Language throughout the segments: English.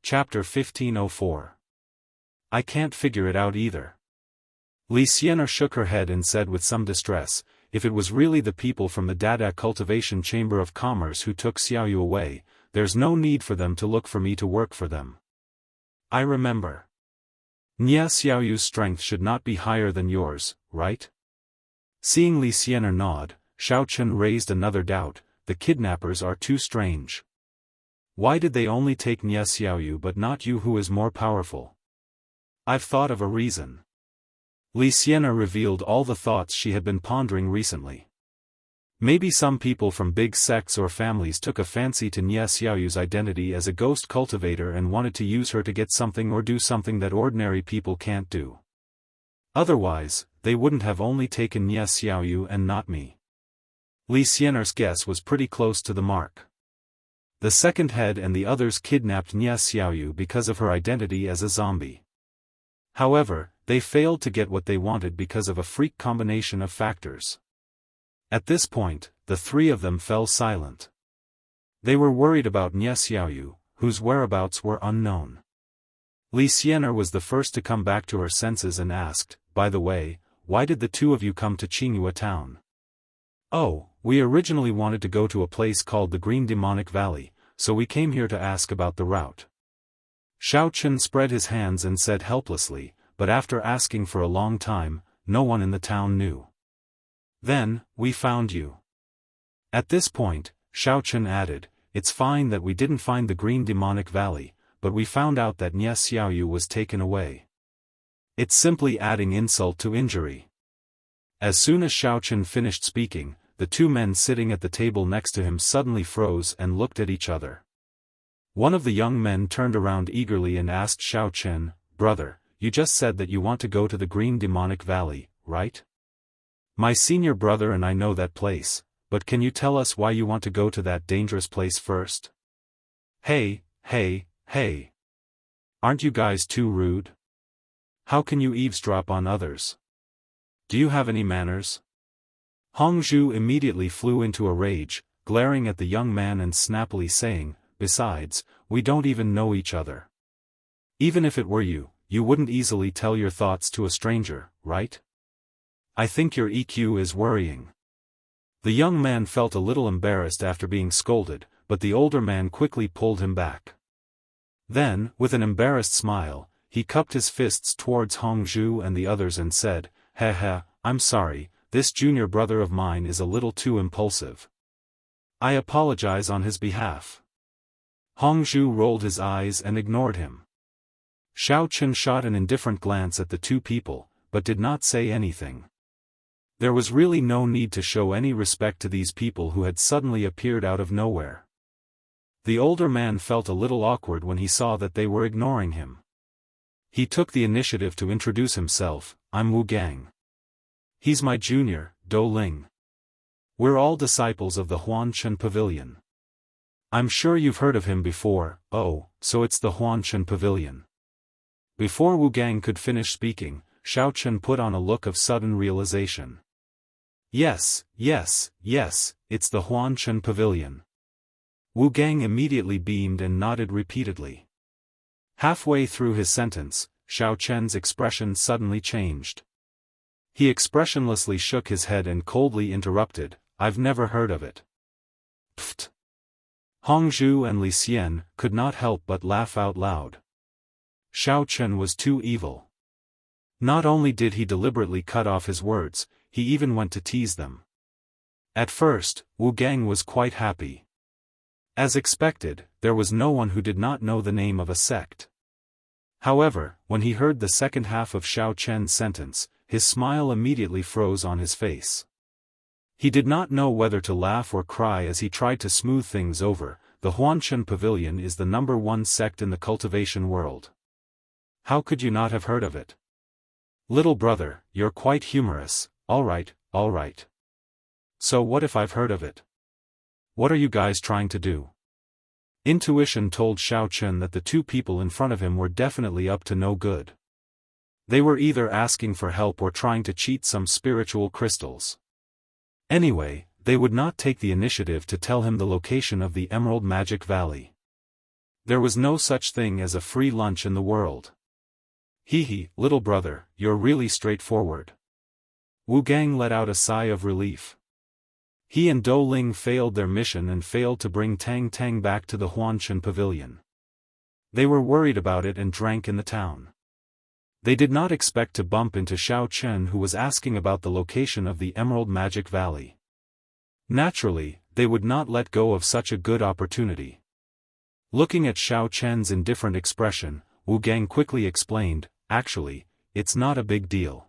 Chapter 1504. I can't figure it out either. Li Xian'er shook her head and said with some distress, if it was really the people from the Dada Cultivation Chamber of Commerce who took Xiaoyu away, there's no need for them to look for me to work for them. I remember. Nia Xiaoyu's strength should not be higher than yours, right? Seeing Li Xian'er nod, Xiaochen raised another doubt, the kidnappers are too strange. Why did they only take Nia Xiaoyu but not you who is more powerful? I've thought of a reason. Li Xian'er revealed all the thoughts she had been pondering recently. Maybe some people from big sects or families took a fancy to Nia Xiaoyu's identity as a ghost cultivator and wanted to use her to get something or do something that ordinary people can't do. Otherwise, they wouldn't have only taken Nia Xiaoyu and not me. Li Xian'er's guess was pretty close to the mark. The second head and the others kidnapped Nia Xiaoyu because of her identity as a zombie. However, they failed to get what they wanted because of a freak combination of factors. At this point, the three of them fell silent. They were worried about Nia Xiaoyu, whose whereabouts were unknown. Li Xian'er was the first to come back to her senses and asked, by the way, why did the two of you come to Qingyue town? Oh, we originally wanted to go to a place called the Green Demonic Valley, so we came here to ask about the route. Xiaochen spread his hands and said helplessly, but after asking for a long time, no one in the town knew. Then, we found you. At this point, Xiaochen added, it's fine that we didn't find the Green Demonic Valley, but we found out that Nia Xiaoyu was taken away. It's simply adding insult to injury. As soon as Xiaochen finished speaking, the two men sitting at the table next to him suddenly froze and looked at each other. One of the young men turned around eagerly and asked Xiaochen, brother, you just said that you want to go to the Green Demonic Valley, right? My senior brother and I know that place, but can you tell us why you want to go to that dangerous place first? Hey. Aren't you guys too rude? How can you eavesdrop on others? Do you have any manners? Hongzhu immediately flew into a rage, glaring at the young man and snappily saying, besides, we don't even know each other. Even if it were you, you wouldn't easily tell your thoughts to a stranger, right? I think your EQ is worrying. The young man felt a little embarrassed after being scolded, but the older man quickly pulled him back. Then, with an embarrassed smile, he cupped his fists towards Hongzhu and the others and said, I'm sorry, this junior brother of mine is a little too impulsive. I apologize on his behalf. Hongzhu rolled his eyes and ignored him. Xiaochen shot an indifferent glance at the two people, but did not say anything. There was really no need to show any respect to these people who had suddenly appeared out of nowhere. The older man felt a little awkward when he saw that they were ignoring him. He took the initiative to introduce himself, I'm Wu Gang. He's my junior, Do Ling. We're all disciples of the Huanshan Pavilion. I'm sure you've heard of him before, oh, so it's the Huanshan Pavilion. Before Wu Gang could finish speaking, Xiaochen put on a look of sudden realization. Yes, it's the Huanshan Pavilion. Wu Gang immediately beamed and nodded repeatedly. Halfway through his sentence, Xiaochen's expression suddenly changed. He expressionlessly shook his head and coldly interrupted, I've never heard of it. Pfft. Hongzhu and Li Xian could not help but laugh out loud. Xiaochen was too evil. Not only did he deliberately cut off his words, he even went to tease them. At first, Wu Gang was quite happy. As expected, there was no one who did not know the name of a sect. However, when he heard the second half of Xiaochen's sentence, his smile immediately froze on his face. He did not know whether to laugh or cry as he tried to smooth things over. The Huanshan Pavilion is the #1 sect in the cultivation world. How could you not have heard of it? Little brother, you're quite humorous, alright. So what if I've heard of it? What are you guys trying to do? Intuition told Xiaochen that the two people in front of him were definitely up to no good. They were either asking for help or trying to cheat some spiritual crystals. Anyway, they would not take the initiative to tell him the location of the Emerald Magic Valley. There was no such thing as a free lunch in the world. Hee, little brother, you're really straightforward. Wu Gang let out a sigh of relief. He and Dou Ling failed their mission and failed to bring Tang Tang back to the Huanshan pavilion. They were worried about it and drank in the town. They did not expect to bump into Xiao Chen, who was asking about the location of the Emerald Magic Valley. Naturally, they would not let go of such a good opportunity. Looking at Xiao Chen's indifferent expression, Wu Gang quickly explained, "Actually, it's not a big deal.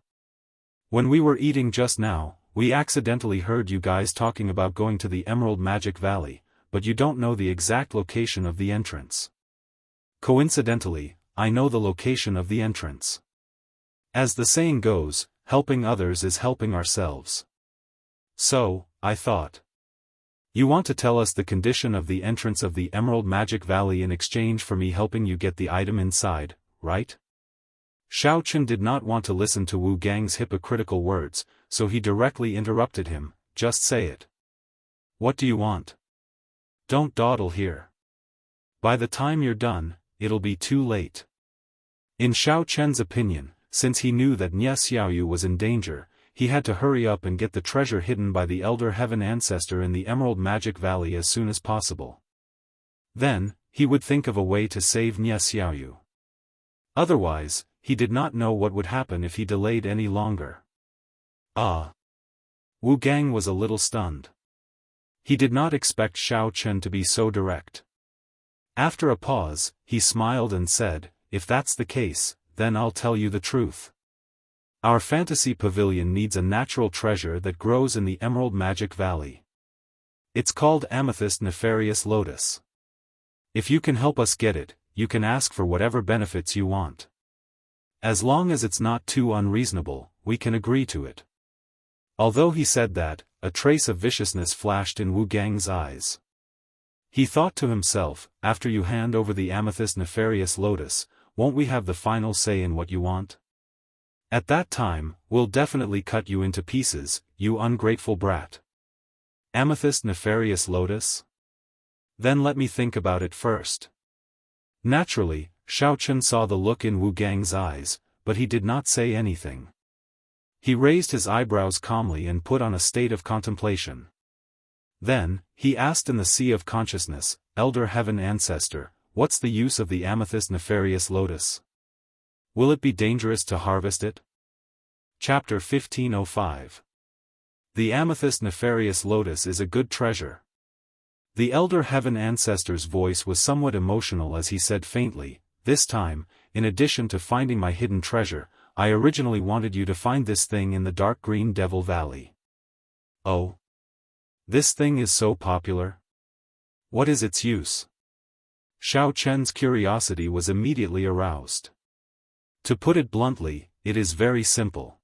When we were eating just now, we accidentally heard you guys talking about going to the Emerald Magic Valley, but you don't know the exact location of the entrance. Coincidentally, I know the location of the entrance. As the saying goes, helping others is helping ourselves. So, I thought. You want to tell us the condition of the entrance of the Emerald Magic Valley in exchange for me helping you get the item inside, right?" Xiao Chen did not want to listen to Wu Gang's hypocritical words, so he directly interrupted him, "Just say it. What do you want? Don't dawdle here. By the time you're done, it'll be too late." In Xiao Chen's opinion, since he knew that Nie Xiaoyu was in danger, he had to hurry up and get the treasure hidden by the Elder Heaven Ancestor in the Emerald Magic Valley as soon as possible. Then, he would think of a way to save Nie Xiaoyu. Otherwise, he did not know what would happen if he delayed any longer. Ah! Wu Gang was a little stunned. He did not expect Xiao Chen to be so direct. After a pause, he smiled and said, "If that's the case, then I'll tell you the truth. Our fantasy pavilion needs a natural treasure that grows in the Emerald Magic Valley. It's called Amethyst Nefarious Lotus. If you can help us get it, you can ask for whatever benefits you want. As long as it's not too unreasonable, we can agree to it." Although he said that, a trace of viciousness flashed in Wu Gang's eyes. He thought to himself, "After you hand over the Amethyst Nefarious Lotus, won't we have the final say in what you want? At that time, we'll definitely cut you into pieces, you ungrateful brat." Amethyst Nefarious Lotus? Then let me think about it first. Naturally, Xiao Chen saw the look in Wu Gang's eyes, but he did not say anything. He raised his eyebrows calmly and put on a state of contemplation. Then, he asked in the Sea of Consciousness, "Elder Heaven Ancestor, what's the use of the Amethyst Nefarious Lotus? Will it be dangerous to harvest it?" Chapter 1505. The Amethyst Nefarious Lotus is a good treasure. The Elder Heaven Ancestor's voice was somewhat emotional as he said faintly, "This time, in addition to finding my hidden treasure, I originally wanted you to find this thing in the Dark Green Devil Valley." "Oh? This thing is so popular? What is its use?" Xiao Chen's curiosity was immediately aroused. To put it bluntly, it is very simple.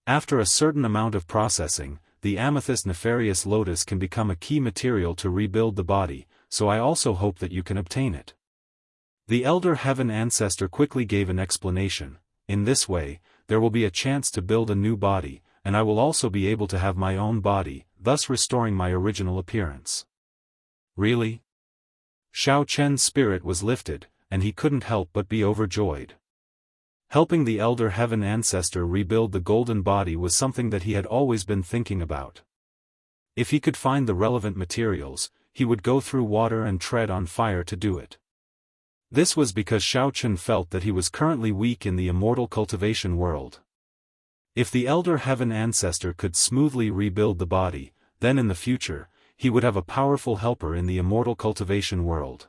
After a certain amount of processing, the Amethyst Nefarious Lotus can become a key material to rebuild the body, so I also hope that you can obtain it. The Elder Heaven Ancestor quickly gave an explanation. "In this way, there will be a chance to build a new body, and I will also be able to have my own body, thus restoring my original appearance." Really? Xiao Chen's spirit was lifted, and he couldn't help but be overjoyed. Helping the Elder Heaven Ancestor rebuild the golden body was something that he had always been thinking about. If he could find the relevant materials, he would go through water and tread on fire to do it. This was because Xiao Chen felt that he was currently weak in the immortal cultivation world. If the Elder Heaven Ancestor could smoothly rebuild the body, then in the future, he would have a powerful helper in the immortal cultivation world.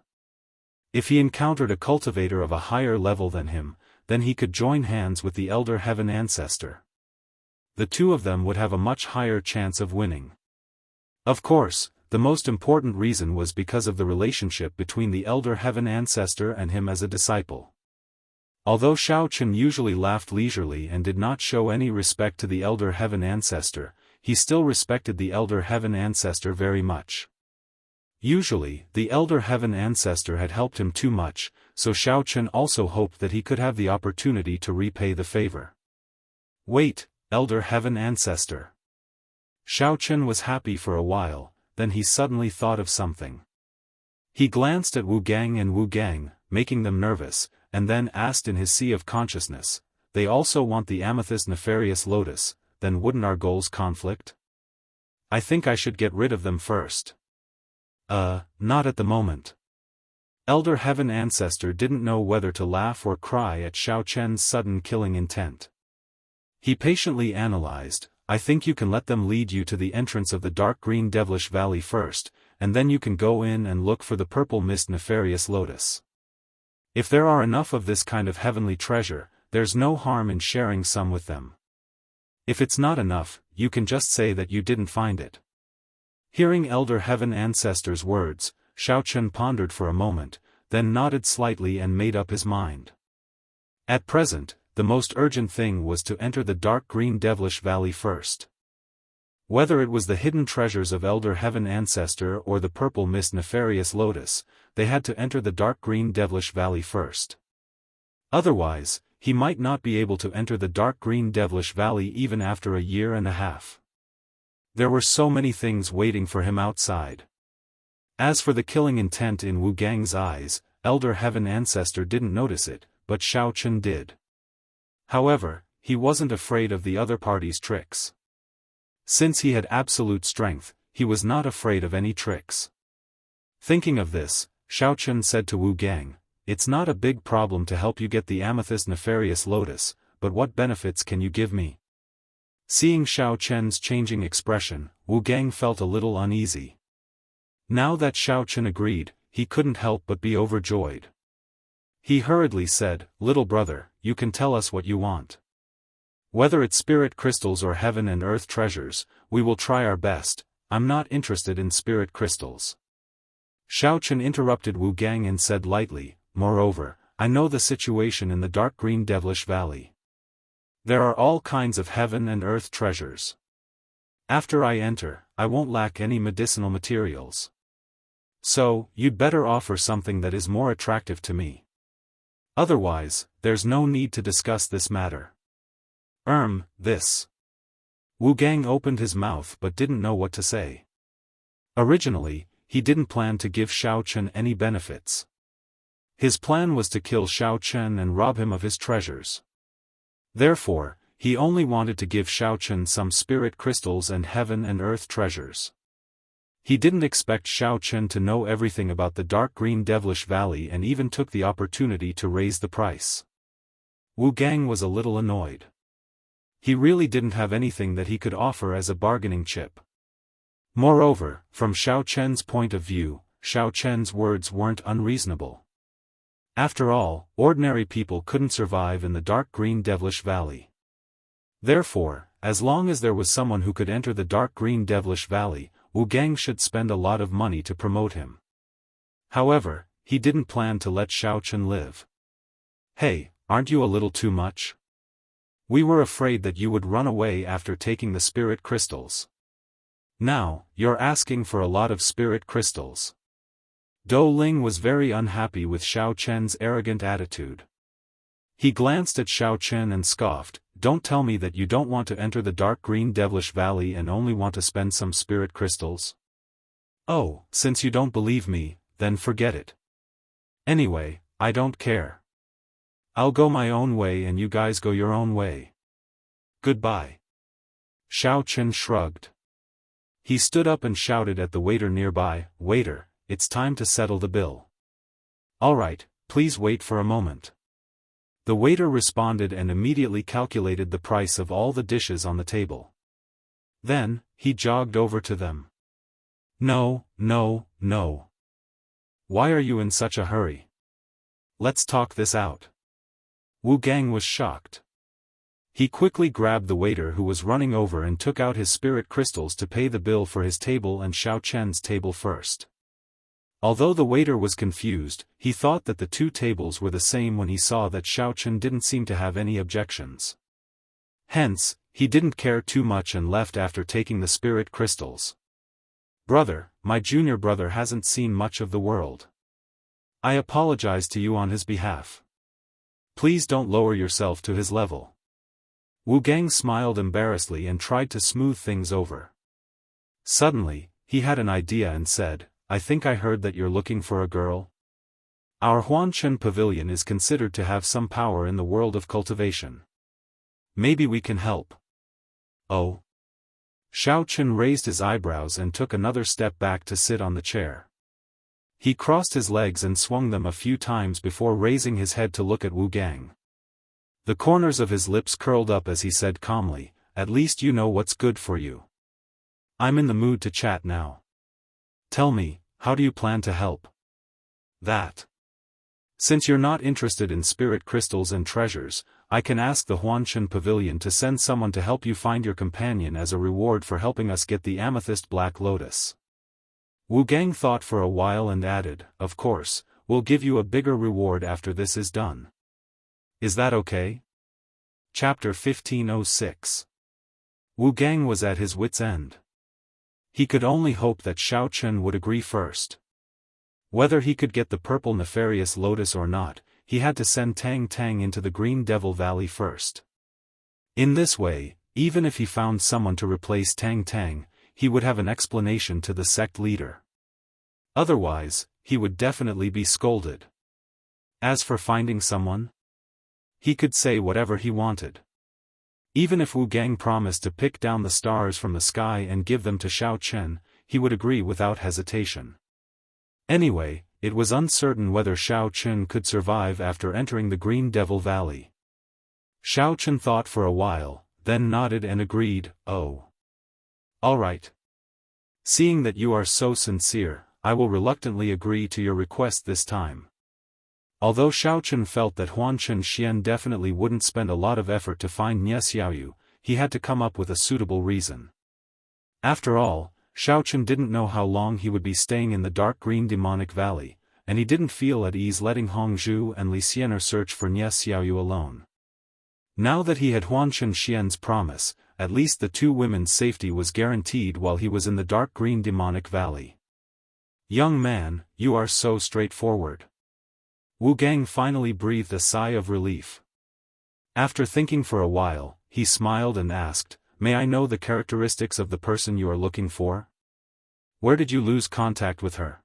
If he encountered a cultivator of a higher level than him, then he could join hands with the Elder Heaven Ancestor. The two of them would have a much higher chance of winning. Of course, the most important reason was because of the relationship between the Elder Heaven Ancestor and him as a disciple. Although Xiao Chen usually laughed leisurely and did not show any respect to the Elder Heaven Ancestor, he still respected the Elder Heaven Ancestor very much. Usually, the Elder Heaven Ancestor had helped him too much, so Xiao Chen also hoped that he could have the opportunity to repay the favor. "Wait, Elder Heaven Ancestor." Xiao Chen was happy for a while, then he suddenly thought of something. He glanced at Wu Gang and Wu Gang, making them nervous, and then asked in his sea of consciousness, they also want the amethyst nefarious lotus, then wouldn't our goals conflict? I think I should get rid of them first. Not at the moment. Elder Heaven Ancestor didn't know whether to laugh or cry at Xiao Chen's sudden killing intent. He patiently analyzed, I think you can let them lead you to the entrance of the dark green devilish valley first, and then you can go in and look for the purple mist nefarious lotus. If there are enough of this kind of heavenly treasure, there's no harm in sharing some with them. If it's not enough, you can just say that you didn't find it. Hearing Elder Heaven Ancestor's words, Xiao Chen pondered for a moment, then nodded slightly and made up his mind. At present, the most urgent thing was to enter the dark green devilish valley first. Whether it was the hidden treasures of Elder Heaven Ancestor or the purple mist nefarious lotus, they had to enter the dark green devilish valley first. Otherwise, he might not be able to enter the dark green devilish valley even after a year and a half. There were so many things waiting for him outside. As for the killing intent in Wu Gang's eyes, Elder Heaven Ancestor didn't notice it, but Xiao Chen did. However, he wasn't afraid of the other party's tricks. Since he had absolute strength, he was not afraid of any tricks. Thinking of this, Xiao Chen said to Wu Gang, it's not a big problem to help you get the amethyst nefarious lotus, but what benefits can you give me? Seeing Xiao Chen's changing expression, Wu Gang felt a little uneasy. Now that Xiao Chen agreed, he couldn't help but be overjoyed. He hurriedly said, little brother, you can tell us what you want. Whether it's spirit crystals or heaven and earth treasures, we will try our best. I'm not interested in spirit crystals. Xiao Chen interrupted Wu Gang and said lightly, moreover, I know the situation in the dark green devilish valley. There are all kinds of heaven and earth treasures. After I enter, I won't lack any medicinal materials. So, you'd better offer something that is more attractive to me. Otherwise, there's no need to discuss this matter. This. Wu Gang opened his mouth but didn't know what to say. Originally, he didn't plan to give Xiao Chen any benefits. His plan was to kill Xiao Chen and rob him of his treasures. Therefore, he only wanted to give Xiao Chen some spirit crystals and heaven and earth treasures. He didn't expect Xiao Chen to know everything about the dark green devilish valley and even took the opportunity to raise the price. Wu Gang was a little annoyed. He really didn't have anything that he could offer as a bargaining chip. Moreover, from Xiao Chen's point of view, Xiao Chen's words weren't unreasonable. After all, ordinary people couldn't survive in the dark green devilish valley. Therefore, as long as there was someone who could enter the dark green devilish valley, Wu Gang should spend a lot of money to promote him. However, he didn't plan to let Xiao Chen live. Hey, aren't you a little too much? We were afraid that you would run away after taking the spirit crystals. Now, you're asking for a lot of spirit crystals. Dou Ling was very unhappy with Xiao Chen's arrogant attitude. He glanced at Xiao Chen and scoffed, don't tell me that you don't want to enter the dark green devilish valley and only want to spend some spirit crystals. Oh, since you don't believe me, then forget it. Anyway, I don't care. I'll go my own way and you guys go your own way. Goodbye. Xiao Chen shrugged. He stood up and shouted at the waiter nearby, waiter, it's time to settle the bill. All right, please wait for a moment. The waiter responded and immediately calculated the price of all the dishes on the table. Then, he jogged over to them. No. Why are you in such a hurry? Let's talk this out. Wu Gang was shocked. He quickly grabbed the waiter who was running over and took out his spirit crystals to pay the bill for his table and Xiao Chen's table first. Although the waiter was confused, he thought that the two tables were the same when he saw that Xiao Chen didn't seem to have any objections. Hence, he didn't care too much and left after taking the spirit crystals. Brother, my junior brother hasn't seen much of the world. I apologize to you on his behalf. Please don't lower yourself to his level. Wu Gang smiled embarrassedly and tried to smooth things over. Suddenly, he had an idea and said, I think I heard that you're looking for a girl? Our Huanchen pavilion is considered to have some power in the world of cultivation. Maybe we can help. Oh? Xiaochen raised his eyebrows and took another step back to sit on the chair. He crossed his legs and swung them a few times before raising his head to look at Wu Gang. The corners of his lips curled up as he said calmly, "At least you know what's good for you. I'm in the mood to chat now. Tell me, how do you plan to help?" "That. Since you're not interested in spirit crystals and treasures, I can ask the Huanshan Pavilion to send someone to help you find your companion as a reward for helping us get the amethyst black lotus." Wu Gang thought for a while and added, "Of course, we'll give you a bigger reward after this is done. Is that okay?" Chapter 1506. Wu Gang was at his wit's end. He could only hope that Xiaochen would agree first. Whether he could get the purple nefarious lotus or not, he had to send Tang Tang into the Green Devil Valley first. In this way, even if he found someone to replace Tang Tang, he would have an explanation to the sect leader. Otherwise, he would definitely be scolded. As for finding someone, he could say whatever he wanted. Even if Wu Gang promised to pick down the stars from the sky and give them to Xiaochen, he would agree without hesitation. Anyway, it was uncertain whether Xiaochen could survive after entering the Green Devil Valley. Xiaochen thought for a while, then nodded and agreed, "Oh. All right. Seeing that you are so sincere, I will reluctantly agree to your request this time." Although Xiaochen felt that Huanshan Xian definitely wouldn't spend a lot of effort to find Nie Xiaoyu, he had to come up with a suitable reason. After all, Xiaochen didn't know how long he would be staying in the dark green demonic valley, and he didn't feel at ease letting Hongzhu and Li Xianer search for Nie Xiaoyu alone. Now that he had Huanshan Xian's promise, at least the two women's safety was guaranteed while he was in the dark green demonic valley. "Young man, you are so straightforward." Wu Gang finally breathed a sigh of relief. After thinking for a while, he smiled and asked, "May I know the characteristics of the person you are looking for? Where did you lose contact with her?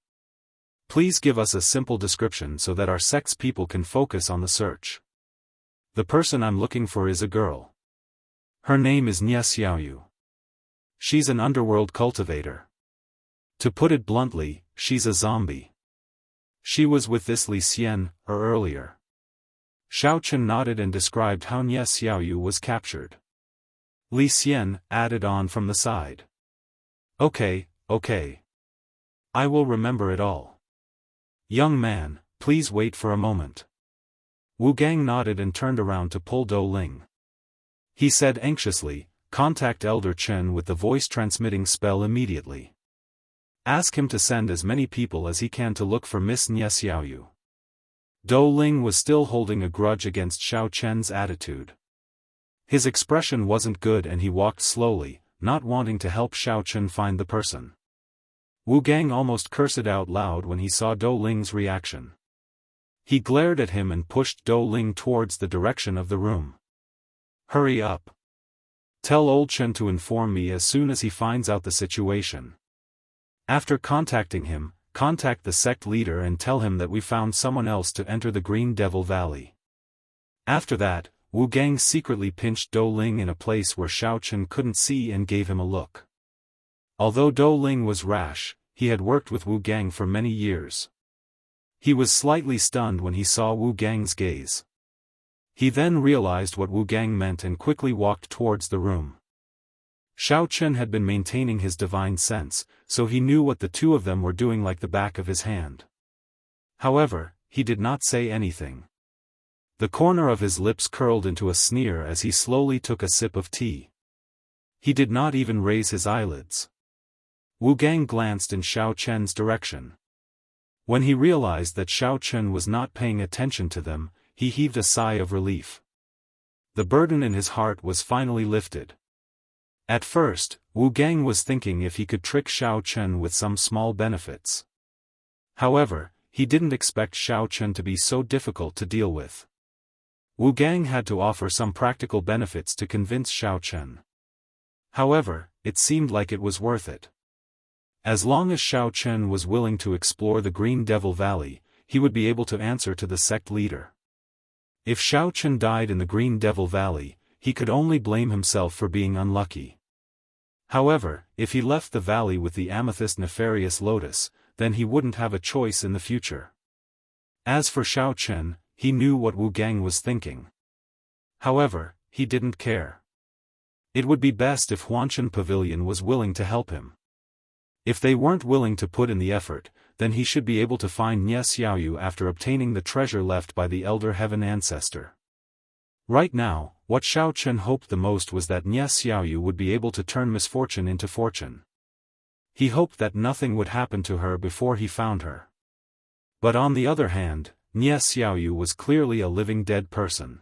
Please give us a simple description so that our sect's people can focus on the search." "The person I'm looking for is a girl. Her name is Nie Xiaoyu. She's an underworld cultivator. To put it bluntly, she's a zombie. She was with this Li Xian, earlier." Xiaochen nodded and described how Nie Xiaoyu was captured. Li Xian added on from the side. Okay. I will remember it all. Young man, please wait for a moment." Wu Gang nodded and turned around to pull Dou Ling. He said anxiously, "Contact Elder Chen with the voice-transmitting spell immediately. Ask him to send as many people as he can to look for Miss Nie Xiaoyu." Dou Ling was still holding a grudge against Xiao Chen's attitude. His expression wasn't good and he walked slowly, not wanting to help Xiao Chen find the person. Wu Gang almost cursed out loud when he saw Dou Ling's reaction. He glared at him and pushed Dou Ling towards the direction of the room. "Hurry up. Tell Old Chen to inform me as soon as he finds out the situation. After contacting him, contact the sect leader and tell him that we found someone else to enter the Green Devil Valley." After that, Wu Gang secretly pinched Dou Ling in a place where Xiaochen couldn't see and gave him a look. Although Dou Ling was rash, he had worked with Wu Gang for many years. He was slightly stunned when he saw Wu Gang's gaze. He then realized what Wu Gang meant and quickly walked towards the room. Xiaochen had been maintaining his divine sense, so he knew what the two of them were doing like the back of his hand. However, he did not say anything. The corner of his lips curled into a sneer as he slowly took a sip of tea. He did not even raise his eyelids. Wu Gang glanced in Xiao Chen's direction. When he realized that Xiao Chen was not paying attention to them, he heaved a sigh of relief. The burden in his heart was finally lifted. At first, Wu Gang was thinking if he could trick Xiao Chen with some small benefits. However, he didn't expect Xiao Chen to be so difficult to deal with. Wu Gang had to offer some practical benefits to convince Xiao Chen. However, it seemed like it was worth it. As long as Xiao Chen was willing to explore the Green Devil Valley, he would be able to answer to the sect leader. If Xiao Chen died in the Green Devil Valley, he could only blame himself for being unlucky. However, if he left the valley with the amethyst nefarious lotus, then he wouldn't have a choice in the future. As for Xiao Chen, he knew what Wu Gang was thinking. However, he didn't care. It would be best if Huanshan Pavilion was willing to help him. If they weren't willing to put in the effort, then he should be able to find Nie Xiaoyu after obtaining the treasure left by the Elder Heaven Ancestor. Right now, what Xiao Chen hoped the most was that Nie Xiaoyu would be able to turn misfortune into fortune. He hoped that nothing would happen to her before he found her. But on the other hand, Nie Xiaoyu was clearly a living dead person.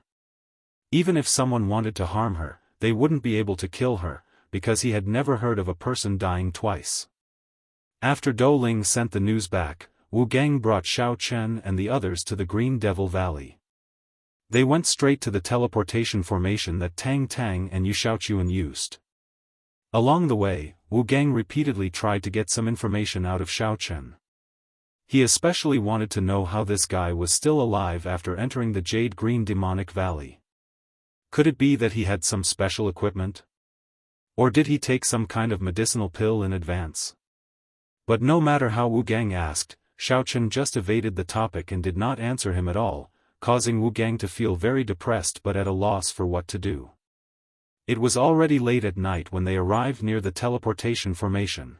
Even if someone wanted to harm her, they wouldn't be able to kill her, because he had never heard of a person dying twice. After Dou Ling sent the news back, Wu Gang brought Xiao Chen and the others to the Green Devil Valley. They went straight to the teleportation formation that Tang Tang and Yu Xiaochuan used. Along the way, Wu Gang repeatedly tried to get some information out of Xiao Chen. He especially wanted to know how this guy was still alive after entering the Jade Green Demonic Valley. Could it be that he had some special equipment? Or did he take some kind of medicinal pill in advance? But no matter how Wu Gang asked, Xiao Chen just evaded the topic and did not answer him at all, causing Wu Gang to feel very depressed but at a loss for what to do. It was already late at night when they arrived near the teleportation formation.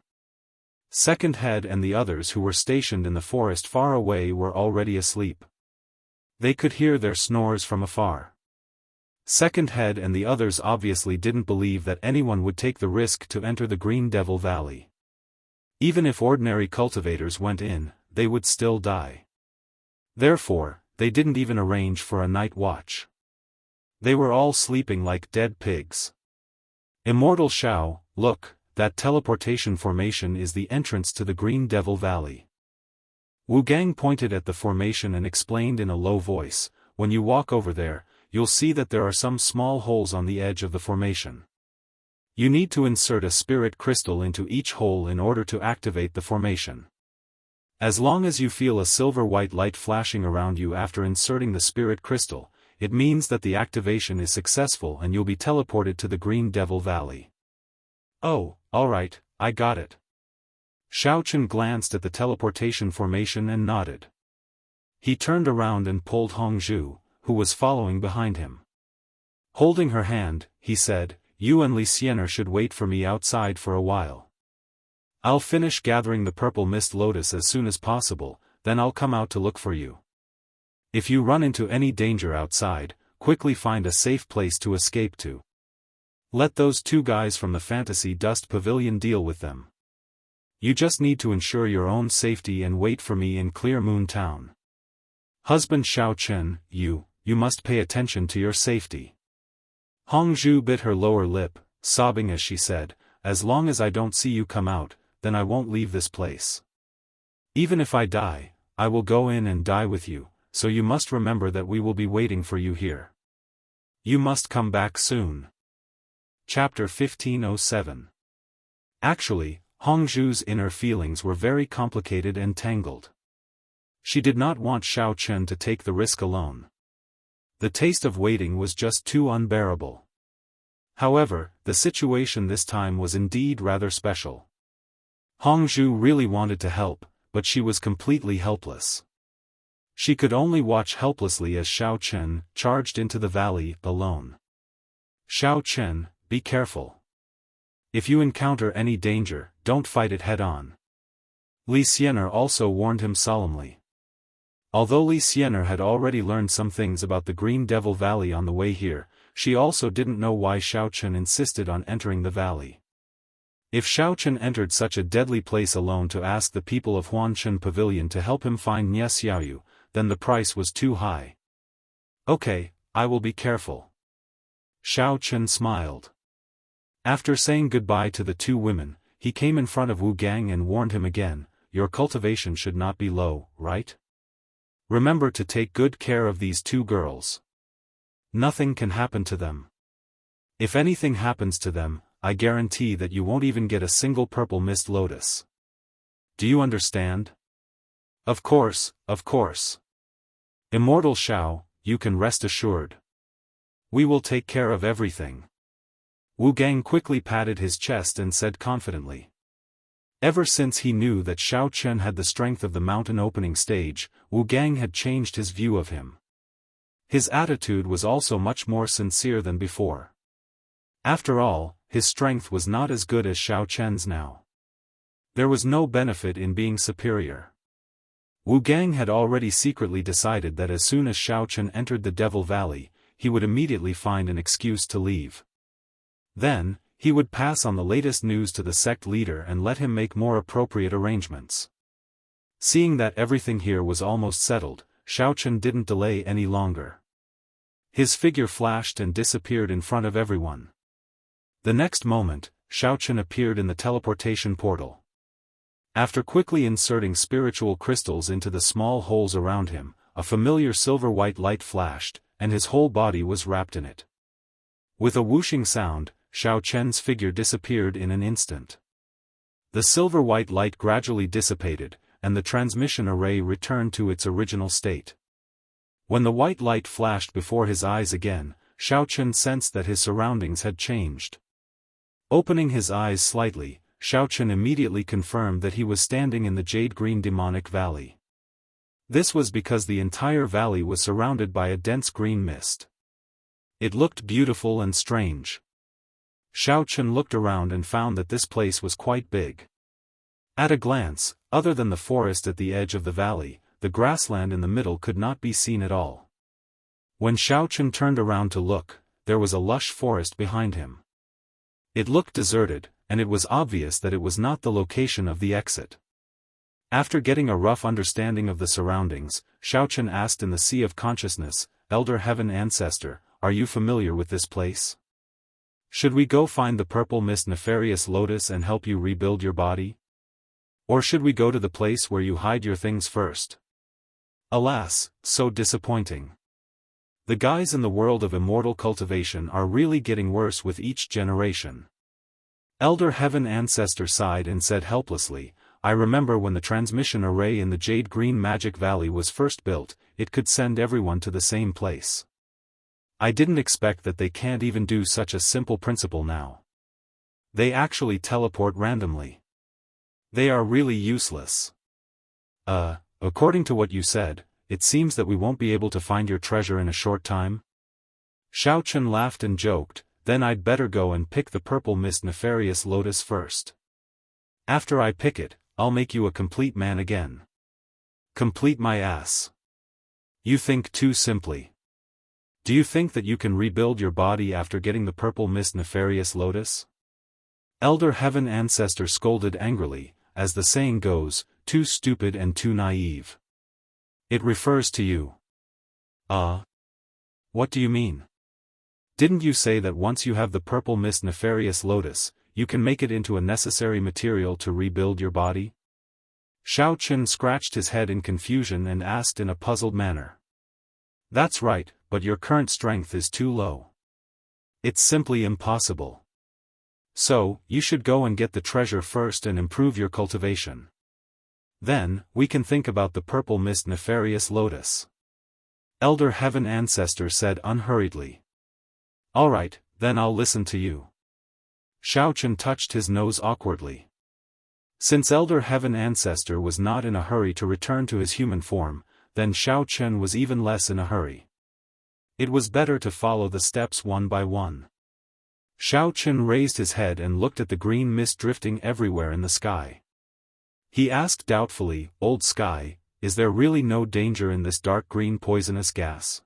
Second Head and the others who were stationed in the forest far away were already asleep. They could hear their snores from afar. Second Head and the others obviously didn't believe that anyone would take the risk to enter the Green Devil Valley. Even if ordinary cultivators went in, they would still die. Therefore, they didn't even arrange for a night watch. They were all sleeping like dead pigs. Immortal Xiao, look, that teleportation formation is the entrance to the Green Devil Valley. Wu Gang pointed at the formation and explained in a low voice, when you walk over there, you'll see that there are some small holes on the edge of the formation. You need to insert a spirit crystal into each hole in order to activate the formation. As long as you feel a silver-white light flashing around you after inserting the spirit crystal, it means that the activation is successful and you'll be teleported to the Green Devil Valley. Oh, alright, I got it. Xiao Chen glanced at the teleportation formation and nodded. He turned around and pulled Hongzhu, who was following behind him. Holding her hand, he said, "You and Li Xiener should wait for me outside for a while. I'll finish gathering the purple mist lotus as soon as possible, then I'll come out to look for you. If you run into any danger outside, quickly find a safe place to escape to. Let those two guys from the Fantasy Dust Pavilion deal with them. You just need to ensure your own safety and wait for me in Clear Moon Town. Husband Xiao Chen, you must pay attention to your safety." Hongzhu bit her lower lip, sobbing as she said, "As long as I don't see you come out, then I won't leave this place. Even if I die, I will go in and die with you, so you must remember that we will be waiting for you here. You must come back soon." Chapter 1507. Actually, Hongzhu's inner feelings were very complicated and tangled. She did not want Xiao Chen to take the risk alone. The taste of waiting was just too unbearable. However, the situation this time was indeed rather special. Hongzhu really wanted to help, but she was completely helpless. She could only watch helplessly as Xiao Chen charged into the valley alone. "Xiao Chen, be careful. If you encounter any danger, don't fight it head-on." Li Xiener also warned him solemnly. Although Li Xiener had already learned some things about the Green Devil Valley on the way here, she also didn't know why Xiao Chen insisted on entering the valley. If Xiao Chen entered such a deadly place alone to ask the people of Huanshan Pavilion to help him find Nie Xiaoyu, then the price was too high. "Okay, I will be careful." Xiao Chen smiled. After saying goodbye to the two women, he came in front of Wu Gang and warned him again, "Your cultivation should not be low, right? Remember to take good care of these two girls. Nothing can happen to them. If anything happens to them, I guarantee that you won't even get a single purple mist lotus." Do you understand? Of course, of course. Immortal Xiao, you can rest assured. We will take care of everything. Wu Gang quickly patted his chest and said confidently. Ever since he knew that Xiao Chen had the strength of the mountain opening stage, Wu Gang had changed his view of him. His attitude was also much more sincere than before. After all, his strength was not as good as Xiao Chen's now. There was no benefit in being superior. Wu Gang had already secretly decided that as soon as Xiao Chen entered the Devil Valley, he would immediately find an excuse to leave. Then, he would pass on the latest news to the sect leader and let him make more appropriate arrangements. Seeing that everything here was almost settled, Xiao Chen didn't delay any longer. His figure flashed and disappeared in front of everyone. The next moment, Xiao Chen appeared in the teleportation portal. After quickly inserting spiritual crystals into the small holes around him, a familiar silver-white light flashed, and his whole body was wrapped in it. With a whooshing sound, Xiao Chen's figure disappeared in an instant. The silver-white light gradually dissipated, and the transmission array returned to its original state. When the white light flashed before his eyes again, Xiao Chen sensed that his surroundings had changed. Opening his eyes slightly, Xiao Chen immediately confirmed that he was standing in the jade-green demonic valley. This was because the entire valley was surrounded by a dense green mist. It looked beautiful and strange. Xiao Chen looked around and found that this place was quite big. At a glance, other than the forest at the edge of the valley, the grassland in the middle could not be seen at all. When Xiao Chen turned around to look, there was a lush forest behind him. It looked deserted, and it was obvious that it was not the location of the exit. After getting a rough understanding of the surroundings, Xiao Chen asked in the Sea of Consciousness, Elder Heaven Ancestor, are you familiar with this place? Should we go find the purple mist nefarious lotus and help you rebuild your body? Or should we go to the place where you hide your things first? Alas, so disappointing. The guys in the world of immortal cultivation are really getting worse with each generation. Elder Heaven Ancestor sighed and said helplessly, I remember when the transmission array in the Jade Green Magic Valley was first built, it could send everyone to the same place. I didn't expect that they can't even do such a simple principle now. They actually teleport randomly. They are really useless. According to what you said, it seems that we won't be able to find your treasure in a short time? Xiao Chen laughed and joked, then I'd better go and pick the purple mist nefarious lotus first. After I pick it, I'll make you a complete man again. Complete my ass. You think too simply. Do you think that you can rebuild your body after getting the purple mist nefarious lotus? Elder Heaven Ancestor scolded angrily, as the saying goes, too stupid and too naive. It refers to you. What do you mean? Didn't you say that once you have the purple mist nefarious lotus, you can make it into a necessary material to rebuild your body? Xiao Chen scratched his head in confusion and asked in a puzzled manner. That's right, but your current strength is too low. It's simply impossible. So, you should go and get the treasure first and improve your cultivation. Then, we can think about the purple mist nefarious lotus. Elder Heaven Ancestor said unhurriedly. Alright, then I'll listen to you. Xiao Chen touched his nose awkwardly. Since Elder Heaven Ancestor was not in a hurry to return to his human form, then Xiao Chen was even less in a hurry. It was better to follow the steps one by one. Xiao Chen raised his head and looked at the green mist drifting everywhere in the sky. He asked doubtfully, Old Sky, is there really no danger in this dark green poisonous gas?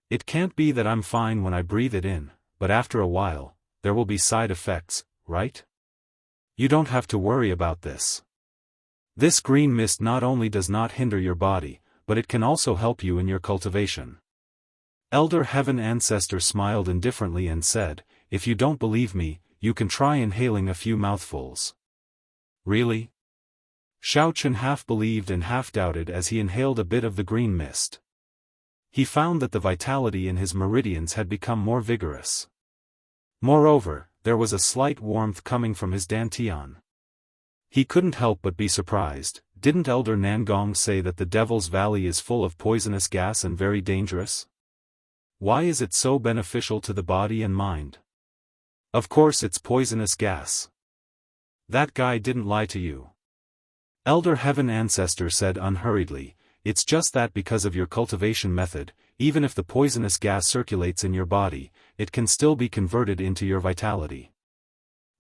It can't be that I'm fine when I breathe it in, but after a while, there will be side effects, right? You don't have to worry about this. This green mist not only does not hinder your body, but it can also help you in your cultivation. Elder Heaven Ancestor smiled indifferently and said, if you don't believe me, you can try inhaling a few mouthfuls. Really? Xiao Chen half believed and half doubted as he inhaled a bit of the green mist. He found that the vitality in his meridians had become more vigorous. Moreover, there was a slight warmth coming from his dantian. He couldn't help but be surprised. Didn't Elder Nangong say that the Devil's Valley is full of poisonous gas and very dangerous? Why is it so beneficial to the body and mind? Of course it's poisonous gas. That guy didn't lie to you. Elder Heaven Ancestor said unhurriedly, it's just that because of your cultivation method, even if the poisonous gas circulates in your body, it can still be converted into your vitality.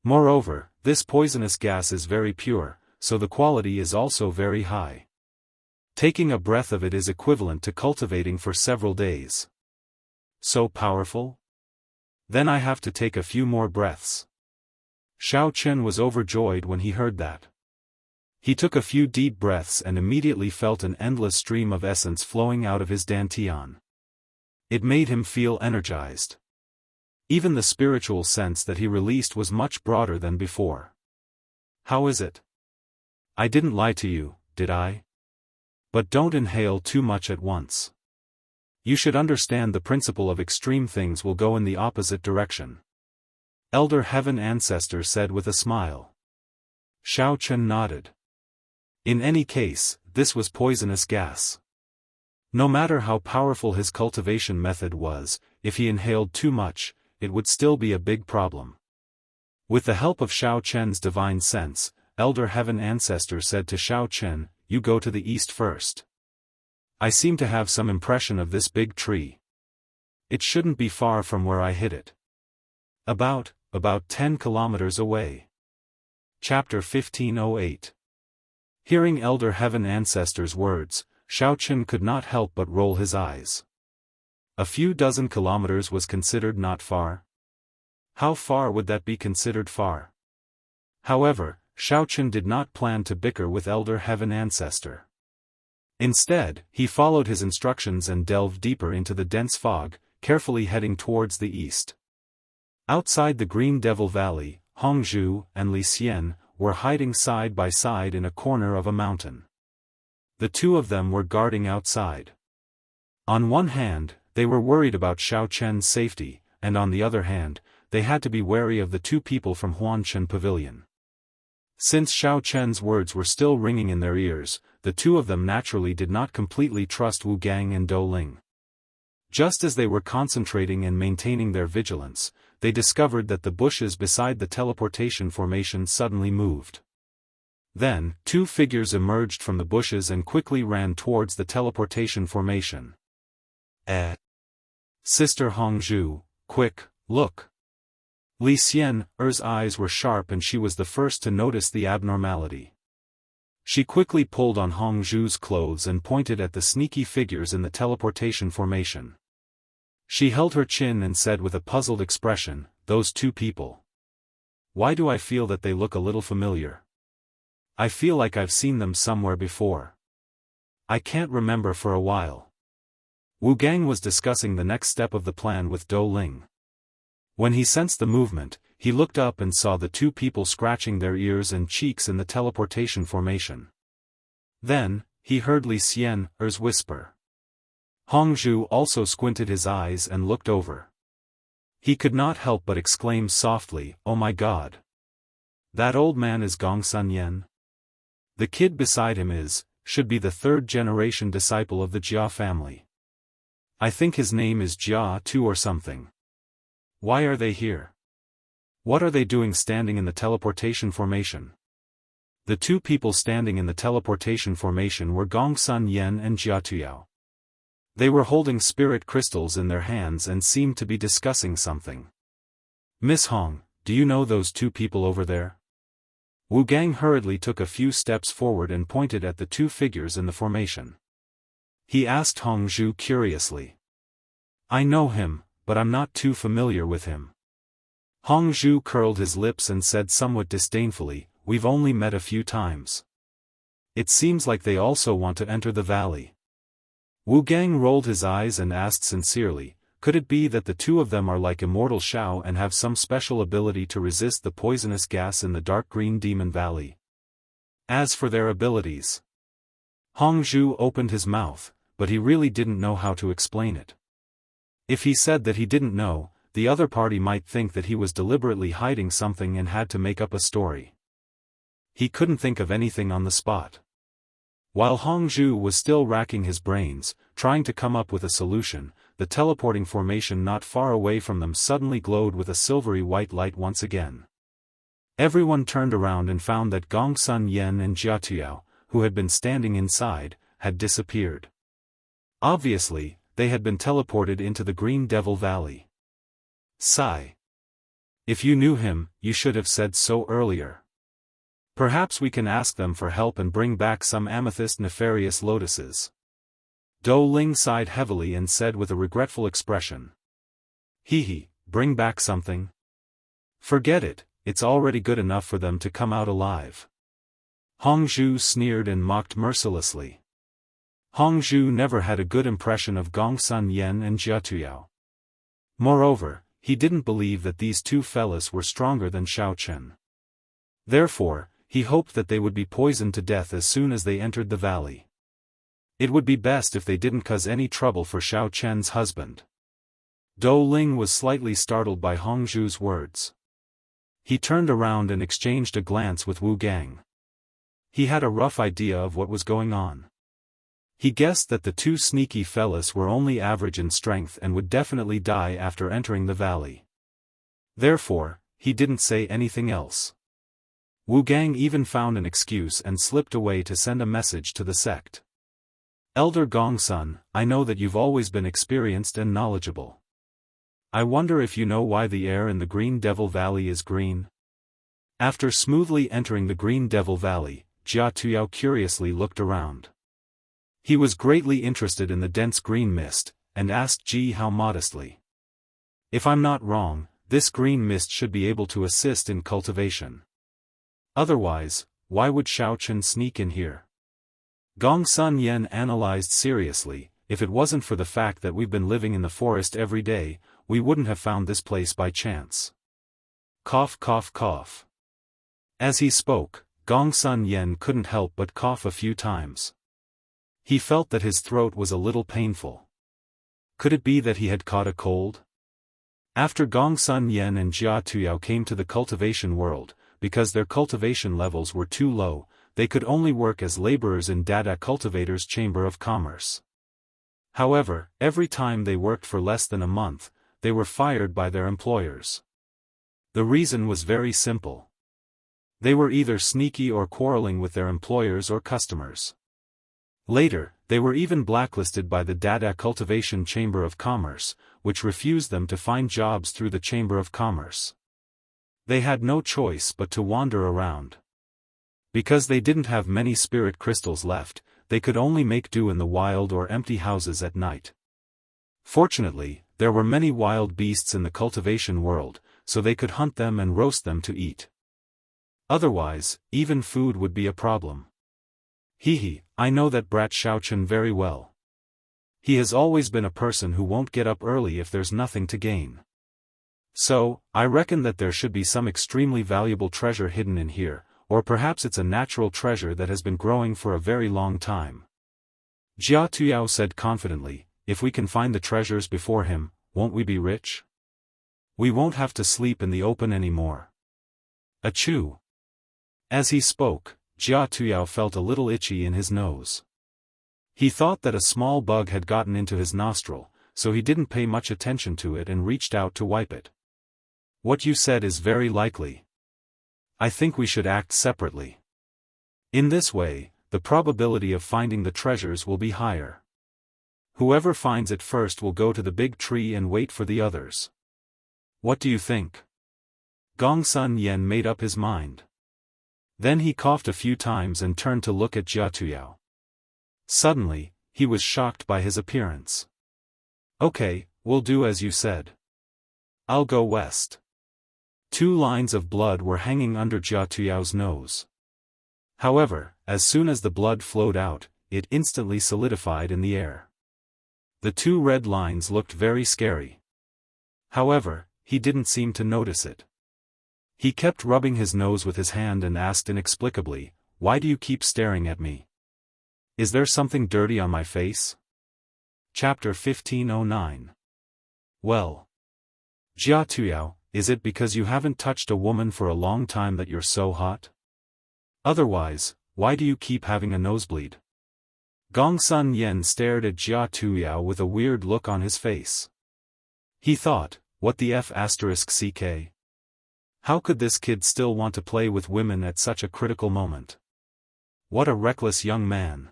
Moreover, this poisonous gas is very pure, so the quality is also very high. Taking a breath of it is equivalent to cultivating for several days. So powerful? Then I have to take a few more breaths. Xiao Chen was overjoyed when he heard that. He took a few deep breaths and immediately felt an endless stream of essence flowing out of his dantian. It made him feel energized. Even the spiritual sense that he released was much broader than before. How is it? I didn't lie to you, did I? But don't inhale too much at once. You should understand the principle of extreme things will go in the opposite direction. Elder Heaven Ancestor said with a smile. Xiao Chen nodded. In any case, this was poisonous gas. No matter how powerful his cultivation method was, if he inhaled too much, it would still be a big problem. With the help of Xiao Chen's divine sense, Elder Heaven Ancestor said to Xiao Chen, you go to the east first. I seem to have some impression of this big tree. It shouldn't be far from where I hid it. About 10 kilometers away. Chapter 1508. Hearing Elder Heaven Ancestor's words, Xiao Chen could not help but roll his eyes. A few dozen kilometers was considered not far. How far would that be considered far? However, Xiao Chen did not plan to bicker with Elder Heaven Ancestor. Instead, he followed his instructions and delved deeper into the dense fog, carefully heading towards the east. Outside the Green Devil Valley, Hongzhu and Li Xian were hiding side by side in a corner of a mountain. The two of them were guarding outside. On one hand, they were worried about Xiao Chen's safety, and on the other hand, they had to be wary of the two people from Huanshan Pavilion. Since Xiao Chen's words were still ringing in their ears, the two of them naturally did not completely trust Wu Gang and Dou Ling. Just as they were concentrating and maintaining their vigilance, they discovered that the bushes beside the teleportation formation suddenly moved. Then, two figures emerged from the bushes and quickly ran towards the teleportation formation. Sister Hongzhu, quick, look. Li Xian's eyes were sharp and she was the first to notice the abnormality. She quickly pulled on Hongzhu's clothes and pointed at the sneaky figures in the teleportation formation. She held her chin and said with a puzzled expression, those two people. Why do I feel that they look a little familiar? I feel like I've seen them somewhere before. I can't remember for a while. Wu Gang was discussing the next step of the plan with Dou Ling. When he sensed the movement, he looked up and saw the two people scratching their ears and cheeks in the teleportation formation. Then, he heard Li Xian's whisper. Hongzhu also squinted his eyes and looked over. He could not help but exclaim softly, oh my god. That old man is Gongsun Yan? The kid beside him should be the third-generation disciple of the Jia family. I think his name is Jia too or something. Why are they here? What are they doing standing in the teleportation formation? The two people standing in the teleportation formation were Gongsun Yan and Jia Tuyao. They were holding spirit crystals in their hands and seemed to be discussing something. Miss Hong, do you know those two people over there? Wu Gang hurriedly took a few steps forward and pointed at the two figures in the formation. He asked Hongzhu curiously. I know him, but I'm not too familiar with him. Hongzhu curled his lips and said somewhat disdainfully, we've only met a few times. It seems like they also want to enter the valley. Wu Gang rolled his eyes and asked sincerely, could it be that the two of them are like immortal Shao and have some special ability to resist the poisonous gas in the dark green demon valley? As for their abilities, Hongzhu opened his mouth, but he really didn't know how to explain it. If he said that he didn't know, the other party might think that he was deliberately hiding something and had to make up a story. He couldn't think of anything on the spot. While Hongzhu was still racking his brains, trying to come up with a solution, the teleporting formation not far away from them suddenly glowed with a silvery white light once again. Everyone turned around and found that Gongsun Yen and Jia Tuyao, who had been standing inside, had disappeared. Obviously, they had been teleported into the Green Devil Valley. Sigh. If you knew him, you should have said so earlier. Perhaps we can ask them for help and bring back some amethyst nefarious lotuses. Dou Ling sighed heavily and said with a regretful expression. Bring back something? Forget it, it's already good enough for them to come out alive. Hongzhu sneered and mocked mercilessly. Hongzhu never had a good impression of Gongsun Yen and Jia Tuyao. Moreover, he didn't believe that these two fellas were stronger than Xiao Chen. Therefore, he hoped that they would be poisoned to death as soon as they entered the valley. It would be best if they didn't cause any trouble for Xiao Chen's husband. Dou Ling was slightly startled by Hongzhu's words. He turned around and exchanged a glance with Wu Gang. He had a rough idea of what was going on. He guessed that the two sneaky fellas were only average in strength and would definitely die after entering the valley. Therefore, he didn't say anything else. Wu Gang even found an excuse and slipped away to send a message to the sect. Elder Gongsun, I know that you've always been experienced and knowledgeable. I wonder if you know why the air in the Green Devil Valley is green? After smoothly entering the Green Devil Valley, Jia Tuyao curiously looked around. He was greatly interested in the dense green mist, and asked Ji Hao modestly. If I'm not wrong, this green mist should be able to assist in cultivation. Otherwise, why would Xiao Chen sneak in here? Gongsun Yen analyzed seriously. If it wasn't for the fact that we've been living in the forest every day, we wouldn't have found this place by chance. Cough cough cough. As he spoke, Gongsun Yen couldn't help but cough a few times. He felt that his throat was a little painful. Could it be that he had caught a cold? After Gongsun Yen and Jia Tuyao came to the cultivation world, because their cultivation levels were too low, they could only work as laborers in Dada Cultivator's Chamber of Commerce. However, every time they worked for less than a month, they were fired by their employers. The reason was very simple. They were either sneaky or quarreling with their employers or customers. Later, they were even blacklisted by the Dada Cultivation Chamber of Commerce, which refused them to find jobs through the Chamber of Commerce. They had no choice but to wander around. Because they didn't have many spirit crystals left, they could only make do in the wild or empty houses at night. Fortunately, there were many wild beasts in the cultivation world, so they could hunt them and roast them to eat. Otherwise, even food would be a problem. I know that brat Xiao Chen very well. He has always been a person who won't get up early if there's nothing to gain. So, I reckon that there should be some extremely valuable treasure hidden in here, or perhaps it's a natural treasure that has been growing for a very long time. Jia Tuyao said confidently, if we can find the treasures before him, won't we be rich? We won't have to sleep in the open anymore. Achoo! As he spoke, Jia Tuyao felt a little itchy in his nose. He thought that a small bug had gotten into his nostril, so he didn't pay much attention to it and reached out to wipe it. What you said is very likely. I think we should act separately. In this way, the probability of finding the treasures will be higher. Whoever finds it first will go to the big tree and wait for the others. What do you think? Gongsun Yen made up his mind. Then he coughed a few times and turned to look at Jia Tuyao. Suddenly, he was shocked by his appearance. Okay, we'll do as you said. I'll go west. 2 lines of blood were hanging under Jia Tuyao's nose. However, as soon as the blood flowed out, it instantly solidified in the air. The 2 red lines looked very scary. However, he didn't seem to notice it. He kept rubbing his nose with his hand and asked inexplicably, "Why do you keep staring at me? Is there something dirty on my face?" Chapter 1509. Well. Jia Tuyao, is it because you haven't touched a woman for a long time that you're so hot? Otherwise, why do you keep having a nosebleed? Gongsun Yen stared at Jia Tuyao with a weird look on his face. He thought, what the f***ck? How could this kid still want to play with women at such a critical moment? What a reckless young man.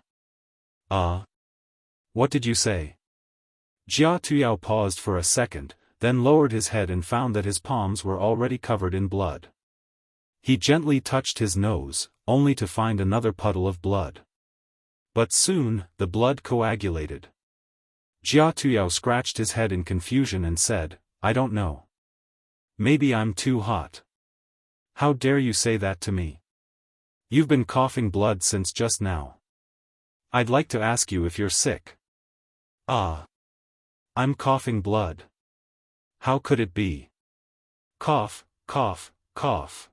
What did you say? Jia Tuyao paused for a second, then lowered his head and found that his palms were already covered in blood. He gently touched his nose, only to find another puddle of blood. But soon, the blood coagulated. Jia Tuyao scratched his head in confusion and said, I don't know. Maybe I'm too hot. How dare you say that to me? You've been coughing blood since just now. I'd like to ask you if you're sick. I'm coughing blood. How could it be? Cough, cough, cough.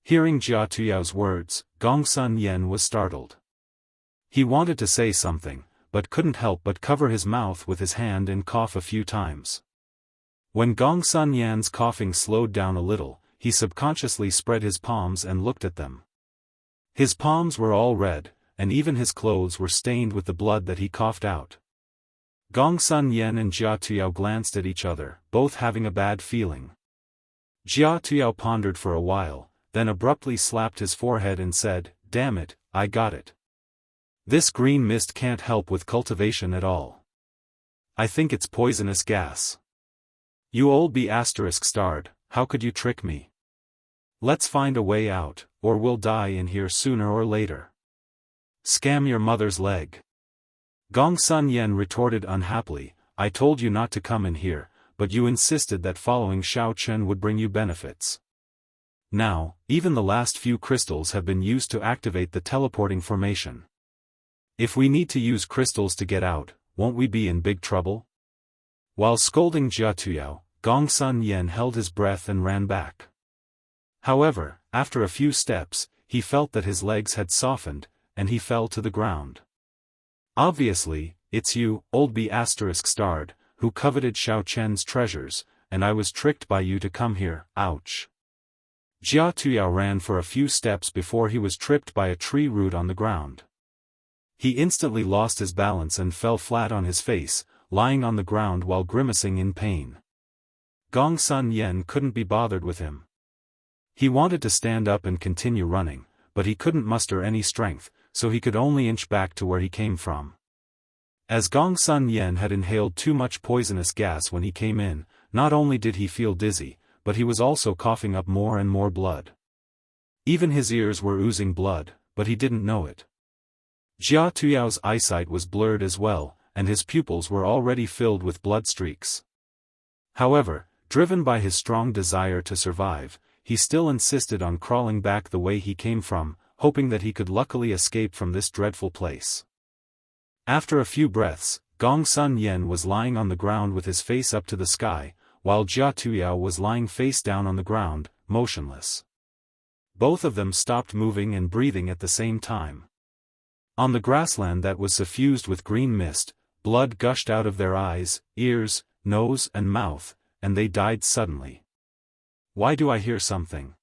Hearing Jia Tuyao's words, Gongsun Yen was startled. He wanted to say something, but couldn't help but cover his mouth with his hand and cough a few times. When Gongsun Yan's coughing slowed down a little, he subconsciously spread his palms and looked at them. His palms were all red, and even his clothes were stained with the blood that he coughed out. Gongsun Yen and Jia Tuyao glanced at each other, both having a bad feeling. Jia Tuyao pondered for a while, then abruptly slapped his forehead and said, Damn it, I got it. This green mist can't help with cultivation at all. I think it's poisonous gas. You old b*****, how could you trick me? Let's find a way out, or we'll die in here sooner or later. Scam your mother's leg. Gongsun Yen retorted unhappily, I told you not to come in here, but you insisted that following Xiao Chen would bring you benefits. Now, even the last few crystals have been used to activate the teleporting formation. If we need to use crystals to get out, won't we be in big trouble? While scolding Jia Tuyao, Gongsun Yen held his breath and ran back. However, after a few steps, he felt that his legs had softened, and he fell to the ground. Obviously, it's you, old b*****, who coveted Xiao Chen's treasures, and I was tricked by you to come here, ouch. Jia Tuyao ran for a few steps before he was tripped by a tree root on the ground. He instantly lost his balance and fell flat on his face, lying on the ground while grimacing in pain. Gongsun Yen couldn't be bothered with him. He wanted to stand up and continue running, but he couldn't muster any strength, so he could only inch back to where he came from. As Gongsun Yen had inhaled too much poisonous gas when he came in, not only did he feel dizzy, but he was also coughing up more and more blood. Even his ears were oozing blood, but he didn't know it. Jia Tuyao's eyesight was blurred as well, and his pupils were already filled with blood streaks. However, driven by his strong desire to survive, he still insisted on crawling back the way he came from, hoping that he could luckily escape from this dreadful place. After a few breaths, Gongsun Yen was lying on the ground with his face up to the sky, while Jia Tuyao was lying face down on the ground, motionless. Both of them stopped moving and breathing at the same time. On the grassland that was suffused with green mist, blood gushed out of their eyes, ears, nose and mouth, and they died suddenly. Why do I hear something?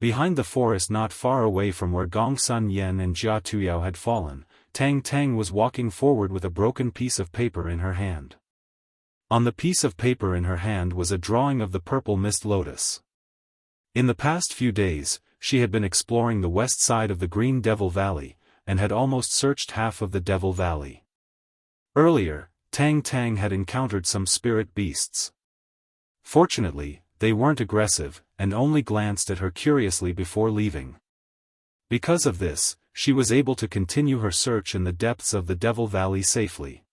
Behind the forest not far away from where Gongsun Yen and Jia Tuyao had fallen, Tang Tang was walking forward with a broken piece of paper in her hand. On the piece of paper in her hand was a drawing of the purple mist lotus. In the past few days, she had been exploring the west side of the Green Devil Valley, and had almost searched half of the Devil Valley. Earlier, Tang Tang had encountered some spirit beasts. Fortunately, they weren't aggressive, and only glanced at her curiously before leaving. Because of this, she was able to continue her search in the depths of the Devil Valley safely.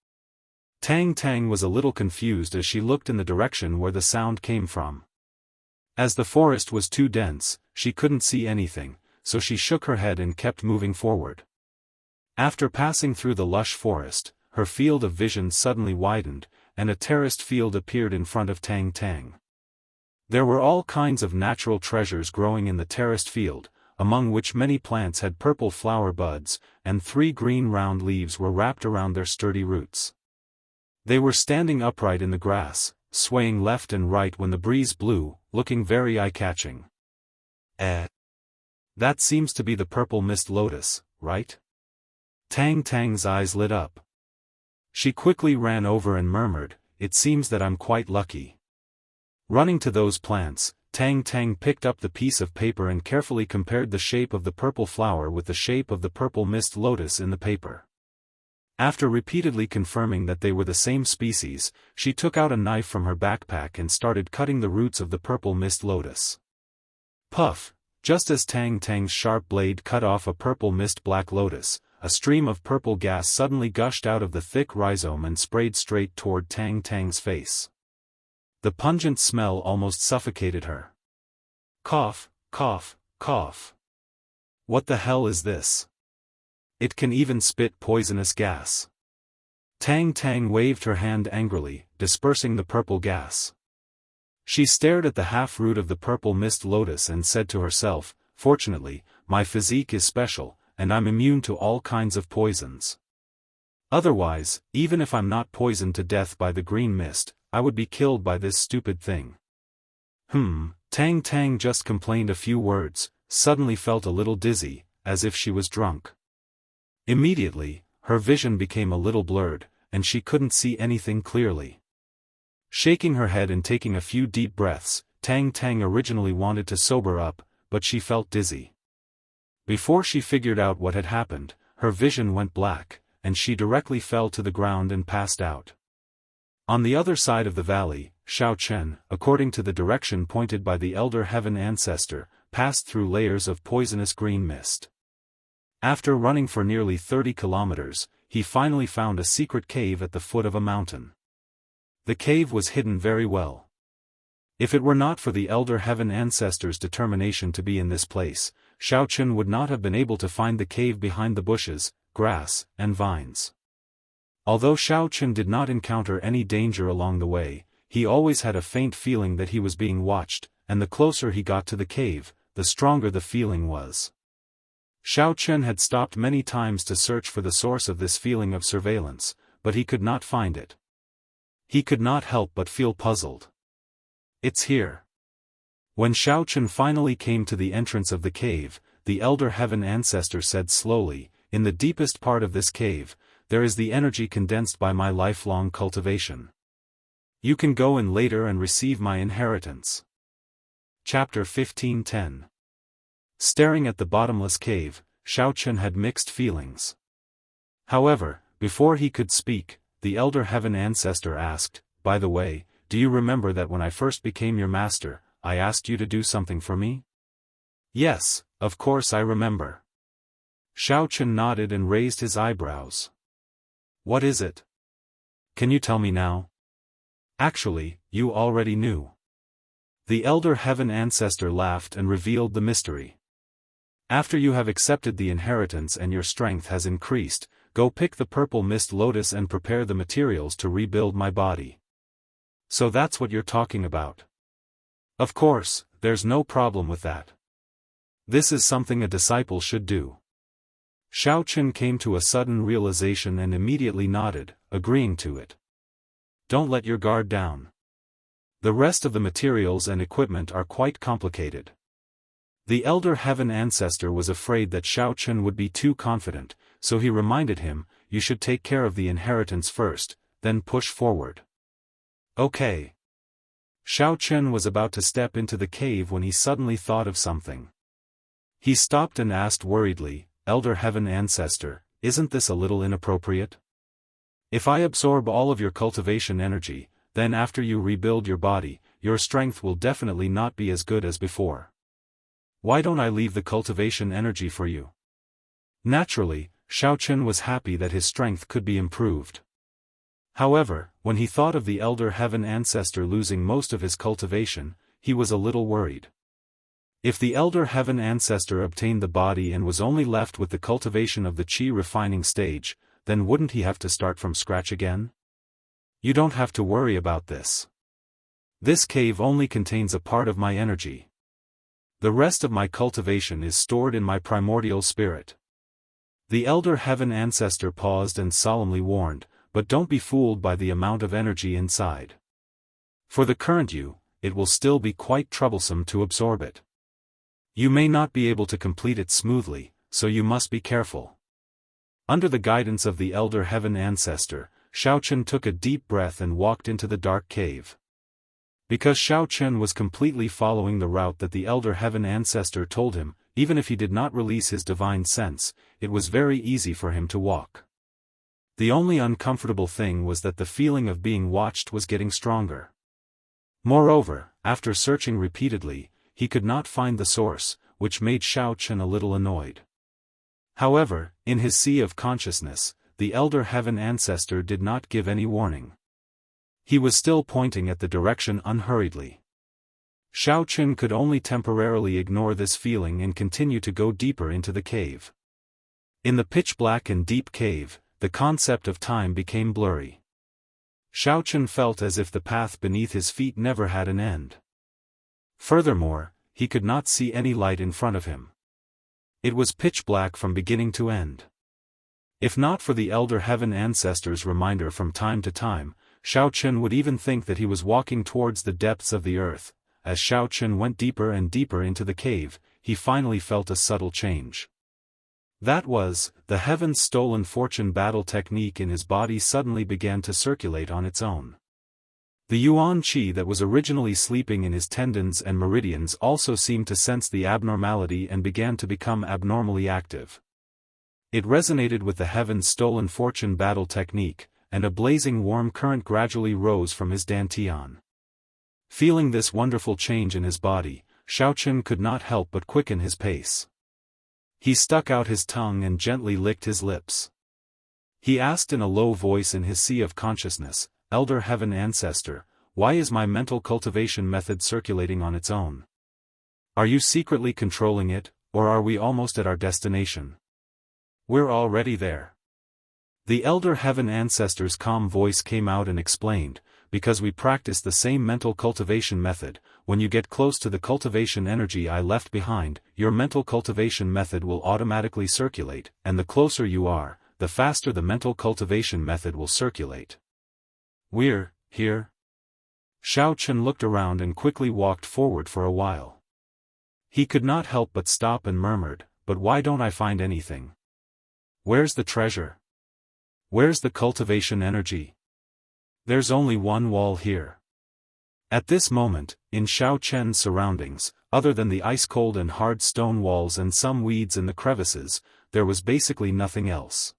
Tang Tang was a little confused as she looked in the direction where the sound came from. As the forest was too dense, she couldn't see anything, so she shook her head and kept moving forward. After passing through the lush forest, her field of vision suddenly widened, and a terraced field appeared in front of Tang Tang. There were all kinds of natural treasures growing in the terraced field, among which many plants had purple flower buds, and 3 green round leaves were wrapped around their sturdy roots. They were standing upright in the grass, swaying left and right when the breeze blew, looking very eye-catching. That seems to be the purple mist lotus, right? Tang Tang's eyes lit up. She quickly ran over and murmured, "It seems that I'm quite lucky." Running to those plants, Tang Tang picked up the piece of paper and carefully compared the shape of the purple flower with the shape of the purple mist lotus in the paper. After repeatedly confirming that they were the same species, she took out a knife from her backpack and started cutting the roots of the purple mist lotus. Puff! Just as Tang Tang's sharp blade cut off a purple mist black lotus, a stream of purple gas suddenly gushed out of the thick rhizome and sprayed straight toward Tang Tang's face. The pungent smell almost suffocated her. Cough, cough, cough. What the hell is this? It can even spit poisonous gas. Tang Tang waved her hand angrily, dispersing the purple gas. She stared at the half-root of the purple mist lotus and said to herself, "Fortunately, my physique is special, and I'm immune to all kinds of poisons. Otherwise, even if I'm not poisoned to death by the green mist, I would be killed by this stupid thing." Tang Tang just complained a few words, suddenly felt a little dizzy, as if she was drunk. Immediately, her vision became a little blurred, and she couldn't see anything clearly. Shaking her head and taking a few deep breaths, Tang Tang originally wanted to sober up, but she felt dizzy. Before she figured out what had happened, her vision went black, and she directly fell to the ground and passed out. On the other side of the valley, Xiao Chen, according to the direction pointed by the elder heaven ancestor, passed through layers of poisonous green mist. After running for nearly 30 kilometers, he finally found a secret cave at the foot of a mountain. The cave was hidden very well. If it were not for the elder heaven ancestor's determination to be in this place, Xiao Chen would not have been able to find the cave behind the bushes, grass, and vines. Although Xiao Chen did not encounter any danger along the way, he always had a faint feeling that he was being watched, and the closer he got to the cave, the stronger the feeling was. Xiao Chen had stopped many times to search for the source of this feeling of surveillance, but he could not find it. He could not help but feel puzzled. "It's here." When Xiao Chen finally came to the entrance of the cave, the elder heaven ancestor said slowly, "In the deepest part of this cave, there is the energy condensed by my lifelong cultivation. You can go in later and receive my inheritance." Chapter 15:10. Staring at the bottomless cave, Xiao Chen had mixed feelings. However, before he could speak, the elder heaven ancestor asked, "By the way, do you remember that when I first became your master, I asked you to do something for me?" "Yes, of course I remember." Xiao Chen nodded and raised his eyebrows. "What is it? Can you tell me now?" "Actually, you already knew." The elder heaven ancestor laughed and revealed the mystery. "After you have accepted the inheritance and your strength has increased, go pick the purple mist lotus and prepare the materials to rebuild my body." "So that's what you're talking about." "Of course, there's no problem with that. This is something a disciple should do." Xiao Chen came to a sudden realization and immediately nodded, agreeing to it. "Don't let your guard down. The rest of the materials and equipment are quite complicated." The elder heaven ancestor was afraid that Xiao Chen would be too confident, so he reminded him, "You should take care of the inheritance first, then push forward." "Okay." Xiao Chen was about to step into the cave when he suddenly thought of something. He stopped and asked worriedly, "Elder heaven ancestor, isn't this a little inappropriate? If I absorb all of your cultivation energy, then after you rebuild your body, your strength will definitely not be as good as before. Why don't I leave the cultivation energy for you?" Naturally, Xiao Chen was happy that his strength could be improved. However, when he thought of the elder heaven ancestor losing most of his cultivation, he was a little worried. If the elder heaven ancestor obtained the body and was only left with the cultivation of the qi refining stage, then wouldn't he have to start from scratch again? "You don't have to worry about this. This cave only contains a part of my energy. The rest of my cultivation is stored in my primordial spirit." The elder heaven ancestor paused and solemnly warned, "But don't be fooled by the amount of energy inside. For the current you, it will still be quite troublesome to absorb it. You may not be able to complete it smoothly, so you must be careful. Under the guidance of the elder heaven ancestor, Xiaochen took a deep breath and walked into the dark cave. Because Xiaochen was completely following the route that the elder heaven ancestor told him, even if he did not release his divine sense, it was very easy for him to walk. The only uncomfortable thing was that the feeling of being watched was getting stronger. Moreover, after searching repeatedly, he could not find the source, which made Xiaochen a little annoyed. However, in his sea of consciousness, the elder heaven ancestor did not give any warning. He was still pointing at the direction unhurriedly. Xiaochen could only temporarily ignore this feeling and continue to go deeper into the cave. In the pitch-black and deep cave, the concept of time became blurry. Xiaochen felt as if the path beneath his feet never had an end. Furthermore, he could not see any light in front of him. It was pitch-black from beginning to end. If not for the elder heaven ancestor's reminder from time to time, Xiaochen would even think that he was walking towards the depths of the earth. As Xiaochen went deeper and deeper into the cave, he finally felt a subtle change. That was, the heaven's stolen fortune battle technique in his body suddenly began to circulate on its own. The yuan qi that was originally sleeping in his tendons and meridians also seemed to sense the abnormality and began to become abnormally active. It resonated with the heaven's stolen fortune battle technique, and a blazing warm current gradually rose from his dantian. Feeling this wonderful change in his body, Xiaochen could not help but quicken his pace. He stuck out his tongue and gently licked his lips. He asked in a low voice in his sea of consciousness, "Elder Heaven Ancestor, why is my mental cultivation method circulating on its own? Are you secretly controlling it, or are we almost at our destination?" "We're already there." The Elder Heaven Ancestor's calm voice came out and explained, "Because we practice the same mental cultivation method, when you get close to the cultivation energy I left behind, your mental cultivation method will automatically circulate, and the closer you are, the faster the mental cultivation method will circulate." "We're here?" Xiaochen looked around and quickly walked forward for a while. He could not help but stop and murmured, "But why don't I find anything? Where's the treasure? Where's the cultivation energy? There's only one wall here." At this moment, in Xiaochen's surroundings, other than the ice-cold and hard stone walls and some weeds in the crevices, there was basically nothing else.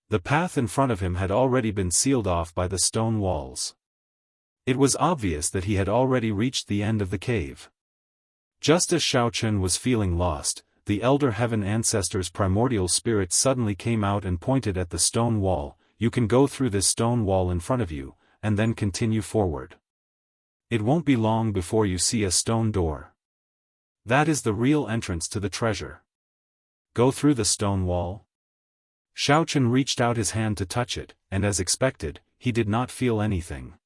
The path in front of him had already been sealed off by the stone walls. It was obvious that he had already reached the end of the cave. Just as Xiaochen was feeling lost, the Elder Heaven Ancestor's primordial spirit suddenly came out and pointed at the stone wall. "You can go through this stone wall in front of you, and then continue forward. It won't be long before you see a stone door. That is the real entrance to the treasure. Go through the stone wall." Xiaochen reached out his hand to touch it, and as expected, he did not feel anything.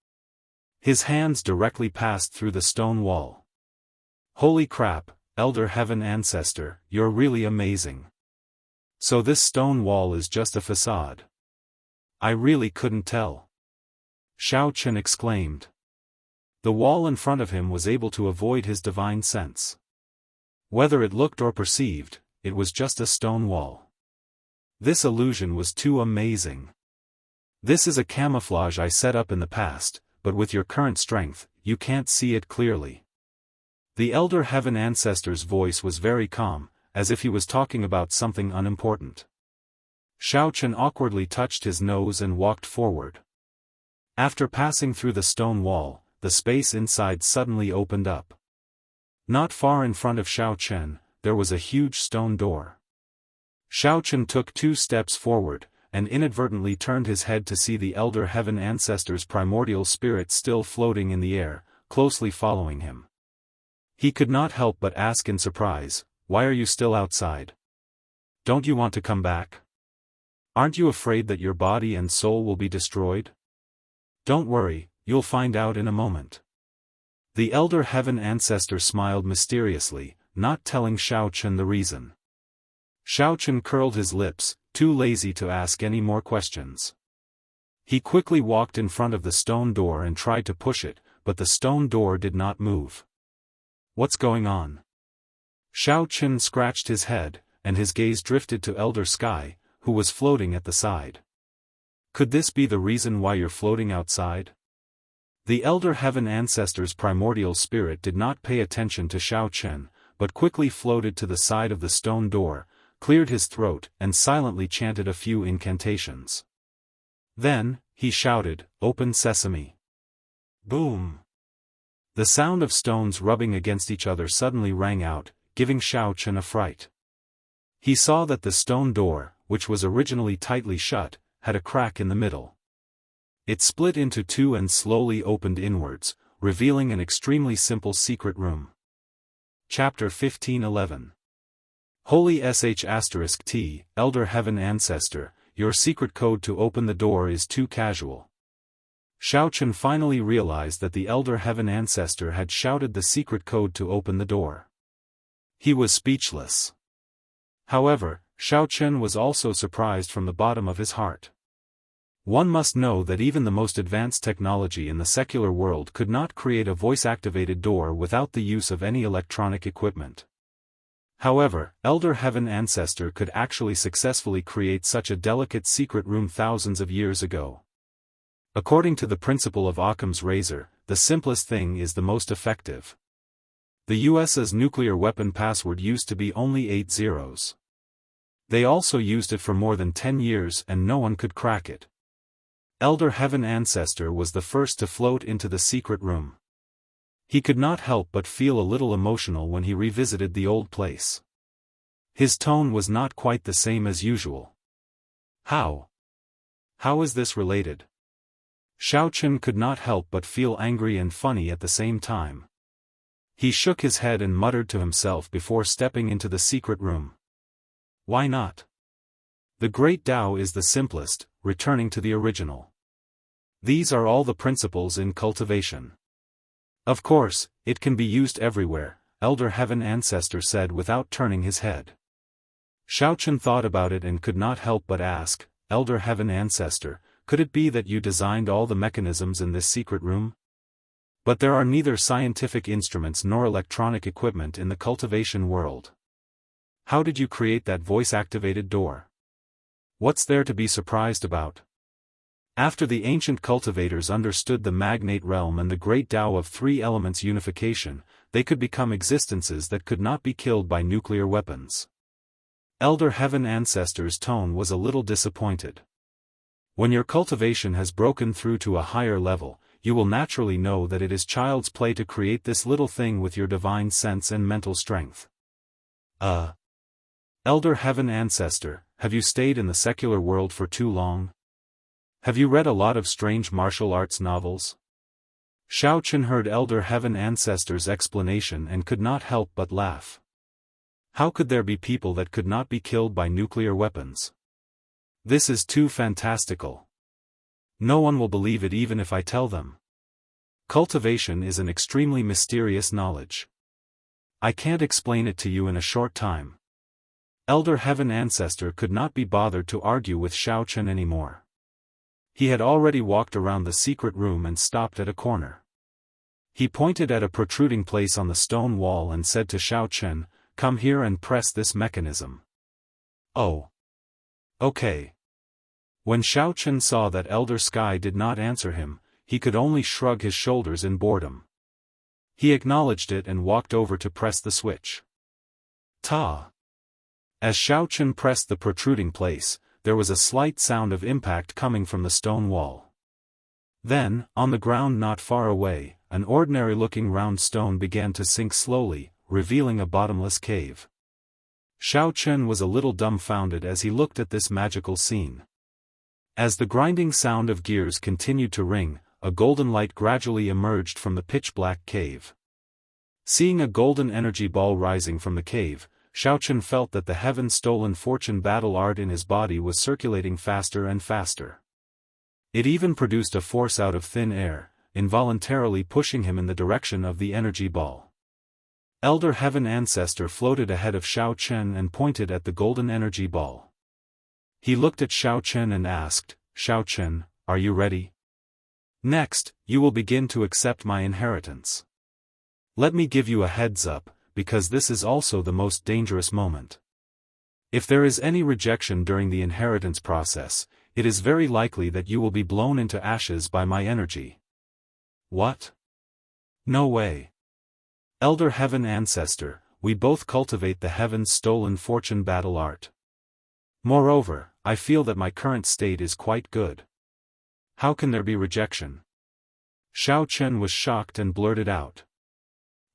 His hands directly passed through the stone wall. "Holy crap, Elder Heaven Ancestor, you're really amazing. So this stone wall is just a facade. I really couldn't tell," Xiaochen exclaimed. The wall in front of him was able to avoid his divine sense. Whether it looked or perceived, it was just a stone wall. This illusion was too amazing. "This is a camouflage I set up in the past, but with your current strength, you can't see it clearly." The Elder Heaven Ancestor's voice was very calm, as if he was talking about something unimportant. Xiaochen awkwardly touched his nose and walked forward. After passing through the stone wall, the space inside suddenly opened up. Not far in front of Xiaochen, there was a huge stone door. Xiaochen took 2 steps forward, and inadvertently turned his head to see the Elder Heaven Ancestor's primordial spirit still floating in the air, closely following him. He could not help but ask in surprise, "Why are you still outside? Don't you want to come back? Aren't you afraid that your body and soul will be destroyed?" "Don't worry, you'll find out in a moment." The Elder Heaven Ancestor smiled mysteriously, not telling Xiaochen the reason. Xiaochen curled his lips, too lazy to ask any more questions. He quickly walked in front of the stone door and tried to push it, but the stone door did not move. "What's going on?" Xiao Chen scratched his head, and his gaze drifted to Elder Sky, who was floating at the side. Could this be the reason why you're floating outside? The Elder Heaven Ancestor's primordial spirit did not pay attention to Xiao Chen, but quickly floated to the side of the stone door, cleared his throat, and silently chanted a few incantations. Then, he shouted, "Open sesame." Boom! The sound of stones rubbing against each other suddenly rang out, giving Xiao Chen a fright. He saw that the stone door, which was originally tightly shut, had a crack in the middle. It split into two and slowly opened inwards, revealing an extremely simple secret room. Chapter 15:11. Holy sh*T, Elder Heaven Ancestor, your secret code to open the door is too casual. Xiao Chen finally realized that the Elder Heaven Ancestor had shouted the secret code to open the door. He was speechless. However, Xiao Chen was also surprised from the bottom of his heart. One must know that even the most advanced technology in the secular world could not create a voice-activated door without the use of any electronic equipment. However, Elder Heaven Ancestor could actually successfully create such a delicate secret room thousands of years ago. According to the principle of Occam's razor, the simplest thing is the most effective. The US's nuclear weapon password used to be only 8 zeros. They also used it for more than 10 years and no one could crack it. Elder Heaven Ancestor was the first to float into the secret room. He could not help but feel a little emotional when he revisited the old place. His tone was not quite the same as usual. How is this related? Xiao Chen could not help but feel angry and funny at the same time. He shook his head and muttered to himself before stepping into the secret room. Why not? The Great Tao is the simplest, returning to the original. These are all the principles in cultivation. Of course, it can be used everywhere, Elder Heaven Ancestor said without turning his head. Xiao Chen thought about it and could not help but ask, Elder Heaven Ancestor, could it be that you designed all the mechanisms in this secret room? But there are neither scientific instruments nor electronic equipment in the cultivation world. How did you create that voice-activated door? What's there to be surprised about? After the ancient cultivators understood the magnate realm and the great Tao of three elements unification, they could become existences that could not be killed by nuclear weapons. Elder Heaven Ancestor's tone was a little disappointed. When your cultivation has broken through to a higher level, you will naturally know that it is child's play to create this little thing with your divine sense and mental strength. Elder Heaven Ancestor, have you stayed in the secular world for too long? Have you read a lot of strange martial arts novels? Xiao Chen heard Elder Heaven Ancestor's explanation and could not help but laugh. How could there be people that could not be killed by nuclear weapons? This is too fantastical. No one will believe it even if I tell them. Cultivation is an extremely mysterious knowledge. I can't explain it to you in a short time. Elder Heaven Ancestor could not be bothered to argue with Xiao Chen anymore. He had already walked around the secret room and stopped at a corner. He pointed at a protruding place on the stone wall and said to Xiao Chen, "Come here and press this mechanism." Oh. Okay. When Xiao Chen saw that Elder Sky did not answer him, he could only shrug his shoulders in boredom. He acknowledged it and walked over to press the switch. Ta! As Xiao Chen pressed the protruding place, there was a slight sound of impact coming from the stone wall. Then, on the ground not far away, an ordinary-looking round stone began to sink slowly, revealing a bottomless cave. Xiao Chen was a little dumbfounded as he looked at this magical scene. As the grinding sound of gears continued to ring, a golden light gradually emerged from the pitch-black cave. Seeing a golden energy ball rising from the cave, Xiao Chen felt that the heaven-stolen fortune battle art in his body was circulating faster and faster. It even produced a force out of thin air, involuntarily pushing him in the direction of the energy ball. Elder Heaven Ancestor floated ahead of Xiao Chen and pointed at the golden energy ball. He looked at Xiao Chen and asked, "Xiao Chen, are you ready? Next, you will begin to accept my inheritance. Let me give you a heads up. because this is also the most dangerous moment. If there is any rejection during the inheritance process, it is very likely that you will be blown into ashes by my energy. What? No way. Elder Heaven Ancestor, we both cultivate the heaven's stolen fortune battle art. Moreover, I feel that my current state is quite good. How can there be rejection? Xiao Chen was shocked and blurted out.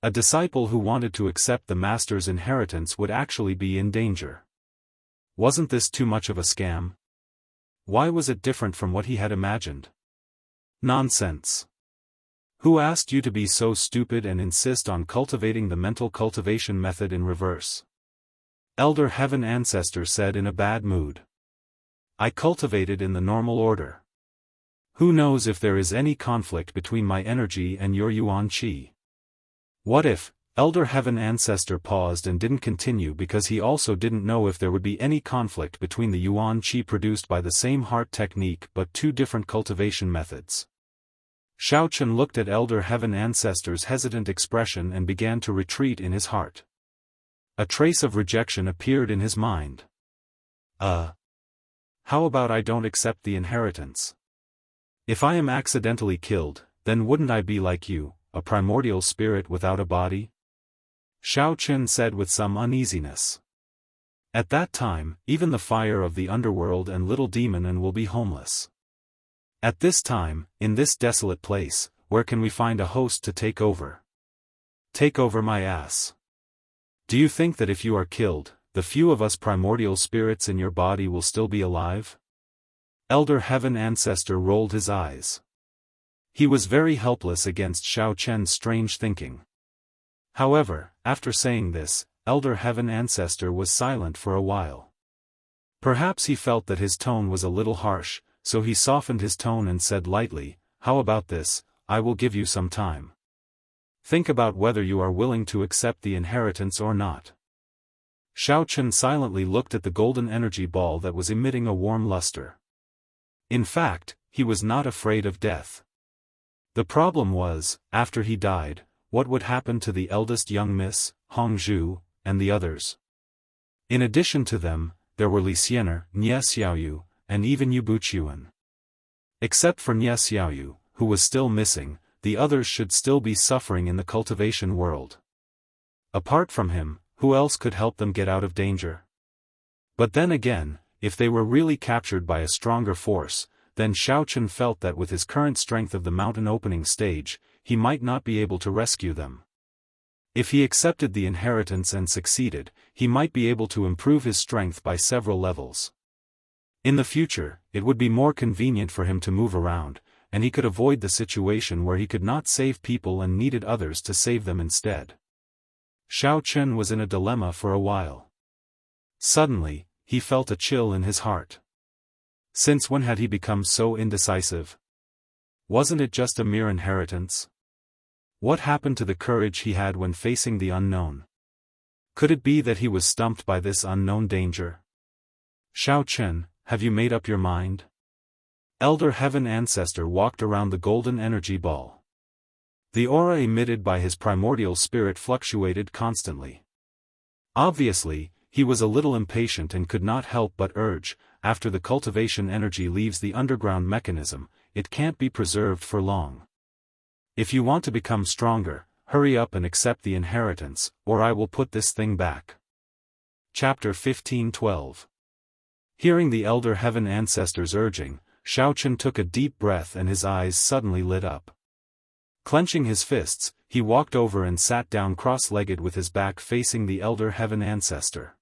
A disciple who wanted to accept the master's inheritance would actually be in danger. Wasn't this too much of a scam? Why was it different from what he had imagined? Nonsense. Who asked you to be so stupid and insist on cultivating the mental cultivation method in reverse? Elder Heaven Ancestor said in a bad mood. I cultivated in the normal order. Who knows if there is any conflict between my energy and your Yuan Qi? What if? Elder Heaven Ancestor paused and didn't continue because he also didn't know if there would be any conflict between the Yuan Qi produced by the same heart technique but two different cultivation methods. Xiao Chen looked at Elder Heaven Ancestor's hesitant expression and began to retreat in his heart. A trace of rejection appeared in his mind. How about I don't accept the inheritance? If I am accidentally killed, then wouldn't I be like you, a primordial spirit without a body? Xiao Chen said with some uneasiness. At that time, even the fire of the underworld and little demon will be homeless. At this time, in this desolate place, where can we find a host to take over? Take over my ass. Do you think that if you are killed, the few of us primordial spirits in your body will still be alive? Elder Heaven Ancestor rolled his eyes. He was very helpless against Xiao Chen's strange thinking. However, after saying this, Elder Heaven Ancestor was silent for a while. Perhaps he felt that his tone was a little harsh, so he softened his tone and said lightly, how about this, I will give you some time. Think about whether you are willing to accept the inheritance or not. Xiao Chen silently looked at the golden energy ball that was emitting a warm luster. In fact, he was not afraid of death. The problem was, after he died, what would happen to the eldest young Miss, Hongzhu, and the others? In addition to them, there were Li Xiener, Nie Xiaoyu, and even Yu Buqiuan. Except for Nie Xiaoyu, who was still missing, the others should still be suffering in the cultivation world. Apart from him, who else could help them get out of danger? But then again, if they were really captured by a stronger force, then Xiao Chen felt that with his current strength of the mountain opening stage, he might not be able to rescue them. If he accepted the inheritance and succeeded, he might be able to improve his strength by several levels. In the future, it would be more convenient for him to move around, and he could avoid the situation where he could not save people and needed others to save them instead. Xiao Chen was in a dilemma for a while. Suddenly, he felt a chill in his heart. Since when had he become so indecisive? Wasn't it just a mere inheritance? What happened to the courage he had when facing the unknown? Could it be that he was stumped by this unknown danger? Xiao Chen, have you made up your mind? Elder Heaven Ancestor walked around the golden energy ball. The aura emitted by his primordial spirit fluctuated constantly. Obviously, he was a little impatient and could not help but urge, after the cultivation energy leaves the underground mechanism, it can't be preserved for long. If you want to become stronger, hurry up and accept the inheritance, or I will put this thing back. Chapter 15:12. Hearing the Elder Heaven Ancestor's urging, Xiao Chen took a deep breath and his eyes suddenly lit up. Clenching his fists, he walked over and sat down cross-legged with his back facing the Elder Heaven Ancestor.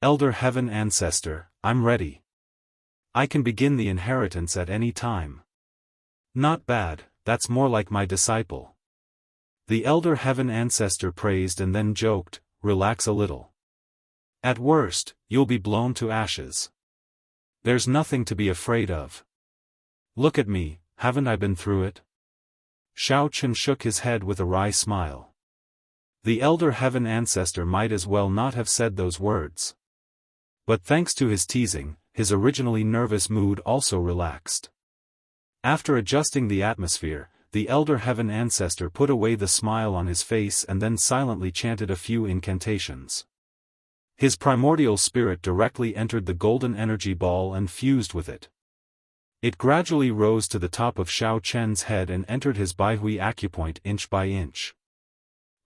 Elder Heaven Ancestor, I'm ready. I can begin the inheritance at any time. Not bad, that's more like my disciple. The Elder Heaven Ancestor praised and then joked, relax a little. At worst, you'll be blown to ashes. There's nothing to be afraid of. Look at me, haven't I been through it? Xiao Chen shook his head with a wry smile. The Elder Heaven Ancestor might as well not have said those words. But thanks to his teasing, his originally nervous mood also relaxed. After adjusting the atmosphere, the elder heaven ancestor put away the smile on his face and then silently chanted a few incantations. His primordial spirit directly entered the golden energy ball and fused with it. It gradually rose to the top of Xiao Chen's head and entered his Baihui acupoint inch by inch.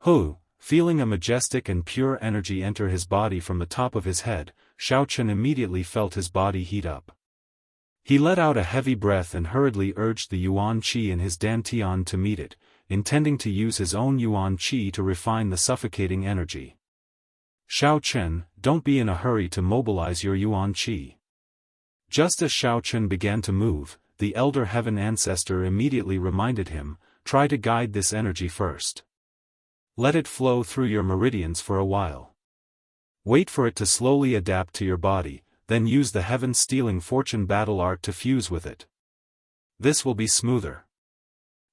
Hu, feeling a majestic and pure energy enter his body from the top of his head, Xiao Chen immediately felt his body heat up. He let out a heavy breath and hurriedly urged the Yuan Qi in his dantian to meet it, intending to use his own Yuan Qi to refine the suffocating energy. Xiao Chen, don't be in a hurry to mobilize your Yuan Qi. Just as Xiao Chen began to move, the elder heaven ancestor immediately reminded him, try to guide this energy first. Let it flow through your meridians for a while. Wait for it to slowly adapt to your body, then use the heaven-stealing fortune battle art to fuse with it. This will be smoother.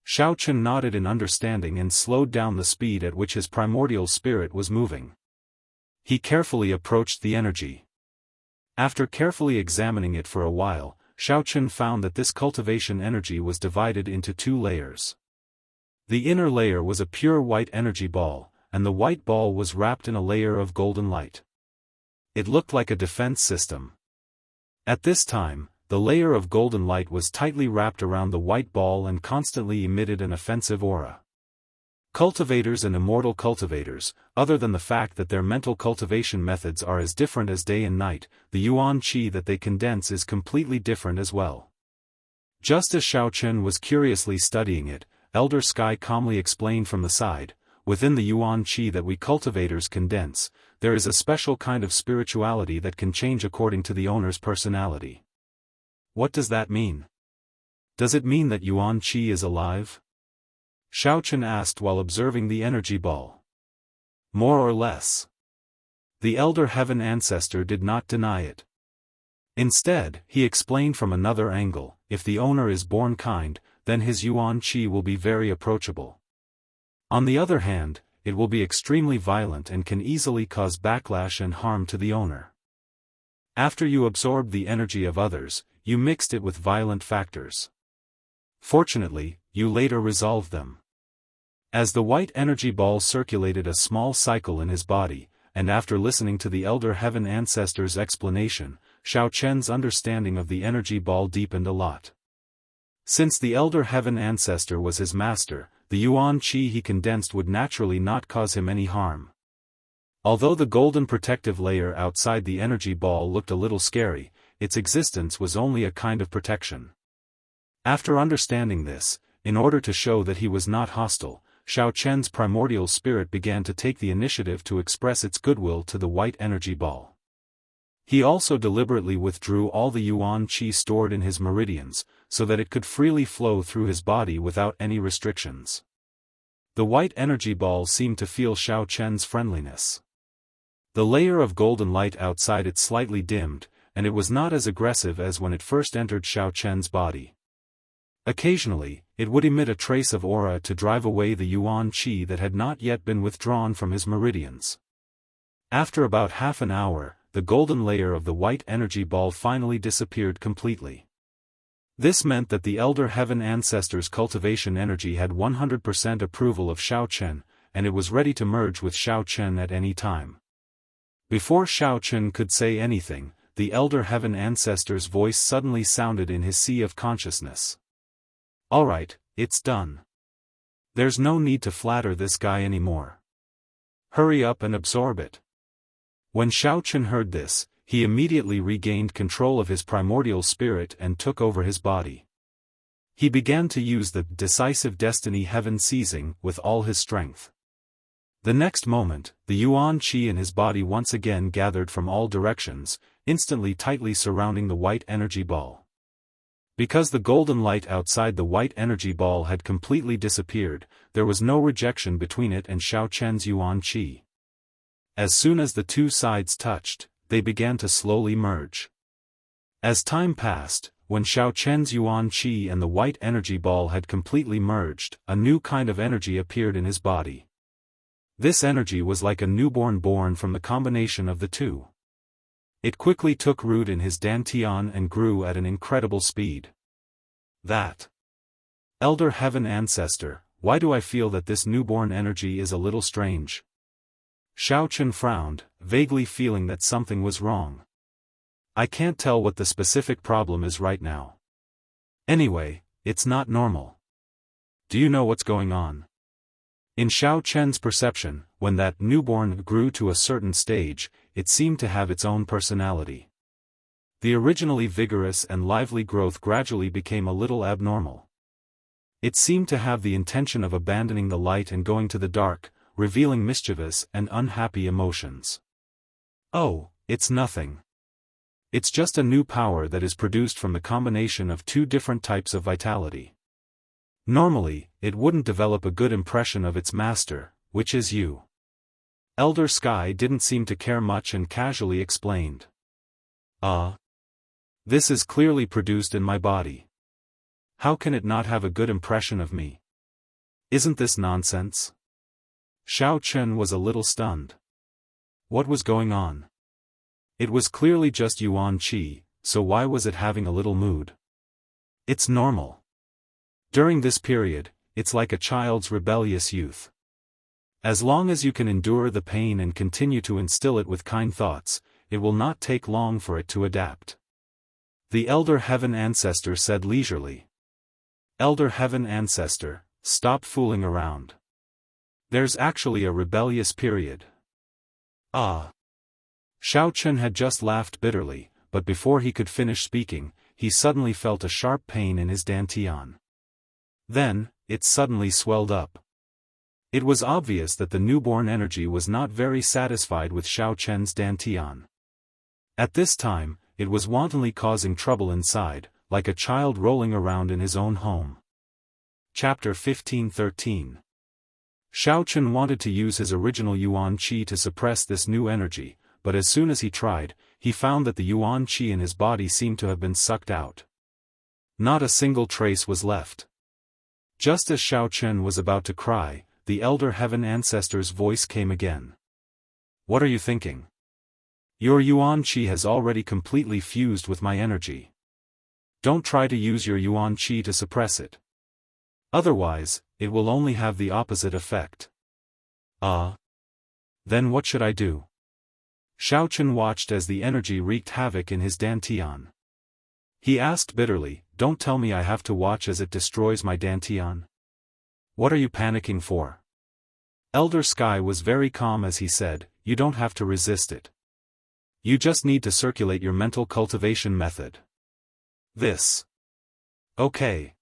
Xiao Chen nodded in understanding and slowed down the speed at which his primordial spirit was moving. He carefully approached the energy. After carefully examining it for a while, Xiao Chen found that this cultivation energy was divided into two layers. The inner layer was a pure white energy ball, and the white ball was wrapped in a layer of golden light. It looked like a defense system. At this time, the layer of golden light was tightly wrapped around the white ball and constantly emitted an offensive aura. Cultivators and immortal cultivators, other than the fact that their mental cultivation methods are as different as day and night, the Yuan Qi that they condense is completely different as well. Just as Xiao Chen was curiously studying it, Elder Sky calmly explained from the side, within the Yuan Qi that we cultivators condense, there is a special kind of spirituality that can change according to the owner's personality. What does that mean? Does it mean that Yuan Qi is alive? Xiao Chen asked while observing the energy ball. More or less. The elder heaven ancestor did not deny it. Instead, he explained from another angle, if the owner is born kind, then his Yuan Qi will be very approachable. On the other hand, it will be extremely violent and can easily cause backlash and harm to the owner. After you absorbed the energy of others, you mixed it with violent factors. Fortunately, you later resolved them. As the white energy ball circulated a small cycle in his body, and after listening to the elder heaven ancestor's explanation, Xiao Chen's understanding of the energy ball deepened a lot. Since the elder heaven ancestor was his master, the Yuan Qi he condensed would naturally not cause him any harm. Although the golden protective layer outside the energy ball looked a little scary, its existence was only a kind of protection. After understanding this, in order to show that he was not hostile, Xiao Chen's primordial spirit began to take the initiative to express its goodwill to the white energy ball. He also deliberately withdrew all the Yuan Qi stored in his meridians, so that it could freely flow through his body without any restrictions. The white energy ball seemed to feel Xiao Chen's friendliness. The layer of golden light outside it slightly dimmed, and it was not as aggressive as when it first entered Xiao Chen's body. Occasionally, it would emit a trace of aura to drive away the Yuan Qi that had not yet been withdrawn from his meridians. After about half an hour, the golden layer of the white energy ball finally disappeared completely. This meant that the elder heaven ancestor's cultivation energy had 100% approval of Xiao Chen, and it was ready to merge with Xiao Chen at any time. Before Xiao Chen could say anything, the elder heaven ancestor's voice suddenly sounded in his sea of consciousness. Alright, it's done. There's no need to flatter this guy anymore. Hurry up and absorb it. When Xiao Chen heard this, he immediately regained control of his primordial spirit and took over his body. He began to use the decisive destiny heaven seizing with all his strength. The next moment, the Yuan Qi in his body once again gathered from all directions, instantly tightly surrounding the white energy ball. Because the golden light outside the white energy ball had completely disappeared, there was no rejection between it and Xiao Chen's Yuan Qi. As soon as the two sides touched, they began to slowly merge. As time passed, when Xiao Chen's Yuan Qi and the white energy ball had completely merged, a new kind of energy appeared in his body. This energy was like a newborn born from the combination of the two. It quickly took root in his dantian and grew at an incredible speed. That Elder Heaven Ancestor, why do I feel that this newborn energy is a little strange? Xiaofan frowned, vaguely feeling that something was wrong. I can't tell what the specific problem is right now. Anyway, it's not normal. Do you know what's going on? In Xiaofan's perception, when that newborn grew to a certain stage, it seemed to have its own personality. The originally vigorous and lively growth gradually became a little abnormal. It seemed to have the intention of abandoning the light and going to the dark, revealing mischievous and unhappy emotions. Oh, it's nothing. It's just a new power that is produced from the combination of two different types of vitality. Normally, it wouldn't develop a good impression of its master, which is you. Elder Sky didn't seem to care much and casually explained. This is clearly produced in my body. How can it not have a good impression of me? Isn't this nonsense? Xiaofan was a little stunned. What was going on? It was clearly just Yuan Qi, so why was it having a little mood? It's normal. During this period, it's like a child's rebellious youth. As long as you can endure the pain and continue to instill it with kind thoughts, it will not take long for it to adapt. The Elder Heaven Ancestor said leisurely. Elder Heaven Ancestor, stop fooling around. There's actually a rebellious period. Xiaofan had just laughed bitterly, but before he could finish speaking, he suddenly felt a sharp pain in his dantian. Then, it suddenly swelled up. It was obvious that the newborn energy was not very satisfied with Xiaofan's dantian. At this time, it was wantonly causing trouble inside, like a child rolling around in his own home. Chapter 15:13. Xiaofan wanted to use his original Yuan Qi to suppress this new energy, but as soon as he tried, he found that the Yuan Qi in his body seemed to have been sucked out. Not a single trace was left. Just as Xiaofan was about to cry, the Elder Heaven Ancestor's voice came again. What are you thinking? Your Yuan Qi has already completely fused with my energy. Don't try to use your Yuan Qi to suppress it. Otherwise, it will only have the opposite effect. Then what should I do? Xiaofan watched as the energy wreaked havoc in his dantian. He asked bitterly, don't tell me I have to watch as it destroys my dantian. What are you panicking for? Elder Sky was very calm as he said, you don't have to resist it. You just need to circulate your mental cultivation method. This. Okay.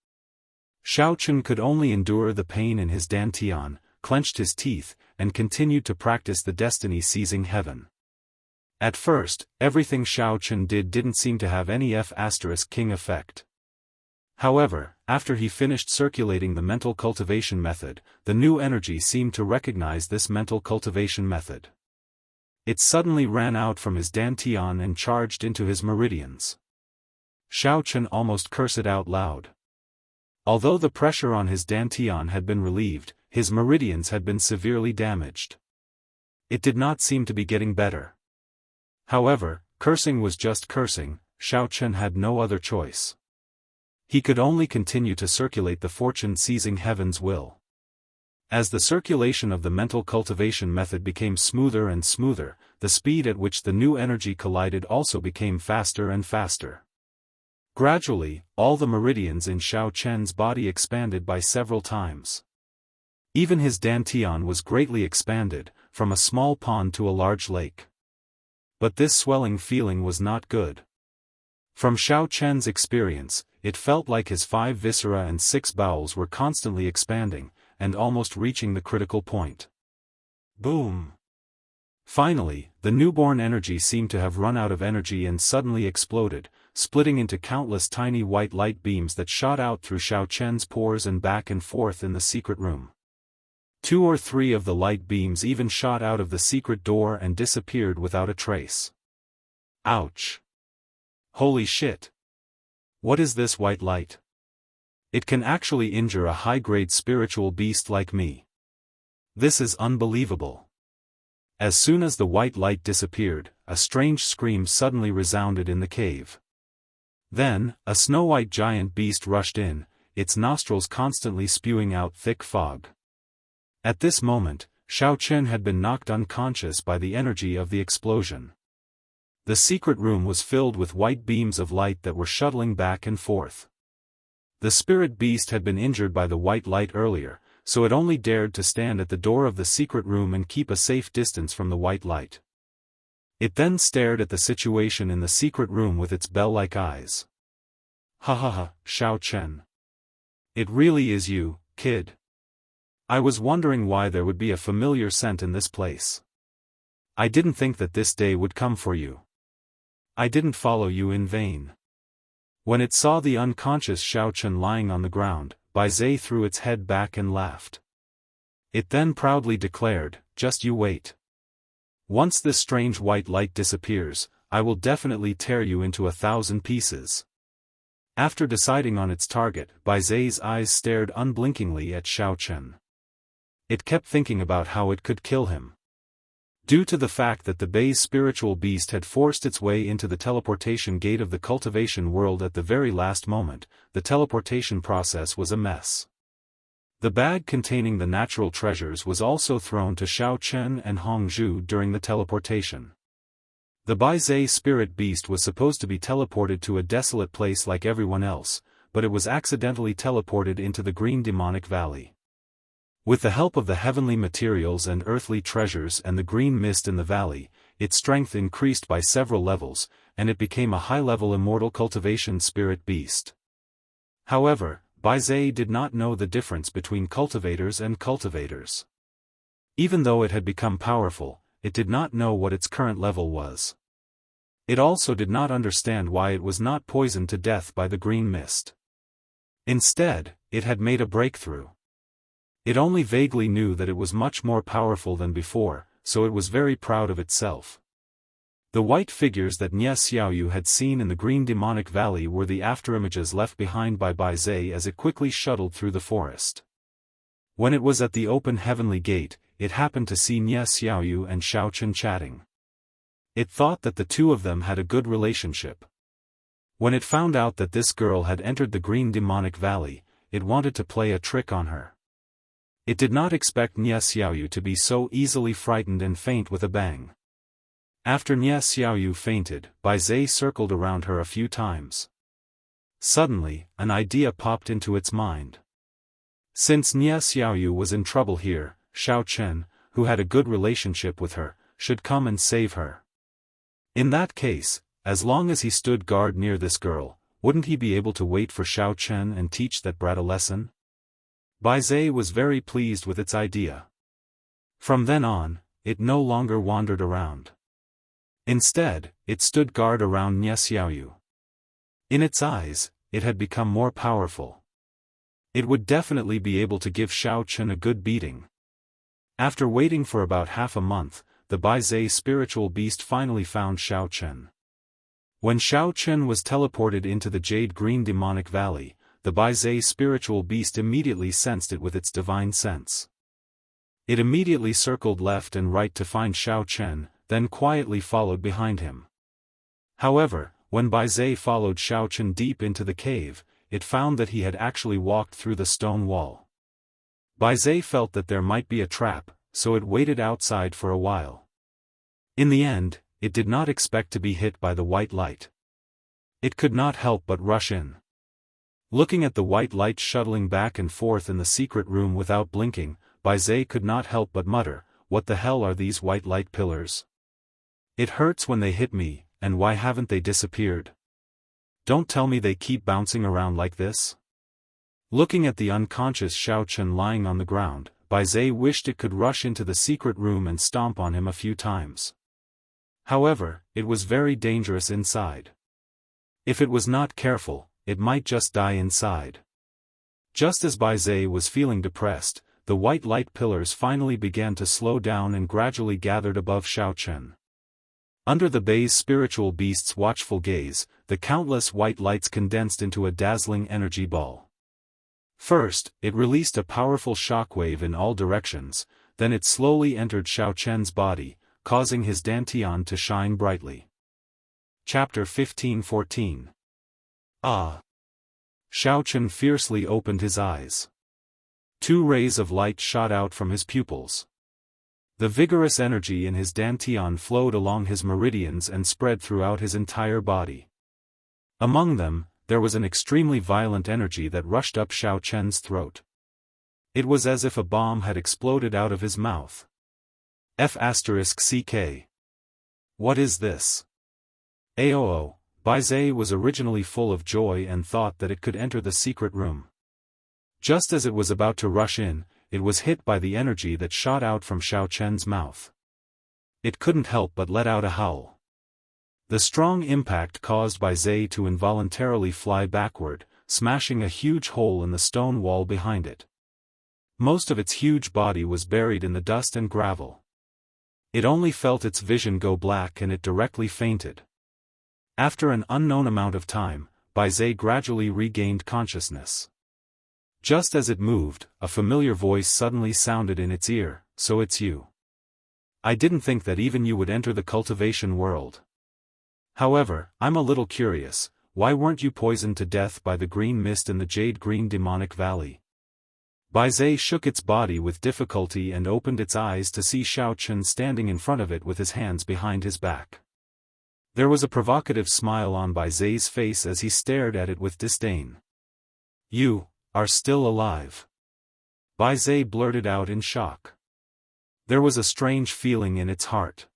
Xiaofan could only endure the pain in his dantian, clenched his teeth, and continued to practice the destiny-seizing heaven. At first, everything Xiaofan did didn't seem to have any F***king effect. However, after he finished circulating the mental cultivation method, the new energy seemed to recognize this mental cultivation method. It suddenly ran out from his dantian and charged into his meridians. Xiaofan almost cursed out loud. Although the pressure on his dantian had been relieved, his meridians had been severely damaged. It did not seem to be getting better. However, cursing was just cursing, Xiaofan had no other choice. He could only continue to circulate the fortune-seizing heaven's will. As the circulation of the mental cultivation method became smoother and smoother, the speed at which the new energy collided also became faster and faster. Gradually, all the meridians in Xiaofan's body expanded by several times. Even his dantian was greatly expanded, from a small pond to a large lake. But this swelling feeling was not good. From Xiaofan's experience, it felt like his 5 viscera and 6 bowels were constantly expanding, and almost reaching the critical point. Boom! Finally, the newborn energy seemed to have run out of energy and suddenly exploded, splitting into countless tiny white light beams that shot out through Xiaofan's pores and back and forth in the secret room. 2 or 3 of the light beams even shot out of the secret door and disappeared without a trace. Ouch! Holy shit! What is this white light? It can actually injure a high-grade spiritual beast like me. This is unbelievable. As soon as the white light disappeared, a strange scream suddenly resounded in the cave. Then, a snow-white giant beast rushed in, its nostrils constantly spewing out thick fog. At this moment, Xiao Chen had been knocked unconscious by the energy of the explosion. The secret room was filled with white beams of light that were shuttling back and forth. The spirit beast had been injured by the white light earlier, so it only dared to stand at the door of the secret room and keep a safe distance from the white light. It then stared at the situation in the secret room with its bell-like eyes. "Ha ha ha, Xiao Chen. It really is you, kid. I was wondering why there would be a familiar scent in this place. I didn't think that this day would come for you. I didn't follow you in vain." When it saw the unconscious Xiao Chen lying on the ground, Bai Zai threw its head back and laughed. It then proudly declared, "Just you wait. Once this strange white light disappears, I will definitely tear you into 1,000 pieces." After deciding on its target, Bai Zai's eyes stared unblinkingly at Xiao Chen. It kept thinking about how it could kill him. Due to the fact that the Bai's spiritual beast had forced its way into the teleportation gate of the cultivation world at the very last moment, the teleportation process was a mess. The bag containing the natural treasures was also thrown to Xiao Chen and Hongzhu during the teleportation. The Bai Zai spirit beast was supposed to be teleported to a desolate place like everyone else, but it was accidentally teleported into the green demonic valley. With the help of the heavenly materials and earthly treasures and the green mist in the valley, its strength increased by several levels, and it became a high-level immortal cultivation spirit beast. However, Bai Zai did not know the difference between cultivators and cultivators. Even though it had become powerful, it did not know what its current level was. It also did not understand why it was not poisoned to death by the green mist. Instead, it had made a breakthrough. It only vaguely knew that it was much more powerful than before, so it was very proud of itself. The white figures that Nie Xiaoyu had seen in the green demonic valley were the afterimages left behind by Bai Zai as it quickly shuttled through the forest. When it was at the open heavenly gate, it happened to see Nie Xiaoyu and Xiao Chen chatting. It thought that the two of them had a good relationship. When it found out that this girl had entered the green demonic valley, it wanted to play a trick on her. It did not expect Nie Xiaoyu to be so easily frightened and faint with a bang. After Nie Xiaoyu fainted, Bai Zai circled around her a few times. Suddenly, an idea popped into its mind. Since Nie Xiaoyu was in trouble here, Xiao Chen, who had a good relationship with her, should come and save her. In that case, as long as he stood guard near this girl, wouldn't he be able to wait for Xiao Chen and teach that brat a lesson? Bai Zai was very pleased with its idea. From then on, it no longer wandered around. Instead, it stood guard around Nie Xiaoyu. In its eyes, it had become more powerful. It would definitely be able to give Xiao Chen a good beating. After waiting for about half a month, the Bai Zai spiritual beast finally found Xiao Chen. When Xiao Chen was teleported into the jade green demonic valley, the Bai Zai spiritual beast immediately sensed it with its divine sense. It immediately circled left and right to find Xiao Chen, then quietly followed behind him. However, when Bai Zai followed Xiao Chen deep into the cave, it found that he had actually walked through the stone wall. Bai Zai felt that there might be a trap, so it waited outside for a while. In the end, it did not expect to be hit by the white light. It could not help but rush in. Looking at the white light shuttling back and forth in the secret room without blinking, Bai Zai could not help but mutter, "What the hell are these white light pillars? It hurts when they hit me, and why haven't they disappeared? Don't tell me they keep bouncing around like this?" Looking at the unconscious Xiao Chen lying on the ground, Bai Zai wished it could rush into the secret room and stomp on him a few times. However, it was very dangerous inside. If it was not careful, it might just die inside. Just as Bai Zai was feeling depressed, the white light pillars finally began to slow down and gradually gathered above Xiao Chen. Under the Bai's spiritual beast's watchful gaze, the countless white lights condensed into a dazzling energy ball. First, it released a powerful shockwave in all directions, then it slowly entered Xiao Chen's body, causing his dantian to shine brightly. Chapter 15-14. Ah! Xiaochen fiercely opened his eyes. Two rays of light shot out from his pupils. The vigorous energy in his dantian flowed along his meridians and spread throughout his entire body. Among them, there was an extremely violent energy that rushed up Xiaochen's throat. It was as if a bomb had exploded out of his mouth. F***CK. What is this? Aoo. Baizhe was originally full of joy and thought that it could enter the secret room. Just as it was about to rush in, it was hit by the energy that shot out from Xiaochen's mouth. It couldn't help but let out a howl. The strong impact caused Baizhe to involuntarily fly backward, smashing a huge hole in the stone wall behind it. Most of its huge body was buried in the dust and gravel. It only felt its vision go black and it directly fainted. After an unknown amount of time, Baizhe gradually regained consciousness. Just as it moved, a familiar voice suddenly sounded in its ear, "So it's you. I didn't think that even you would enter the cultivation world. However, I'm a little curious, why weren't you poisoned to death by the green mist in the jade-green demonic valley?" Baizhe shook its body with difficulty and opened its eyes to see Xiaochen standing in front of it with his hands behind his back. There was a provocative smile on Baizhe's face as he stared at it with disdain. "You are still alive?" Baizhe blurted out in shock. There was a strange feeling in its heart.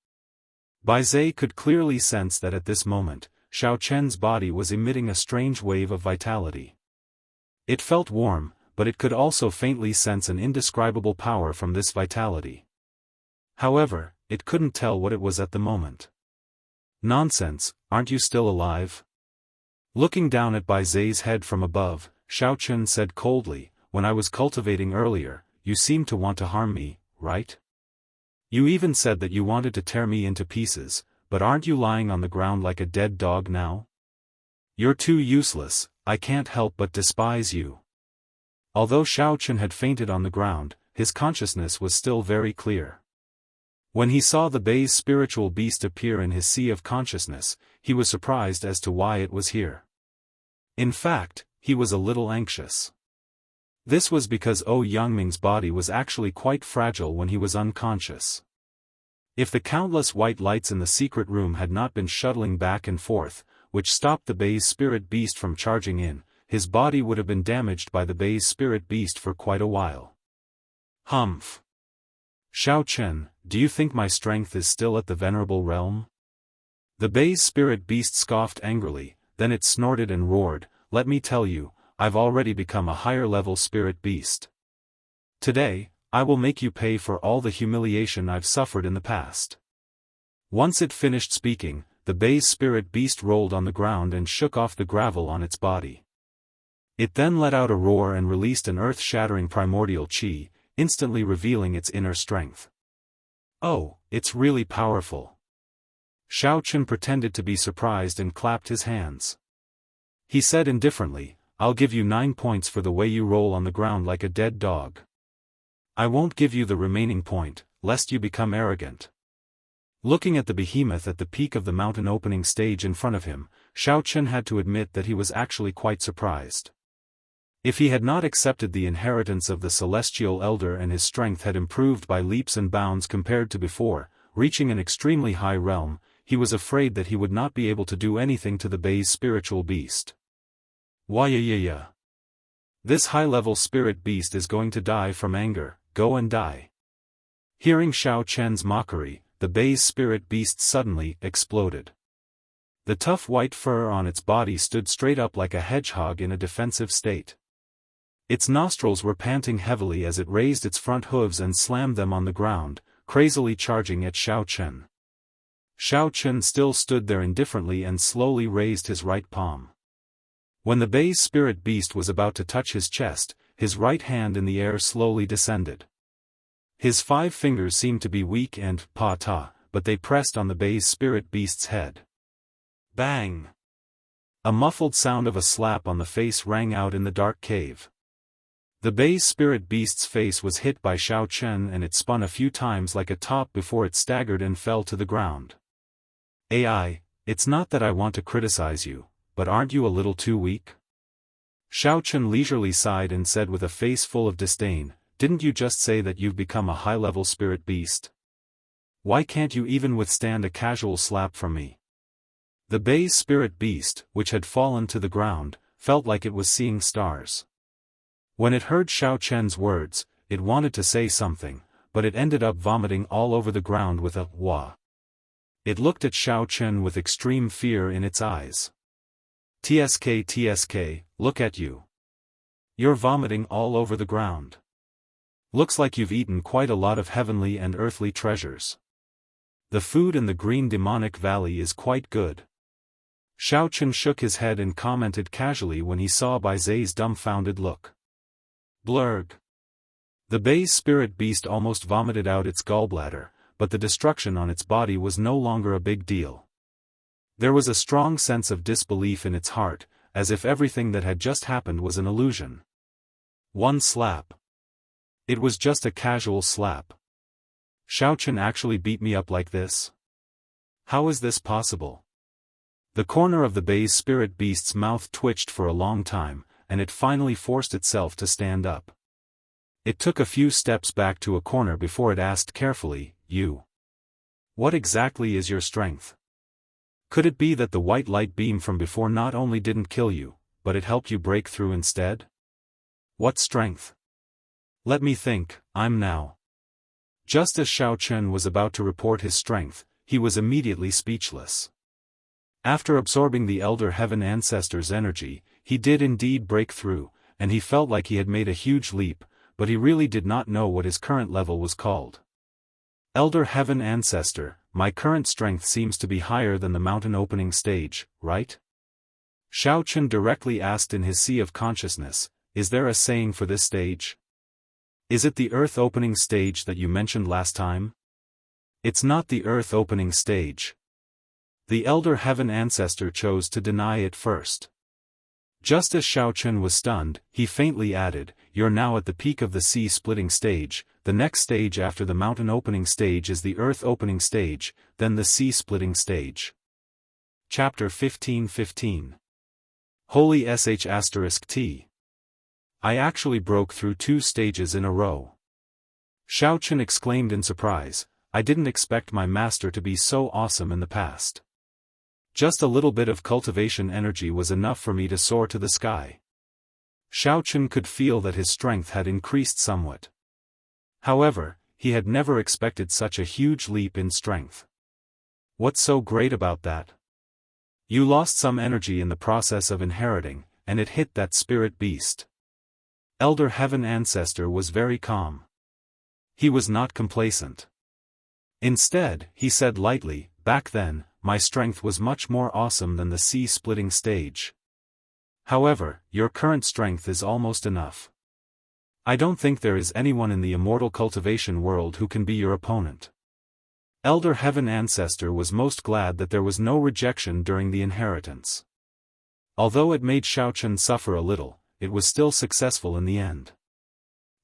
Baizhe could clearly sense that at this moment, Xiaochen's body was emitting a strange wave of vitality. It felt warm, but it could also faintly sense an indescribable power from this vitality. However, it couldn't tell what it was at the moment. "Nonsense, aren't you still alive?" Looking down at Baizhe's head from above, Xiaochen said coldly, "When I was cultivating earlier, you seemed to want to harm me, right? You even said that you wanted to tear me into pieces, but aren't you lying on the ground like a dead dog now? You're too useless, I can't help but despise you." Although Xiaochen had fainted on the ground, his consciousness was still very clear. When he saw the Bei's spiritual beast appear in his sea of consciousness, he was surprised as to why it was here. In fact, he was a little anxious. This was because Yangming's body was actually quite fragile when he was unconscious. If the countless white lights in the secret room had not been shuttling back and forth, which stopped the Bei's spirit beast from charging in, his body would have been damaged by the Bei's spirit beast for quite a while. "Humph. Xiaochen, do you think my strength is still at the venerable realm?" The Bei's spirit beast scoffed angrily, then it snorted and roared, "Let me tell you, I've already become a higher-level spirit beast. Today, I will make you pay for all the humiliation I've suffered in the past." Once it finished speaking, the Bei's spirit beast rolled on the ground and shook off the gravel on its body. It then let out a roar and released an earth-shattering primordial qi, instantly revealing its inner strength. "Oh, it's really powerful." Xiaochen pretended to be surprised and clapped his hands. He said indifferently, "I'll give you 9 points for the way you roll on the ground like a dead dog. I won't give you the remaining point, lest you become arrogant." Looking at the behemoth at the peak of the mountain opening stage in front of him, Xiaochen had to admit that he was actually quite surprised. If he had not accepted the inheritance of the celestial elder and his strength had improved by leaps and bounds compared to before, reaching an extremely high realm, he was afraid that he would not be able to do anything to the Bei's spiritual beast. "Why? This high-level spirit beast is going to die from anger, go and die." Hearing Xiaochen's mockery, the Bei's spirit beast suddenly exploded. The tough white fur on its body stood straight up like a hedgehog in a defensive state. Its nostrils were panting heavily as it raised its front hooves and slammed them on the ground, crazily charging at Xiaochen. Xiaochen still stood there indifferently and slowly raised his right palm. When the Bei's spirit beast was about to touch his chest, his right hand in the air slowly descended. His 5 fingers seemed to be weak and pa-ta, but they pressed on the Bei's spirit beast's head. Bang! A muffled sound of a slap on the face rang out in the dark cave. The Bei's spirit beast's face was hit by Xiaochen and it spun a few times like a top before it staggered and fell to the ground. "It's not that I want to criticize you, but aren't you a little too weak?" Xiao Chen leisurely sighed and said with a face full of disdain, "Didn't you just say that you've become a high-level spirit beast? Why can't you even withstand a casual slap from me?" The Bei's spirit beast, which had fallen to the ground, felt like it was seeing stars. When it heard Xiao Chen's words, it wanted to say something, but it ended up vomiting all over the ground with a wah. It looked at Xiao Chen with extreme fear in its eyes. "TSK, look at you. You're vomiting all over the ground. Looks like you've eaten quite a lot of heavenly and earthly treasures. The food in the green demonic valley is quite good." Xiao Chen shook his head and commented casually when he saw Bai Zai's dumbfounded look. Blurg. The Bei's spirit beast almost vomited out its gallbladder, but the destruction on its body was no longer a big deal. There was a strong sense of disbelief in its heart, as if everything that had just happened was an illusion. One slap. It was just a casual slap. Xiao Chen actually beat me up like this? How is this possible? The corner of the Bei's spirit beast's mouth twitched for a long time, and it finally forced itself to stand up. It took a few steps back to a corner before it asked carefully, "You? What exactly is your strength? Could it be that the white light beam from before not only didn't kill you, but it helped you break through instead? What strength? Let me think, I'm now." Just as Xiao Chen was about to report his strength, he was immediately speechless. After absorbing the Elder Heaven Ancestor's energy, he did indeed break through, and he felt like he had made a huge leap, but he really did not know what his current level was called. "Elder Heaven Ancestor, my current strength seems to be higher than the mountain opening stage, right?" Xiao Chen directly asked in his sea of consciousness, "Is there a saying for this stage? Is it the earth opening stage that you mentioned last time?" "It's not the earth opening stage." The Elder Heaven Ancestor chose to deny it first. Just as Xiao Chen was stunned, he faintly added, "You're now at the peak of the sea-splitting stage, the next stage after the mountain opening stage is the earth opening stage, then the sea-splitting stage." Chapter 15:15. Holy sh*T. I actually broke through 2 stages in a row. Xiao Chen exclaimed in surprise, "I didn't expect my master to be so awesome in the past. Just a little bit of cultivation energy was enough for me to soar to the sky." Xiao Chen could feel that his strength had increased somewhat. However, he had never expected such a huge leap in strength. "What's so great about that? You lost some energy in the process of inheriting, and it hit that spirit beast." Elder Heaven Ancestor was very calm. He was not complacent. Instead, he said lightly, "Back then, my strength was much more awesome than the sea-splitting stage. However, your current strength is almost enough. I don't think there is anyone in the immortal cultivation world who can be your opponent." Elder Heaven Ancestor was most glad that there was no rejection during the inheritance. Although it made Xiao Chen suffer a little, it was still successful in the end.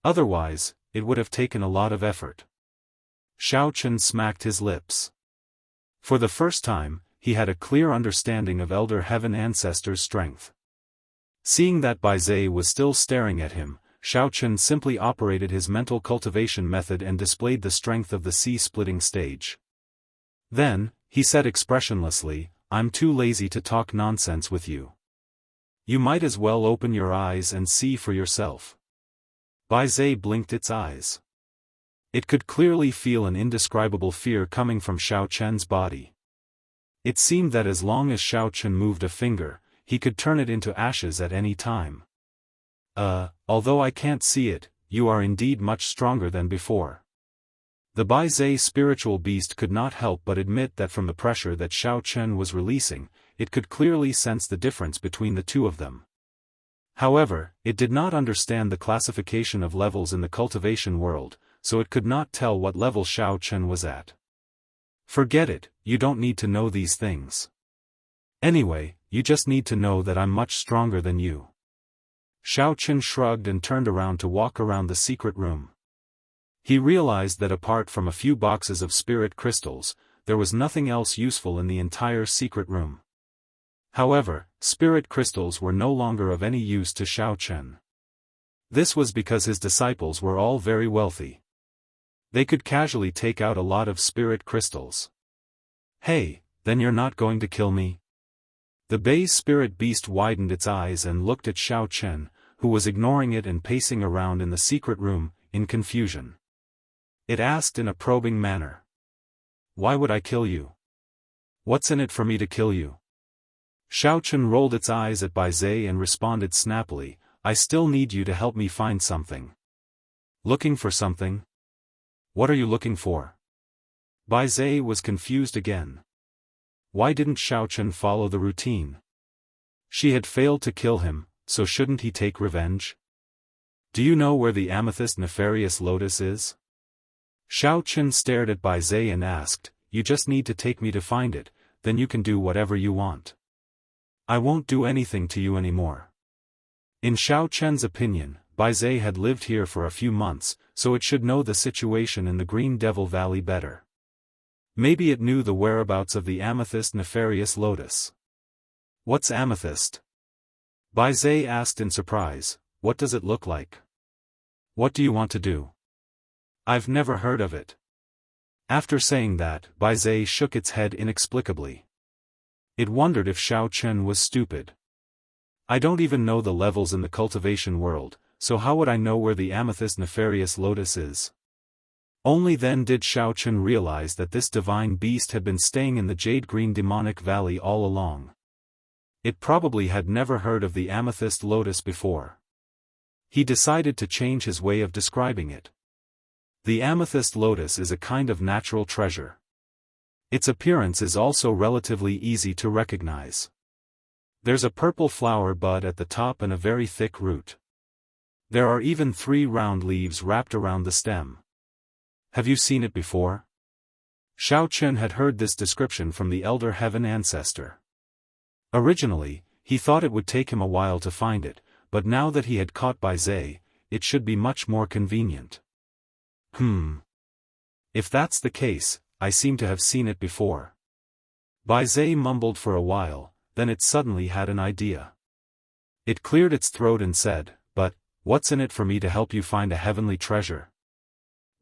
Otherwise, it would have taken a lot of effort. Xiao Chen smacked his lips. For the first time, he had a clear understanding of Elder Heaven Ancestor's strength. Seeing that Bai Zai was still staring at him, Xiao Chen simply operated his mental cultivation method and displayed the strength of the sea-splitting stage. Then, he said expressionlessly, "I'm too lazy to talk nonsense with you. You might as well open your eyes and see for yourself." Bai Zai blinked its eyes. It could clearly feel an indescribable fear coming from Xiao Chen's body. It seemed that as long as Xiao Chen moved a finger, he could turn it into ashes at any time. Although I can't see it, you are indeed much stronger than before." The Bai Zai spiritual beast could not help but admit that from the pressure that Xiao Chen was releasing, it could clearly sense the difference between the two of them. However, it did not understand the classification of levels in the cultivation world, so it could not tell what level Xiao Chen was at. "Forget it, you don't need to know these things. Anyway, you just need to know that I'm much stronger than you." Xiao Chen shrugged and turned around to walk around the secret room. He realized that apart from a few boxes of spirit crystals, there was nothing else useful in the entire secret room. However, spirit crystals were no longer of any use to Xiaofan. This was because his disciples were all very wealthy. They could casually take out a lot of spirit crystals. Hey, then you're not going to kill me? The Bei's spirit beast widened its eyes and looked at Xiaofan, who was ignoring it and pacing around in the secret room, in confusion. It asked in a probing manner. Why would I kill you? What's in it for me to kill you? Xiaofan rolled its eyes at Bai Zai and responded snappily, I still need you to help me find something. Looking for something? What are you looking for? Bai Zai was confused again. Why didn't Xiaofan follow the routine? She had failed to kill him, so shouldn't he take revenge? Do you know where the amethyst nefarious lotus is? Xiaofan stared at Bai Zai and asked, You just need to take me to find it, then you can do whatever you want. I won't do anything to you anymore. In Xiaofan's opinion, Bai Zai had lived here for a few months, so it should know the situation in the Green Devil Valley better. Maybe it knew the whereabouts of the amethyst nefarious lotus. What's amethyst? Bai Zai asked in surprise, what does it look like? What do you want to do? I've never heard of it. After saying that, Bai Zai shook its head inexplicably. It wondered if Xiaofan was stupid. I don't even know the levels in the cultivation world, so how would I know where the amethyst nefarious lotus is? Only then did Xiaofan realize that this divine beast had been staying in the jade-green demonic valley all along. It probably had never heard of the amethyst lotus before. He decided to change his way of describing it. The amethyst lotus is a kind of natural treasure. Its appearance is also relatively easy to recognize. There's a purple flower bud at the top and a very thick root. There are even 3 round leaves wrapped around the stem. Have you seen it before? Xiaofan had heard this description from the elder heaven ancestor. Originally, he thought it would take him a while to find it, but now that he had caught Bai Zai, it should be much more convenient. If that's the case, I seem to have seen it before. Bai Zai mumbled for a while, then it suddenly had an idea. It cleared its throat and said, But, what's in it for me to help you find a heavenly treasure?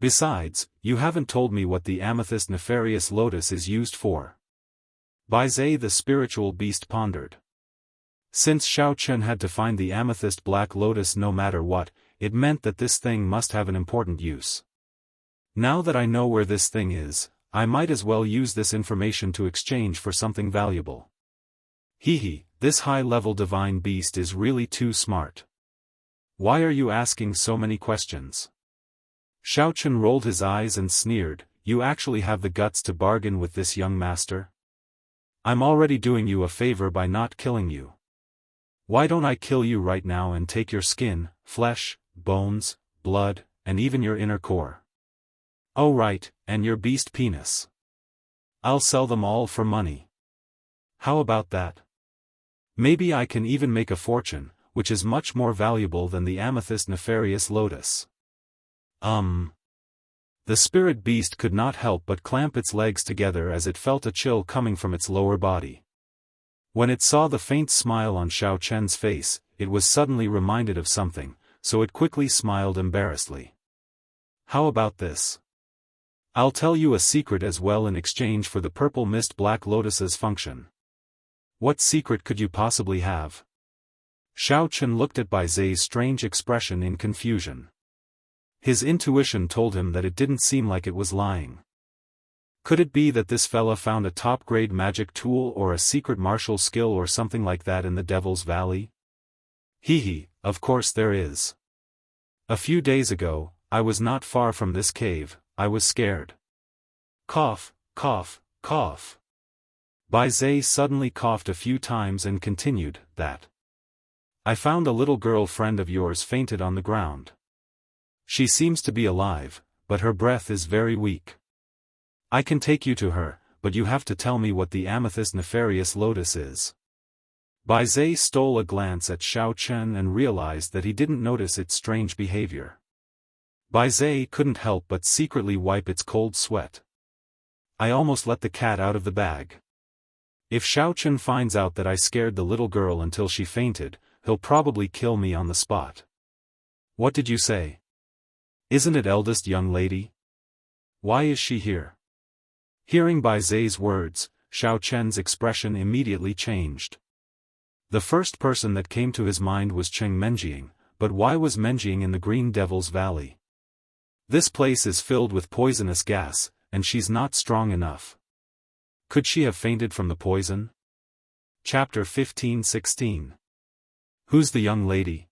Besides, you haven't told me what the amethyst nefarious lotus is used for. Bai Zai the spiritual beast pondered. Since Xiaofan had to find the amethyst black lotus no matter what, it meant that this thing must have an important use. Now that I know where this thing is, I might as well use this information to exchange for something valuable. This high-level divine beast is really too smart. Why are you asking so many questions? Xiaofan rolled his eyes and sneered, You actually have the guts to bargain with this young master? I'm already doing you a favor by not killing you. Why don't I kill you right now and take your skin, flesh, bones, blood, and even your inner core? Oh right, and your beast penis. I'll sell them all for money. How about that? Maybe I can even make a fortune, which is much more valuable than the amethyst nefarious lotus. The spirit beast could not help but clamp its legs together as it felt a chill coming from its lower body. When it saw the faint smile on Xiaofan's face, it was suddenly reminded of something, so it quickly smiled embarrassedly. How about this? I'll tell you a secret as well in exchange for the purple mist black lotus's function. What secret could you possibly have? Xiaofan looked at Bai Zai's strange expression in confusion. His intuition told him that it didn't seem like it was lying. Could it be that this fella found a top-grade magic tool or a secret martial skill or something like that in the Devil's Valley? Of course there is. A few days ago, I was not far from this cave, I was scared. Cough, cough, cough. Bai Zai suddenly coughed a few times and continued, that. I found a little girl friend of yours fainted on the ground. She seems to be alive, but her breath is very weak. I can take you to her, but you have to tell me what the amethyst nefarious lotus is. Bai Zai stole a glance at Xiaofan and realized that he didn't notice its strange behavior. Bai Zai couldn't help but secretly wipe its cold sweat. I almost let the cat out of the bag. If Xiaochen finds out that I scared the little girl until she fainted, he'll probably kill me on the spot. What did you say? Isn't it eldest young lady? Why is she here? Hearing Bai Zai's words, Xiaochen's expression immediately changed. The first person that came to his mind was Cheng Menjiang, but why was Menjiang in the Green Devil's Valley? This place is filled with poisonous gas, and she's not strong enough. Could she have fainted from the poison? Chapter 15-16. Who's the young lady?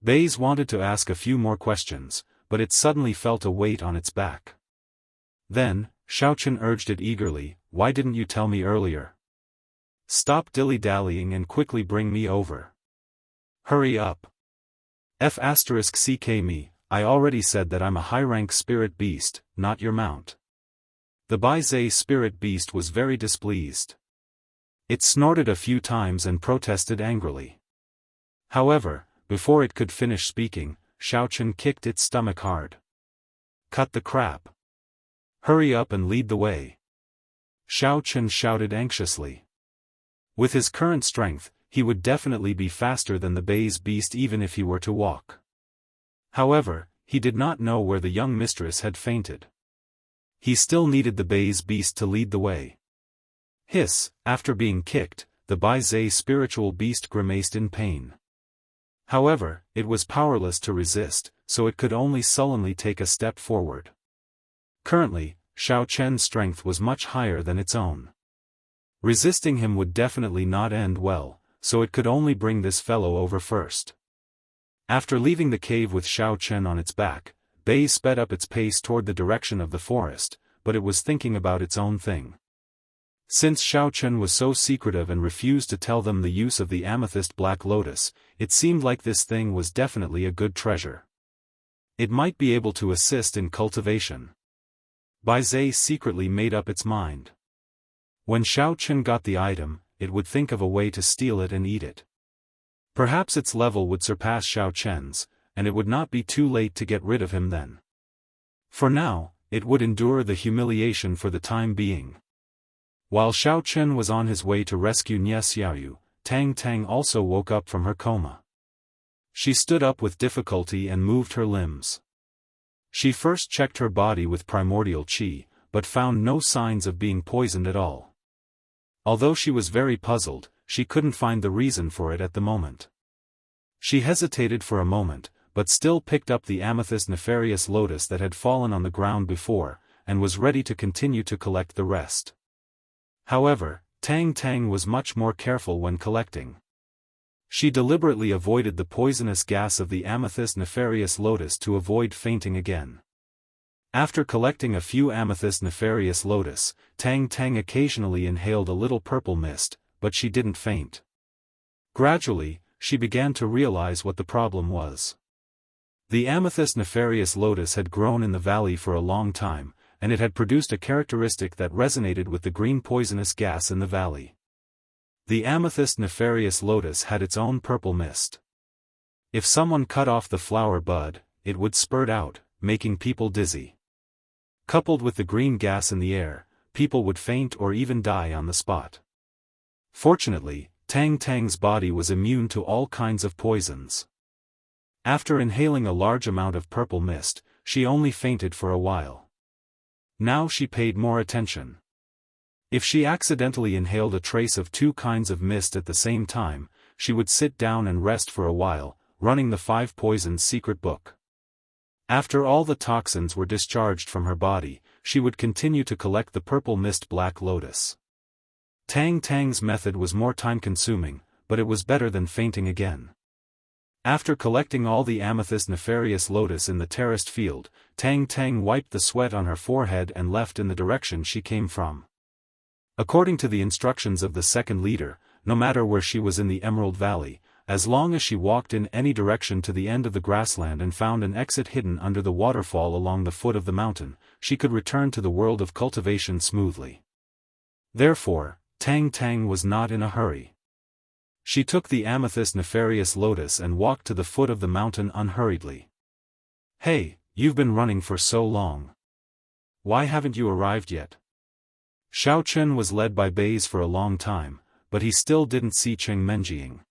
Baze wanted to ask a few more questions, but it suddenly felt a weight on its back. Then, Xiaochen urged it eagerly, why didn't you tell me earlier? Stop dilly-dallying and quickly bring me over. Hurry up. *CK me, I already said that I'm a high-rank spirit beast, not your mount. The Bai Zai spirit beast was very displeased. It snorted a few times and protested angrily. However, before it could finish speaking, Xiaochen kicked its stomach hard. Cut the crap. Hurry up and lead the way. Xiaochen shouted anxiously. With his current strength, he would definitely be faster than the Bai's beast even if he were to walk. However, he did not know where the young mistress had fainted. He still needed the Bai's beast to lead the way. Hiss, after being kicked, the Bai Zai spiritual beast grimaced in pain. However, it was powerless to resist, so it could only sullenly take a step forward. Currently, Xiaochen's strength was much higher than its own. Resisting him would definitely not end well, so it could only bring this fellow over first. After leaving the cave with Xiaochen on its back, Bai sped up its pace toward the direction of the forest, but it was thinking about its own thing. Since Xiaochen was so secretive and refused to tell them the use of the amethyst black lotus, it seemed like this thing was definitely a good treasure. It might be able to assist in cultivation. Bai Zai secretly made up its mind. When Xiaochen got the item, it would think of a way to steal it and eat it. Perhaps its level would surpass Xiaochen's, and it would not be too late to get rid of him then. For now, it would endure the humiliation for the time being. While Xiaochen was on his way to rescue Nie Xiaoyu, Tang Tang also woke up from her coma. She stood up with difficulty and moved her limbs. She first checked her body with primordial qi, but found no signs of being poisoned at all. Although she was very puzzled, she couldn't find the reason for it at the moment. She hesitated for a moment, but still picked up the amethyst nefarious lotus that had fallen on the ground before, and was ready to continue to collect the rest. However, Tang Tang was much more careful when collecting. She deliberately avoided the poisonous gas of the amethyst nefarious lotus to avoid fainting again. After collecting a few amethyst nefarious lotus, Tang Tang occasionally inhaled a little purple mist, but she didn't faint. Gradually, she began to realize what the problem was. The amethyst nefarious lotus had grown in the valley for a long time, and it had produced a characteristic that resonated with the green poisonous gas in the valley. The amethyst nefarious lotus had its own purple mist. If someone cut off the flower bud, it would spurt out, making people dizzy. Coupled with the green gas in the air, people would faint or even die on the spot. Fortunately, Tang Tang's body was immune to all kinds of poisons. After inhaling a large amount of purple mist, she only fainted for a while. Now she paid more attention. If she accidentally inhaled a trace of two kinds of mist at the same time, she would sit down and rest for a while, running the 5 Poisons secret book. After all the toxins were discharged from her body, she would continue to collect the purple mist black lotus. Tang Tang's method was more time-consuming, but it was better than fainting again. After collecting all the amethyst nefarious lotus in the terraced field, Tang Tang wiped the sweat on her forehead and left in the direction she came from. According to the instructions of the second leader, no matter where she was in the Emerald Valley, as long as she walked in any direction to the end of the grassland and found an exit hidden under the waterfall along the foot of the mountain, she could return to the world of cultivation smoothly. Therefore, Tang Tang was not in a hurry. She took the amethyst nefarious lotus and walked to the foot of the mountain unhurriedly. "Hey, you've been running for so long. Why haven't you arrived yet?" Xiaochen was led by bays for a long time, but he still didn't see Cheng Menjing.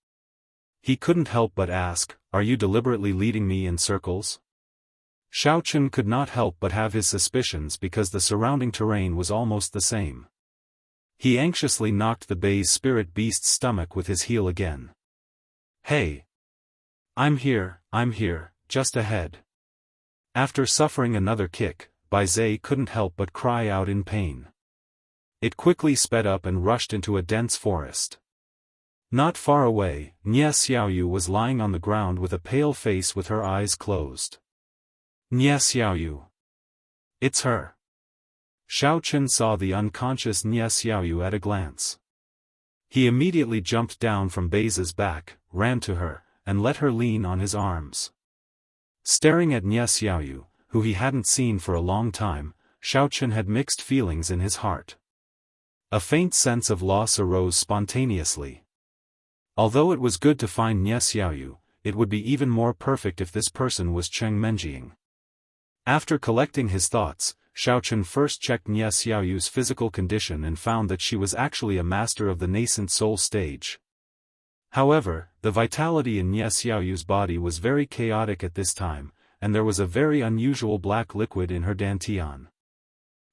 He couldn't help but ask, "Are you deliberately leading me in circles?" Xiaochen could not help but have his suspicions because the surrounding terrain was almost the same. He anxiously knocked the bay's spirit beast's stomach with his heel again. "Hey! I'm here, just ahead." After suffering another kick, Bai Zhe couldn't help but cry out in pain. It quickly sped up and rushed into a dense forest. Not far away, Nie Xiaoyu was lying on the ground with a pale face with her eyes closed. "Nie Xiaoyu. It's her." Xiaochen saw the unconscious Nie Xiaoyu at a glance. He immediately jumped down from Bai's back, ran to her, and let her lean on his arms. Staring at Nie Xiaoyu, who he hadn't seen for a long time, Xiaochen had mixed feelings in his heart. A faint sense of loss arose spontaneously. Although it was good to find Nie Xiaoyu, it would be even more perfect if this person was Cheng Menjing. After collecting his thoughts, Xiaochen first checked Nie Xiaoyu's physical condition and found that she was actually a master of the nascent soul stage. However, the vitality in Nie Xiaoyu's body was very chaotic at this time, and there was a very unusual black liquid in her dantian.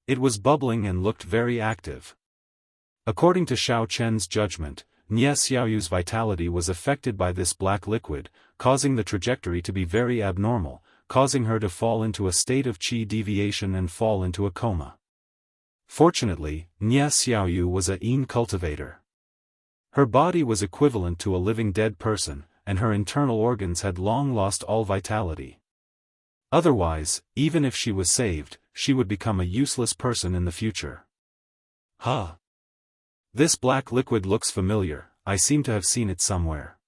It was bubbling and looked very active. According to Xiaochen's judgment, Nie Xiaoyu's vitality was affected by this black liquid, causing the trajectory to be very abnormal, causing her to fall into a state of qi deviation and fall into a coma. Fortunately, Nie Xiaoyu was a yin cultivator. Her body was equivalent to a living dead person, and her internal organs had long lost all vitality. Otherwise, even if she was saved, she would become a useless person in the future. Huh. This black liquid looks familiar, I seem to have seen it somewhere.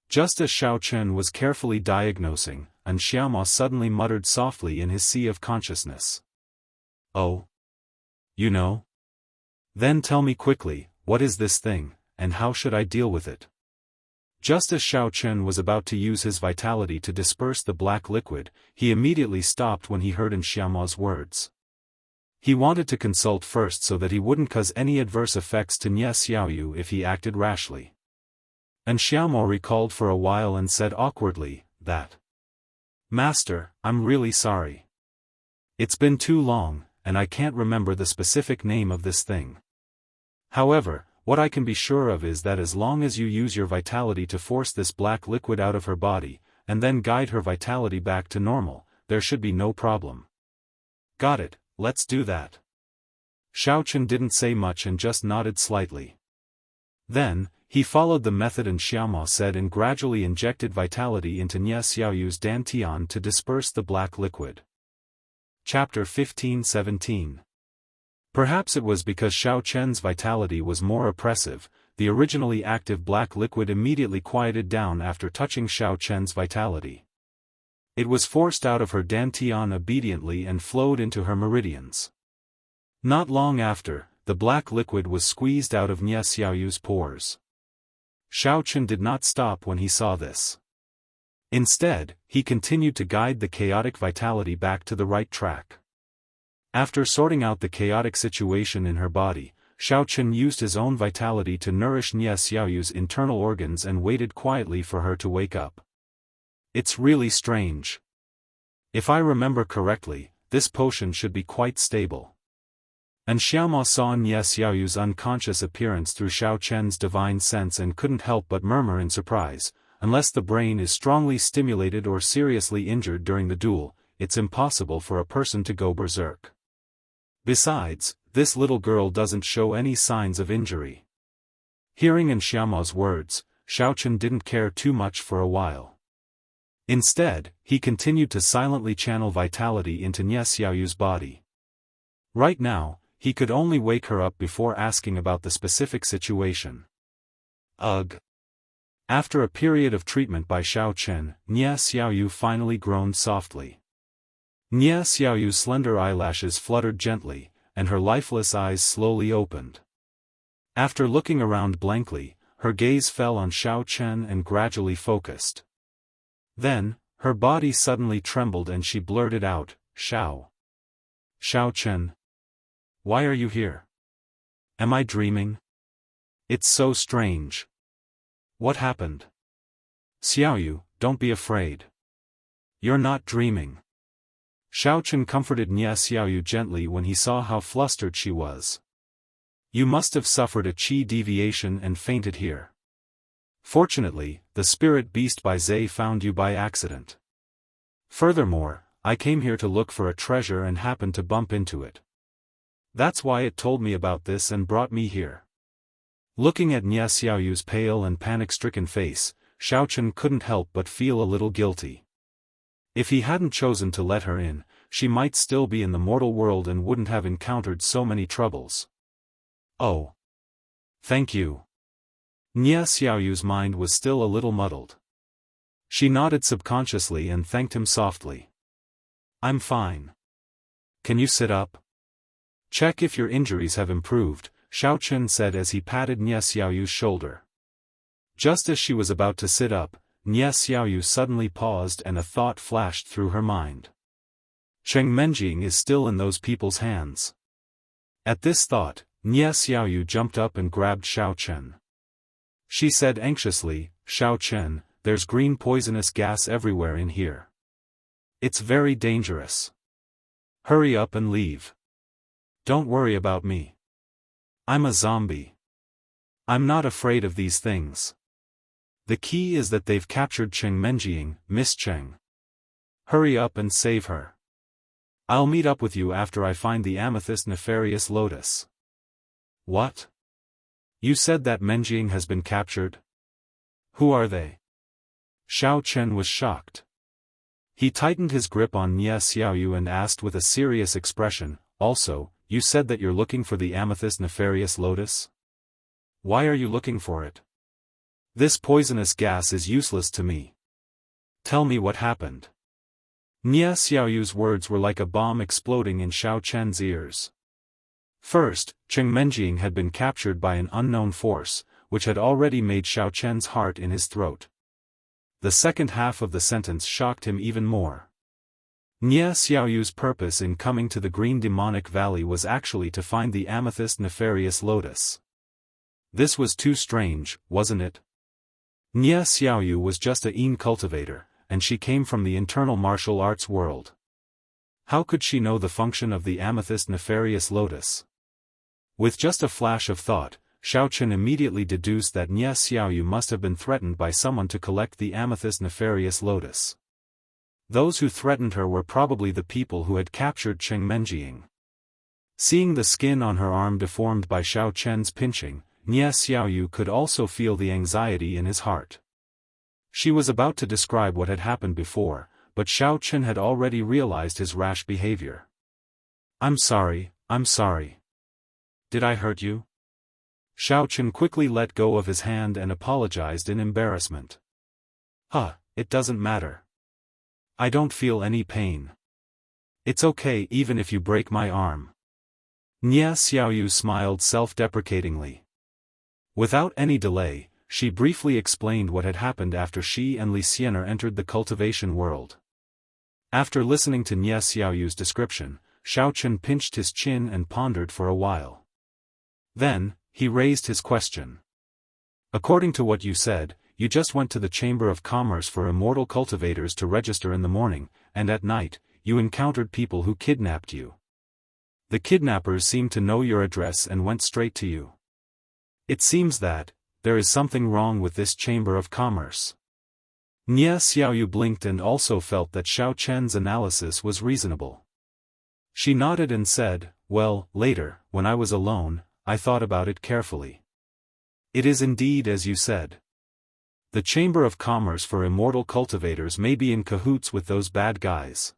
Just as Xiaochen was carefully diagnosing, and Xiaoma suddenly muttered softly in his sea of consciousness. "Oh? You know? Then tell me quickly, what is this thing, and how should I deal with it?" Just as Xiaochen was about to use his vitality to disperse the black liquid, he immediately stopped when he heard Xiaoma's words. He wanted to consult first so that he wouldn't cause any adverse effects to Nie Xiaoyu if he acted rashly. And Xiaoma recalled for a while and said awkwardly, that, "Master, I'm really sorry. It's been too long, and I can't remember the specific name of this thing. However, what I can be sure of is that as long as you use your vitality to force this black liquid out of her body, and then guide her vitality back to normal, there should be no problem." "Got it, let's do that." Xiaochen didn't say much and just nodded slightly. Then, he followed the method and Xiaoma said and gradually injected vitality into Nie Xiaoyu's dantian to disperse the black liquid. Chapter 15-17. Perhaps it was because Xiaochen's vitality was more oppressive, the originally active black liquid immediately quieted down after touching Xiaochen's vitality. It was forced out of her dantian obediently and flowed into her meridians. Not long after, the black liquid was squeezed out of Nie Xiaoyu's pores. Xiaochen did not stop when he saw this. Instead, he continued to guide the chaotic vitality back to the right track. After sorting out the chaotic situation in her body, Xiaochen used his own vitality to nourish Nie Xiaoyu's internal organs and waited quietly for her to wake up. It's really strange. If I remember correctly, this potion should be quite stable. And Xiaoma saw Nie Xiaoyu's unconscious appearance through Xiaochen's divine sense and couldn't help but murmur in surprise, unless the brain is strongly stimulated or seriously injured during the duel, it's impossible for a person to go berserk. Besides, this little girl doesn't show any signs of injury. Hearing in Xiaoma's words, Xiaochen didn't care too much for a while. Instead, he continued to silently channel vitality into Nie Xiaoyu's body. Right now, he could only wake her up before asking about the specific situation. Ugh. After a period of treatment by Xiaochen, Nie Xiaoyu finally groaned softly. Nie Xiaoyu's slender eyelashes fluttered gently, and her lifeless eyes slowly opened. After looking around blankly, her gaze fell on Xiaochen and gradually focused. Then, her body suddenly trembled and she blurted out, "Xiaochen. Why are you here?" Am I dreaming? It's so strange. What happened? Xiaoyu, don't be afraid. You're not dreaming. Xiaochen comforted Nia Xiaoyu gently when he saw how flustered she was. You must have suffered a qi deviation and fainted here. Fortunately, the spirit beast Bai Zai found you by accident. Furthermore, I came here to look for a treasure and happened to bump into it. That's why it told me about this and brought me here. Looking at Nia Xiaoyu's pale and panic-stricken face, Xiaochen couldn't help but feel a little guilty. If he hadn't chosen to let her in, she might still be in the mortal world and wouldn't have encountered so many troubles. Oh. Thank you. Nia Xiaoyu's mind was still a little muddled. She nodded subconsciously and thanked him softly. I'm fine. Can you sit up? Check if your injuries have improved, Xiaochen said as he patted Nia Xiaoyu's shoulder. Just as she was about to sit up, Nia Xiaoyu suddenly paused and a thought flashed through her mind. Cheng Menjing is still in those people's hands. At this thought, Nia Xiaoyu jumped up and grabbed Xiaochen. She said anxiously, Xiaochen, there's green poisonous gas everywhere in here. It's very dangerous. Hurry up and leave. Don't worry about me. I'm a zombie. I'm not afraid of these things. The key is that they've captured Cheng Menjing, Miss Cheng. Hurry up and save her. I'll meet up with you after I find the amethyst nefarious lotus. What? You said that Menjing has been captured? Who are they? Xiaochen was shocked. He tightened his grip on Nia Xiaoyu and asked with a serious expression, also, you said that you're looking for the amethyst nefarious lotus? Why are you looking for it? This poisonous gas is useless to me. Tell me what happened. Nia Xiaoyu's words were like a bomb exploding in Xiaochen's ears. First, Cheng Menjing had been captured by an unknown force, which had already made Xiaochen's heart in his throat. The second half of the sentence shocked him even more. Nia Xiaoyu's purpose in coming to the Green Demonic Valley was actually to find the amethyst nefarious lotus. This was too strange, wasn't it? Nia Xiaoyu was just a Yin cultivator, and she came from the internal martial arts world. How could she know the function of the amethyst nefarious lotus? With just a flash of thought, Xiaochen immediately deduced that Nia Xiaoyu must have been threatened by someone to collect the amethyst nefarious lotus. Those who threatened her were probably the people who had captured Cheng Menjing. Seeing the skin on her arm deformed by Xiaochen's pinching, Nia Xiaoyu could also feel the anxiety in his heart. She was about to describe what had happened before, but Xiaochen had already realized his rash behavior. I'm sorry. Did I hurt you? Xiaochen quickly let go of his hand and apologized in embarrassment. It doesn't matter. I don't feel any pain. It's okay even if you break my arm. Nia Xiaoyu smiled self-deprecatingly. Without any delay, she briefly explained what had happened after she and Li Xiener entered the cultivation world. After listening to Nia Xiaoyu's description, Xiaochen pinched his chin and pondered for a while. Then, he raised his question. According to what you said, you just went to the Chamber of Commerce for immortal cultivators to register in the morning, and at night, you encountered people who kidnapped you. The kidnappers seemed to know your address and went straight to you. It seems that there is something wrong with this Chamber of Commerce. Nia Xiaoyu blinked and also felt that Xiaochen's analysis was reasonable. She nodded and said, well, later, when I was alone, I thought about it carefully. It is indeed as you said. The Chamber of Commerce for immortal cultivators may be in cahoots with those bad guys.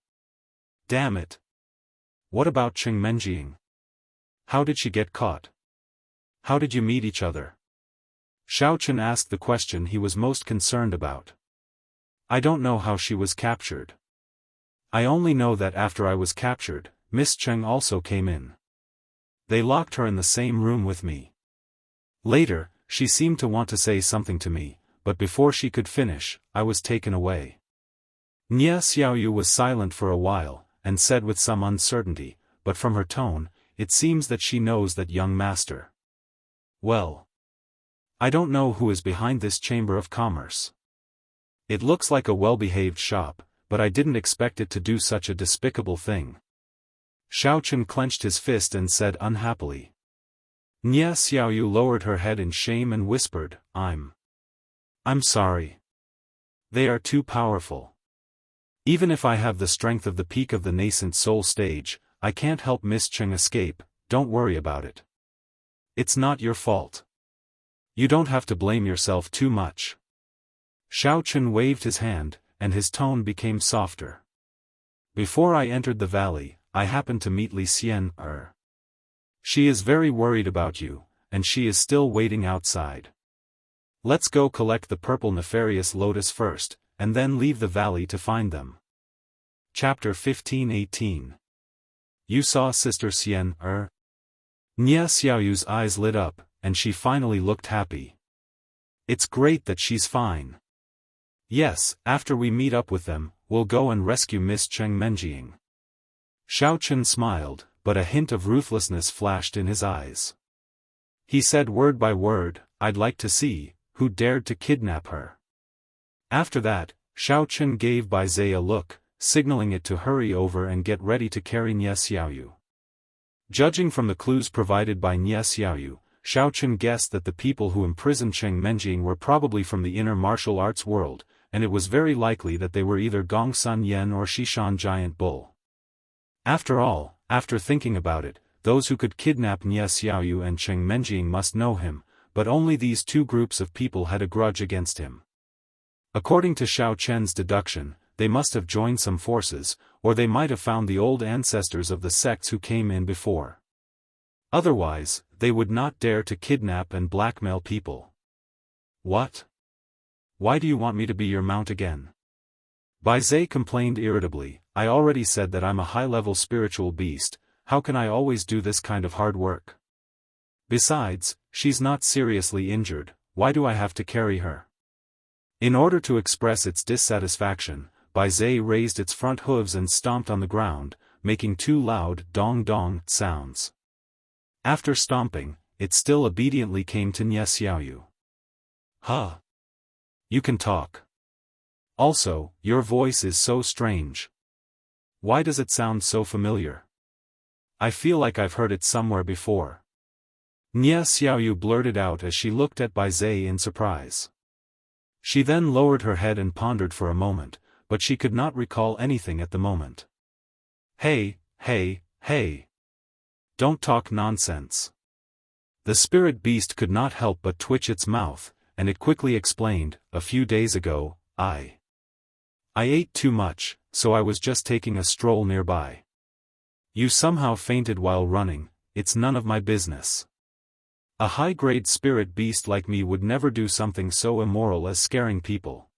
Damn it. What about Cheng Menjing? How did she get caught? How did you meet each other? Xiaochen asked the question he was most concerned about. I don't know how she was captured. I only know that after I was captured, Miss Cheng also came in. They locked her in the same room with me. Later, she seemed to want to say something to me, but before she could finish, I was taken away. Nia Xiaoyu was silent for a while, and said with some uncertainty, but from her tone, it seems that she knows that young master. Well, I don't know who is behind this Chamber of Commerce. It looks like a well-behaved shop, but I didn't expect it to do such a despicable thing. Xiaochen clenched his fist and said unhappily. Nia Xiaoyu lowered her head in shame and whispered, I'm sorry. They are too powerful. Even if I have the strength of the peak of the nascent soul stage, I can't help Miss Cheng escape. Don't worry about it. It's not your fault. You don't have to blame yourself too much. Xiaochen waved his hand, and his tone became softer. Before I entered the valley, I happened to meet Li Xian. She is very worried about you, and she is still waiting outside. Let's go collect the purple nefarious lotus first, and then leave the valley to find them. Chapter 15:18. You saw Sister Xian, Nia Xiaoyu's eyes lit up, and she finally looked happy. It's great that she's fine. Yes, after we meet up with them, we'll go and rescue Miss Cheng Menjing. Xiaochen smiled, but a hint of ruthlessness flashed in his eyes. He said word by word, I'd like to see who dared to kidnap her. After that, Xiaochen gave Bai Zhe a look, signaling it to hurry over and get ready to carry Nia Xiaoyu. Judging from the clues provided by Nia Xiaoyu, Xiaochen guessed that the people who imprisoned Cheng Menjing were probably from the inner martial arts world, and it was very likely that they were either Gongsun Yen or Xishan Giant Bull. After all, after thinking about it, those who could kidnap Nia Xiaoyu and Cheng Menjing must know him, but only these two groups of people had a grudge against him. According to Xiao Chen's deduction, they must have joined some forces, or they might have found the old ancestors of the sects who came in before. Otherwise, they would not dare to kidnap and blackmail people. What? Why do you want me to be your mount again? Bai Zhe complained irritably, I already said that I'm a high-level spiritual beast, how can I always do this kind of hard work? Besides, she's not seriously injured, why do I have to carry her? In order to express its dissatisfaction, Bai Zhe raised its front hooves and stomped on the ground, making two loud dong-dong sounds. After stomping, it still obediently came to Nia Xiaoyu. Huh. You can talk. Also, your voice is so strange. Why does it sound so familiar? I feel like I've heard it somewhere before. Nia Xiaoyu blurted out as she looked at Bai Zhe in surprise. She then lowered her head and pondered for a moment, but she could not recall anything at the moment. Hey, hey, hey. Don't talk nonsense. The spirit beast could not help but twitch its mouth, and it quickly explained, a few days ago, I ate too much, so I was just taking a stroll nearby. You somehow fainted while running, it's none of my business. A high-grade spirit beast like me would never do something so immoral as scaring people.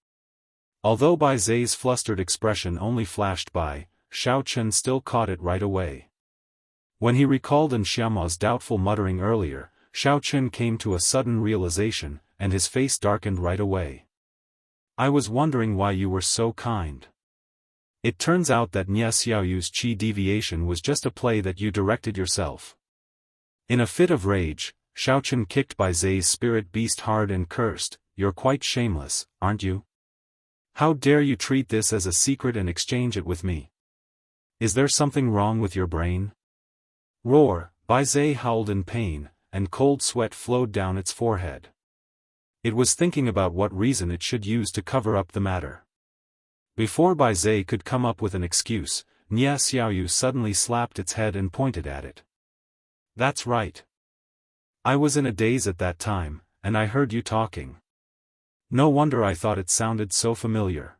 Although Bai Zhe's flustered expression only flashed by, Xiao Chen still caught it right away. When he recalled Xiaoma's doubtful muttering earlier, Xiao Chen came to a sudden realization, and his face darkened right away. I was wondering why you were so kind. It turns out that Nia Xiaoyu's qi deviation was just a play that you directed yourself. In a fit of rage, Xiao Chen kicked Bai Zhe's spirit beast hard and cursed, you're quite shameless, aren't you? How dare you treat this as a secret and exchange it with me? Is there something wrong with your brain? Roar, Bai Zhe howled in pain, and cold sweat flowed down its forehead. It was thinking about what reason it should use to cover up the matter. Before Bai Zhe could come up with an excuse, Nia Xiaoyu suddenly slapped its head and pointed at it. That's right. I was in a daze at that time, and I heard you talking. No wonder I thought it sounded so familiar.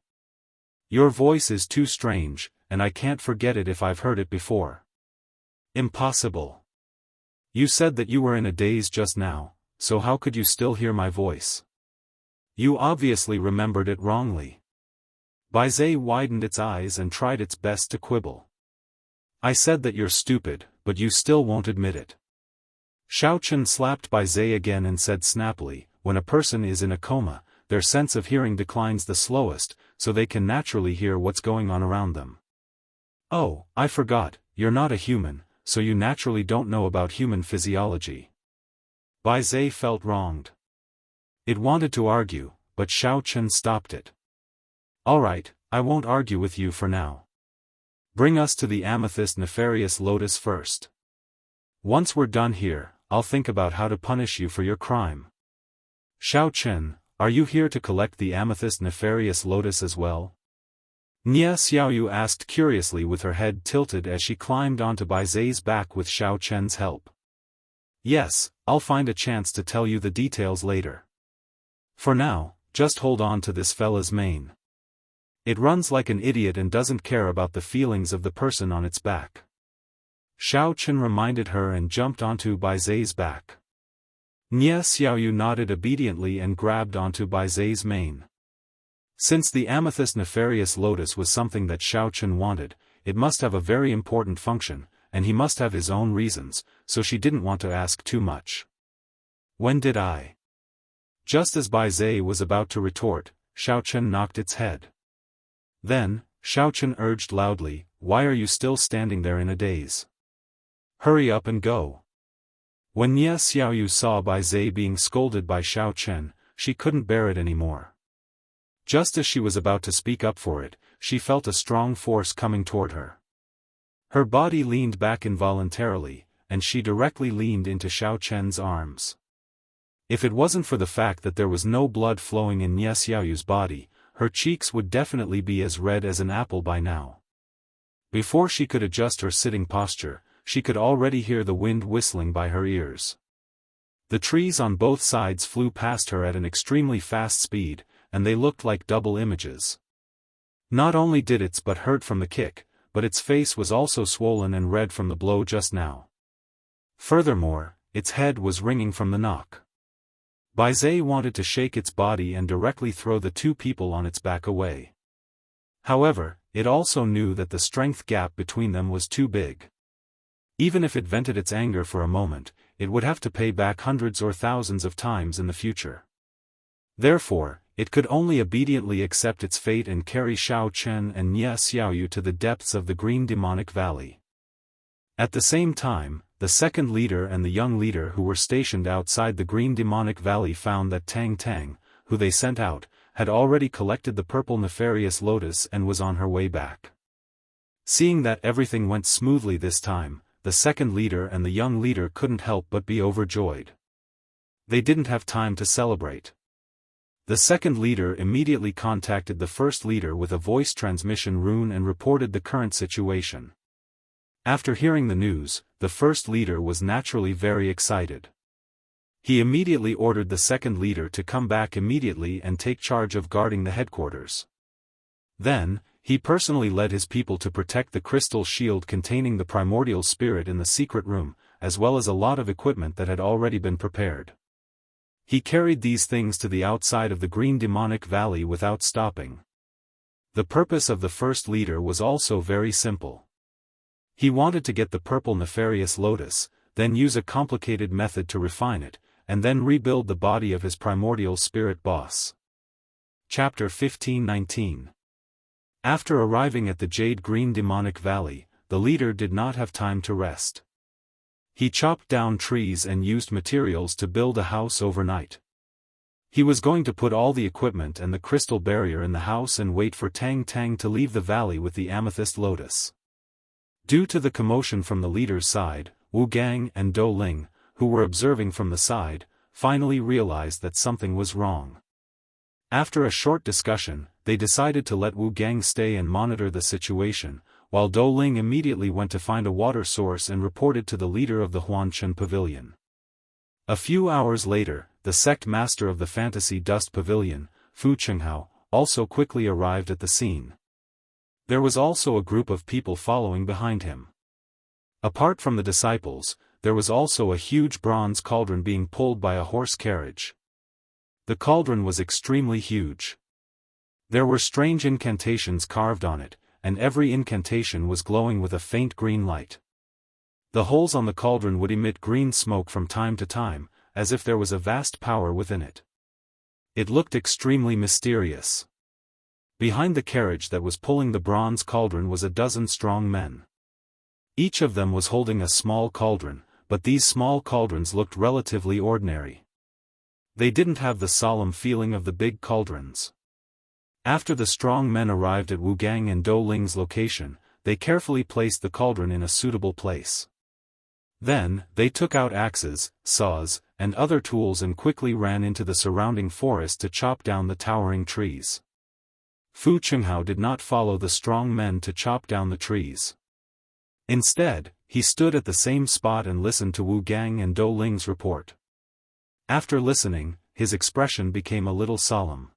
Your voice is too strange, and I can't forget it if I've heard it before. Impossible. You said that you were in a daze just now, so how could you still hear my voice? You obviously remembered it wrongly. Bai Zhe widened its eyes and tried its best to quibble. I said that you're stupid, but you still won't admit it. Xiao Chen slapped Bai Zhe again and said snappily, when a person is in a coma, their sense of hearing declines the slowest, so they can naturally hear what's going on around them. Oh, I forgot, you're not a human, so you naturally don't know about human physiology. Bai Zai felt wronged. It wanted to argue, but Xiao Chen stopped it. Alright, I won't argue with you for now. Bring us to the amethyst nefarious lotus first. Once we're done here, I'll think about how to punish you for your crime. Xiao Chen, are you here to collect the amethyst nefarious lotus as well? Nia Xiaoyu asked curiously with her head tilted as she climbed onto Bai Zai's back with Xiao Chen's help. Yes, I'll find a chance to tell you the details later. For now, just hold on to this fella's mane. It runs like an idiot and doesn't care about the feelings of the person on its back. Xiao Chen reminded her and jumped onto Bai Zai's back. Nia Xiaoyu nodded obediently and grabbed onto Bai Zai's mane. Since the amethyst nefarious lotus was something that Xiao Chen wanted, it must have a very important function, and he must have his own reasons, so she didn't want to ask too much. When did I? Just as Bai Zai was about to retort, Xiao Chen knocked its head. Then, Xiao Chen urged loudly, why are you still standing there in a daze? Hurry up and go. When Nia Xiaoyu saw Bai Zai being scolded by Xiao Chen, she couldn't bear it anymore. Just as she was about to speak up for it, she felt a strong force coming toward her. Her body leaned back involuntarily, and she directly leaned into Xiao Chen's arms. If it wasn't for the fact that there was no blood flowing in Nia Xiaoyu's body, her cheeks would definitely be as red as an apple by now. Before she could adjust her sitting posture, she could already hear the wind whistling by her ears. The trees on both sides flew past her at an extremely fast speed, and they looked like double images. Not only did its butt hurt from the kick, but its face was also swollen and red from the blow just now. Furthermore, its head was ringing from the knock. Bai Zai wanted to shake its body and directly throw the two people on its back away. However, it also knew that the strength gap between them was too big. Even if it vented its anger for a moment, it would have to pay back hundreds or thousands of times in the future. Therefore, it could only obediently accept its fate and carry Xiao Chen and Nia Xiaoyu to the depths of the Green Demonic Valley. At the same time, the second leader and the young leader who were stationed outside the Green Demonic Valley found that Tang Tang, who they sent out, had already collected the purple nefarious lotus and was on her way back. Seeing that everything went smoothly this time, the second leader and the young leader couldn't help but be overjoyed. They didn't have time to celebrate. The second leader immediately contacted the first leader with a voice transmission rune and reported the current situation. After hearing the news, the first leader was naturally very excited. He immediately ordered the second leader to come back immediately and take charge of guarding the headquarters. Then, he personally led his people to protect the crystal shield containing the primordial spirit in the secret room, as well as a lot of equipment that had already been prepared. He carried these things to the outside of the Green Demonic Valley without stopping. The purpose of the first leader was also very simple. He wanted to get the purple nefarious lotus, then use a complicated method to refine it, and then rebuild the body of his primordial spirit boss. Chapter 15-19. After arriving at the Jade Green Demonic Valley, the leader did not have time to rest. He chopped down trees and used materials to build a house overnight. He was going to put all the equipment and the crystal barrier in the house and wait for Tang Tang to leave the valley with the amethyst lotus. Due to the commotion from the leader's side, Wu Gang and Dou Ling, who were observing from the side, finally realized that something was wrong. After a short discussion, they decided to let Wu Gang stay and monitor the situation, while Dou Ling immediately went to find a water source and reported to the leader of the Huanchen Pavilion. A few hours later, the sect master of the Fantasy Dust Pavilion, Fu Chenghao, also quickly arrived at the scene. There was also a group of people following behind him. Apart from the disciples, there was also a huge bronze cauldron being pulled by a horse carriage. The cauldron was extremely huge. There were strange incantations carved on it, and every incantation was glowing with a faint green light. The holes on the cauldron would emit green smoke from time to time, as if there was a vast power within it. It looked extremely mysterious. Behind the carriage that was pulling the bronze cauldron was a dozen strong men. Each of them was holding a small cauldron, but these small cauldrons looked relatively ordinary. They didn't have the solemn feeling of the big cauldrons. After the strong men arrived at Wu Gang and Dou Ling's location, they carefully placed the cauldron in a suitable place. Then, they took out axes, saws, and other tools and quickly ran into the surrounding forest to chop down the towering trees. Fu Qinghao did not follow the strong men to chop down the trees. Instead, he stood at the same spot and listened to Wu Gang and Dou Ling's report. After listening, his expression became a little solemn.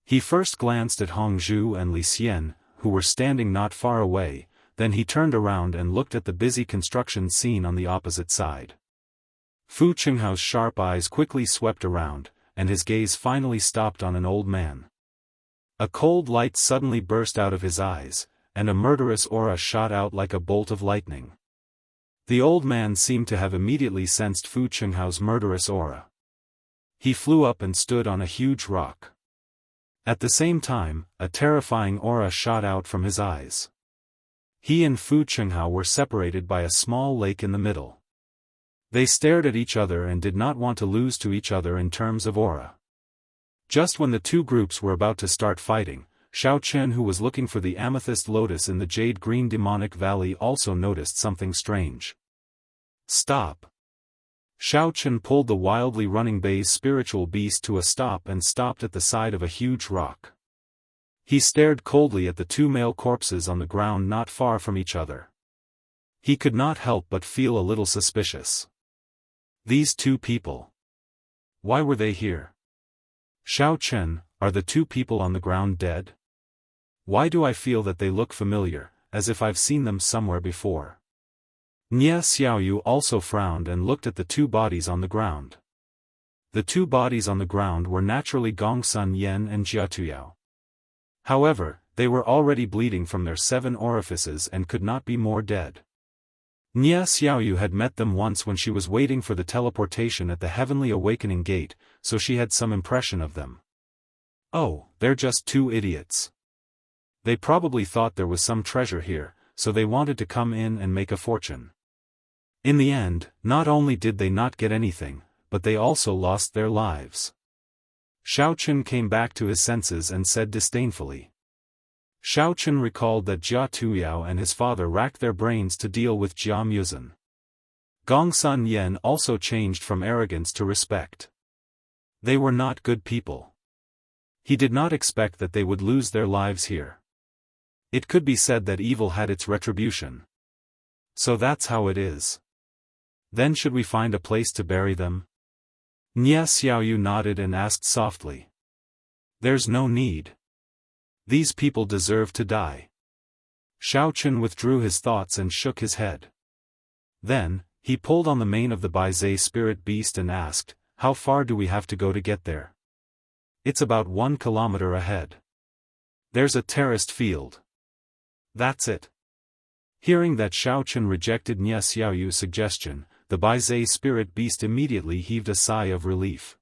He first glanced at Hongzhu and Li Xian, who were standing not far away, then he turned around and looked at the busy construction scene on the opposite side. Fu Qinghao's sharp eyes quickly swept around, and his gaze finally stopped on an old man. A cold light suddenly burst out of his eyes, and a murderous aura shot out like a bolt of lightning. The old man seemed to have immediately sensed Fu Qinghao's murderous aura. He flew up and stood on a huge rock. At the same time, a terrifying aura shot out from his eyes. He and Fu Qinghao were separated by a small lake in the middle. They stared at each other and did not want to lose to each other in terms of aura. Just when the two groups were about to start fighting, Xiao Chen, who was looking for the amethyst lotus in the jade-green demonic valley, also noticed something strange. Stop! Xiao Chen pulled the wildly running Bei's spiritual beast to a stop and stopped at the side of a huge rock. He stared coldly at the two male corpses on the ground not far from each other. He could not help but feel a little suspicious. These two people. Why were they here? Xiao Chen, are the two people on the ground dead? Why do I feel that they look familiar, as if I've seen them somewhere before? Nie Xiaoyu also frowned and looked at the two bodies on the ground. The two bodies on the ground were naturally Gongsun Yan and Jia Tuyao. However, they were already bleeding from their 7 orifices and could not be more dead. Nie Xiaoyu had met them once when she was waiting for the teleportation at the Heavenly Awakening Gate, so she had some impression of them. Oh, they're just two idiots. They probably thought there was some treasure here, so they wanted to come in and make a fortune. In the end, not only did they not get anything, but they also lost their lives. Xiao Chen came back to his senses and said disdainfully. Xiao Chen recalled that Jia Tuyao and his father racked their brains to deal with Jia Muzhen. Gongsun Yan also changed from arrogance to respect. They were not good people. He did not expect that they would lose their lives here. It could be said that evil had its retribution. So that's how it is. Then should we find a place to bury them? Nie Xiaoyu nodded and asked softly. There's no need. These people deserve to die. Xiao Chen withdrew his thoughts and shook his head. Then, he pulled on the mane of the Baizé spirit beast and asked, how far do we have to go to get there? It's about 1 kilometer ahead. There's a terraced field. That's it. Hearing that Xiao Chen rejected Nie Xiaoyu's suggestion, the Baizé spirit beast immediately heaved a sigh of relief.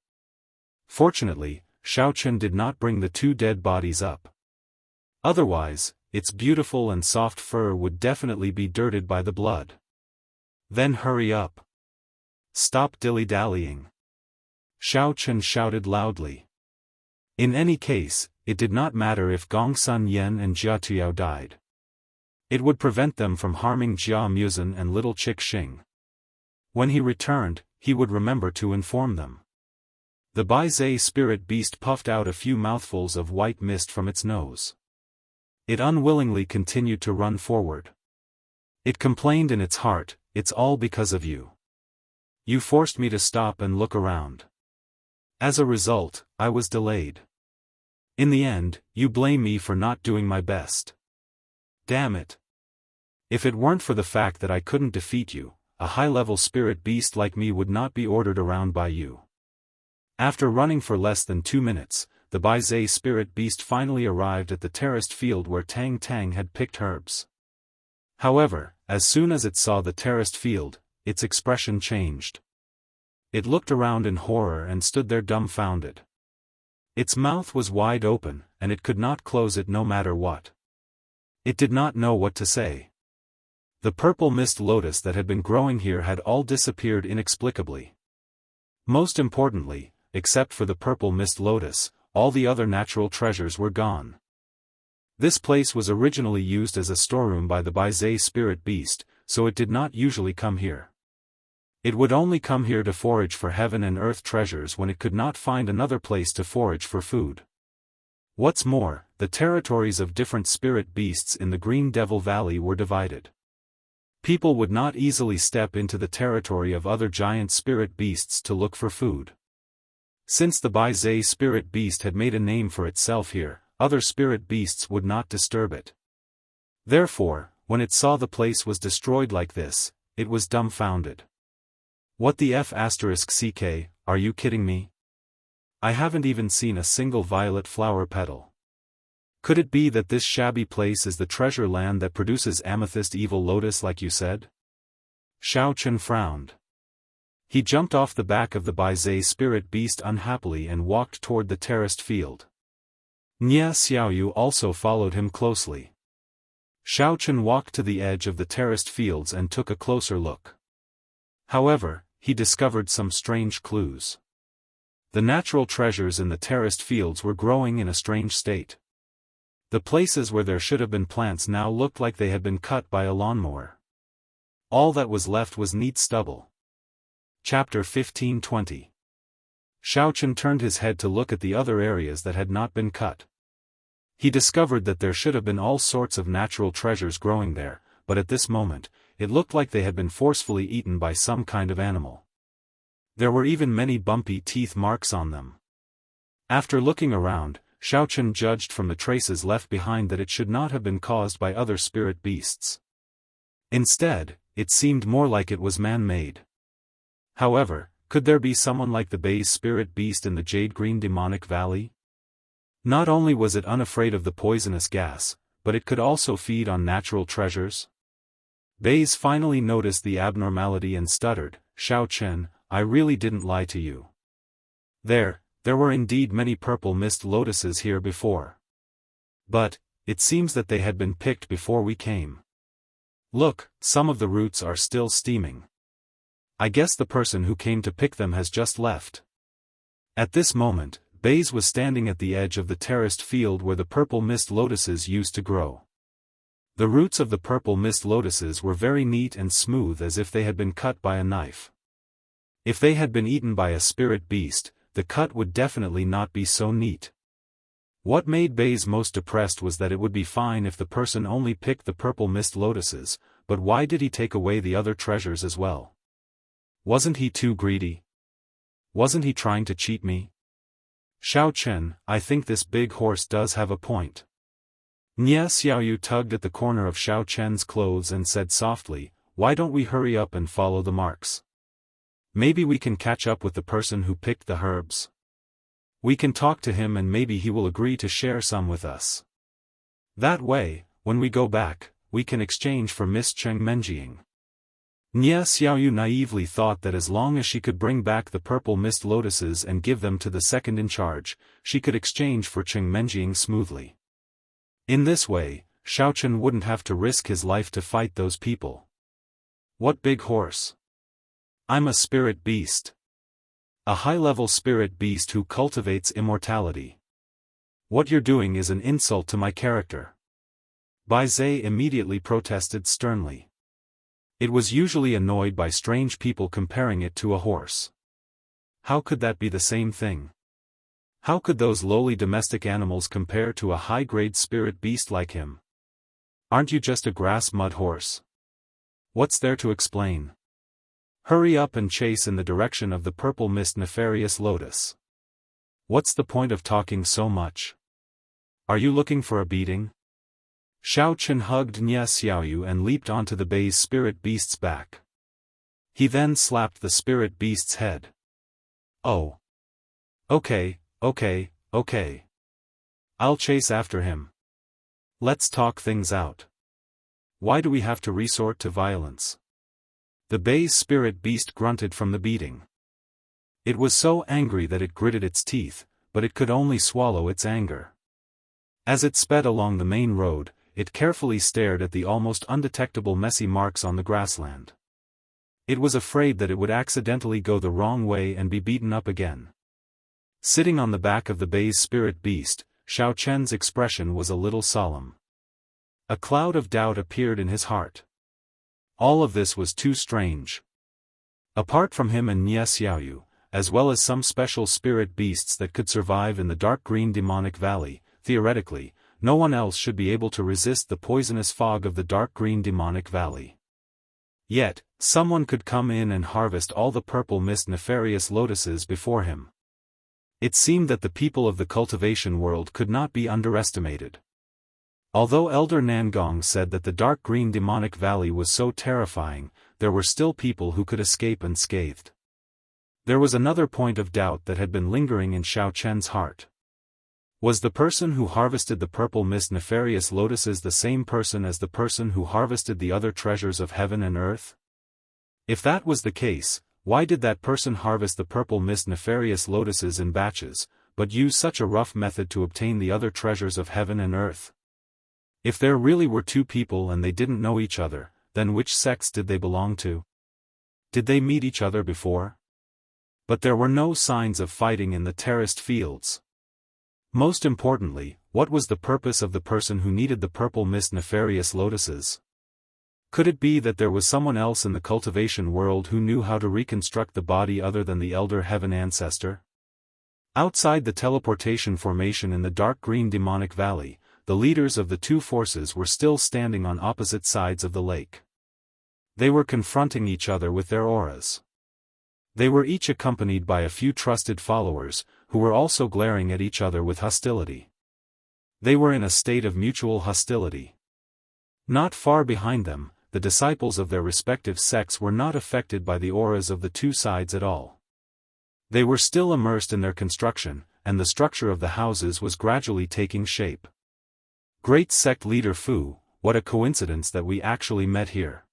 Fortunately, Xiao Chen did not bring the 2 dead bodies up. Otherwise, its beautiful and soft fur would definitely be dirted by the blood. Then hurry up. Stop dilly-dallying. Xiao Chen shouted loudly. In any case, it did not matter if Gongsun Yan and Jia Tuyao died. It would prevent them from harming Jia Muzhen and little Chick Xing. When he returned, he would remember to inform them. The Baizé spirit beast puffed out a few mouthfuls of white mist from its nose. It unwillingly continued to run forward. It complained in its heart, it's all because of you. You forced me to stop and look around. As a result, I was delayed. In the end, you blame me for not doing my best. Damn it. If it weren't for the fact that I couldn't defeat you, a high-level spirit beast like me would not be ordered around by you. After running for less than 2 minutes, the Baizé spirit beast finally arrived at the terraced field where Tang Tang had picked herbs. However, as soon as it saw the terraced field, its expression changed. It looked around in horror and stood there dumbfounded. Its mouth was wide open, and it could not close it no matter what. It did not know what to say. The purple mist lotus that had been growing here had all disappeared inexplicably. Most importantly, except for the purple mist lotus, all the other natural treasures were gone. This place was originally used as a storeroom by the Baizé spirit beast, so it did not usually come here. It would only come here to forage for heaven and earth treasures when it could not find another place to forage for food. What's more, the territories of different spirit beasts in the Green Devil Valley were divided. People would not easily step into the territory of other giant spirit beasts to look for food. Since the Baizé spirit beast had made a name for itself here, other spirit beasts would not disturb it. Therefore, when it saw the place was destroyed like this, it was dumbfounded. What the f*ck, are you kidding me? I haven't even seen a single violet flower petal. Could it be that this shabby place is the treasure land that produces amethyst evil lotus like you said? Xiaofan frowned. He jumped off the back of the Baizé spirit beast unhappily and walked toward the terraced field. Nia Xiaoyu also followed him closely. Xiaofan walked to the edge of the terraced fields and took a closer look. However, he discovered some strange clues. The natural treasures in the terraced fields were growing in a strange state. The places where there should have been plants now looked like they had been cut by a lawnmower. All that was left was neat stubble. Chapter 15:20. Xiaofan turned his head to look at the other areas that had not been cut. He discovered that there should have been all sorts of natural treasures growing there, but at this moment, it looked like they had been forcefully eaten by some kind of animal. There were even many bumpy teeth marks on them. After looking around, Xiaofan judged from the traces left behind that it should not have been caused by other spirit beasts. Instead, it seemed more like it was man-made. However, could there be someone like the Baizé spirit beast in the Jade-Green Demonic Valley? Not only was it unafraid of the poisonous gas, but it could also feed on natural treasures? Baizé finally noticed the abnormality and stuttered, "Xiaofan, I really didn't lie to you. There were indeed many purple mist lotuses here before. But, it seems that they had been picked before we came. Look, some of the roots are still steaming. I guess the person who came to pick them has just left." At this moment, Baizé was standing at the edge of the terraced field where the purple mist lotuses used to grow. The roots of the purple mist lotuses were very neat and smooth as if they had been cut by a knife. If they had been eaten by a spirit beast, the cut would definitely not be so neat. What made Baizé most depressed was that it would be fine if the person only picked the purple mist lotuses, but why did he take away the other treasures as well? Wasn't he too greedy? Wasn't he trying to cheat me? Xiaofan, I think this big horse does have a point. Nia Xiaoyu tugged at the corner of Xiaofan's clothes and said softly, "Why don't we hurry up and follow the marks? Maybe we can catch up with the person who picked the herbs. We can talk to him and maybe he will agree to share some with us. That way, when we go back, we can exchange for Miss Cheng Menjiang." Nia Xiaoyu naively thought that as long as she could bring back the purple mist lotuses and give them to the second in charge, she could exchange for Cheng Menjiang smoothly. In this way, Xiaofan wouldn't have to risk his life to fight those people. What big horse? I'm a spirit beast. A high-level spirit beast who cultivates immortality. What you're doing is an insult to my character. Baizé immediately protested sternly. It was usually annoyed by strange people comparing it to a horse. How could that be the same thing? How could those lowly domestic animals compare to a high-grade spirit beast like him? Aren't you just a grass mud horse? What's there to explain? Hurry up and chase in the direction of the purple mist nefarious lotus. What's the point of talking so much? Are you looking for a beating? Xiaofan hugged Nia Xiaoyu and leaped onto the Baizé spirit beast's back. He then slapped the spirit beast's head. Oh. Okay. I'll chase after him. Let's talk things out. Why do we have to resort to violence? The Baizé spirit beast grunted from the beating. It was so angry that it gritted its teeth, but it could only swallow its anger. As it sped along the main road, it carefully stared at the almost undetectable messy marks on the grassland. It was afraid that it would accidentally go the wrong way and be beaten up again. Sitting on the back of the bay's spirit beast, Xiao Chen's expression was a little solemn. A cloud of doubt appeared in his heart. All of this was too strange. Apart from him and Nie Xiaoyu, as well as some special spirit beasts that could survive in the dark green demonic valley, theoretically, no one else should be able to resist the poisonous fog of the dark green demonic valley. Yet, someone could come in and harvest all the purple mist nefarious lotuses before him. It seemed that the people of the cultivation world could not be underestimated. Although Elder Nangong said that the dark green demonic valley was so terrifying, there were still people who could escape unscathed. There was another point of doubt that had been lingering in Xiao Chen's heart. Was the person who harvested the purple mist nefarious lotuses the same person as the person who harvested the other treasures of heaven and earth? If that was the case, why did that person harvest the purple mist nefarious lotuses in batches, but use such a rough method to obtain the other treasures of heaven and earth? If there really were two people and they didn't know each other, then which sects did they belong to? Did they meet each other before? But there were no signs of fighting in the terraced fields. Most importantly, what was the purpose of the person who needed the purple mist nefarious lotuses? Could it be that there was someone else in the cultivation world who knew how to reconstruct the body other than the elder heaven ancestor? Outside the teleportation formation in the dark green demonic valley, the leaders of the two forces were still standing on opposite sides of the lake. They were confronting each other with their auras. They were each accompanied by a few trusted followers, who were also glaring at each other with hostility. They were in a state of mutual hostility. Not far behind them, the disciples of their respective sects were not affected by the auras of the two sides at all. They were still immersed in their construction, and the structure of the houses was gradually taking shape. Great sect leader Fu, what a coincidence that we actually met here.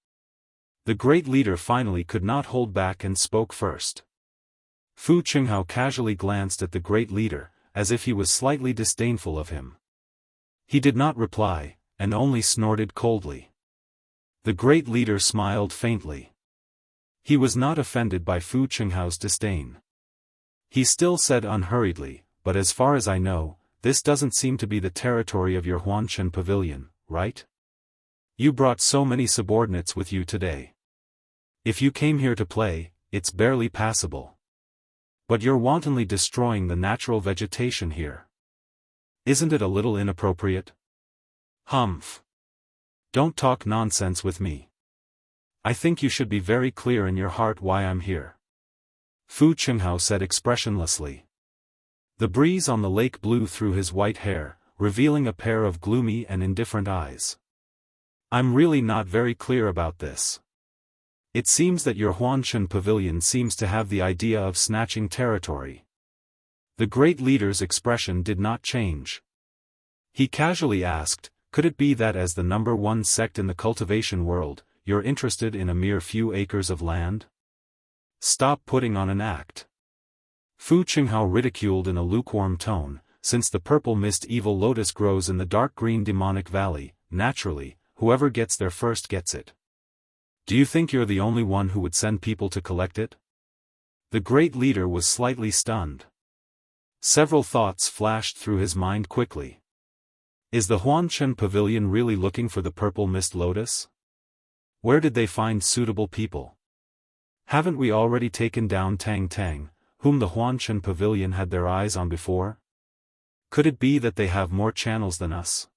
The great leader finally could not hold back and spoke first. Fu Qinghao casually glanced at the great leader, as if he was slightly disdainful of him. He did not reply, and only snorted coldly. The great leader smiled faintly. He was not offended by Fu Qinghao's disdain. He still said unhurriedly, "But as far as I know, this doesn't seem to be the territory of your Huanshan pavilion, right? You brought so many subordinates with you today. If you came here to play, it's barely passable. But you're wantonly destroying the natural vegetation here. Isn't it a little inappropriate?" "Humph. Don't talk nonsense with me. I think you should be very clear in your heart why I'm here," Fu Qinghao said expressionlessly. The breeze on the lake blew through his white hair, revealing a pair of gloomy and indifferent eyes. "I'm really not very clear about this. It seems that your Huanshan pavilion seems to have the idea of snatching territory." The great leader's expression did not change. He casually asked, "Could it be that as the number one sect in the cultivation world, you're interested in a mere few acres of land? Stop putting on an act." Fu Qinghao ridiculed in a lukewarm tone, "Since the purple mist evil lotus grows in the dark green demonic valley, naturally, whoever gets there first gets it. Do you think you're the only one who would send people to collect it?" The great leader was slightly stunned. Several thoughts flashed through his mind quickly. Is the Huanshan pavilion really looking for the purple mist lotus? Where did they find suitable people? Haven't we already taken down Tang Tang, whom the Huanshan pavilion had their eyes on before? Could it be that they have more channels than us?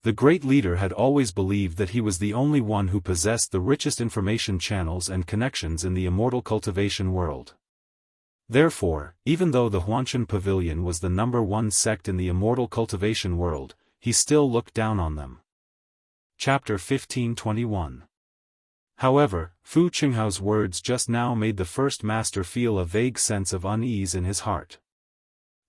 The great leader had always believed that he was the only one who possessed the richest information channels and connections in the immortal cultivation world. Therefore, even though the Huanshan pavilion was the number one sect in the immortal cultivation world, he still looked down on them. Chapter 1521. However, Fu Qinghao's words just now made the first master feel a vague sense of unease in his heart.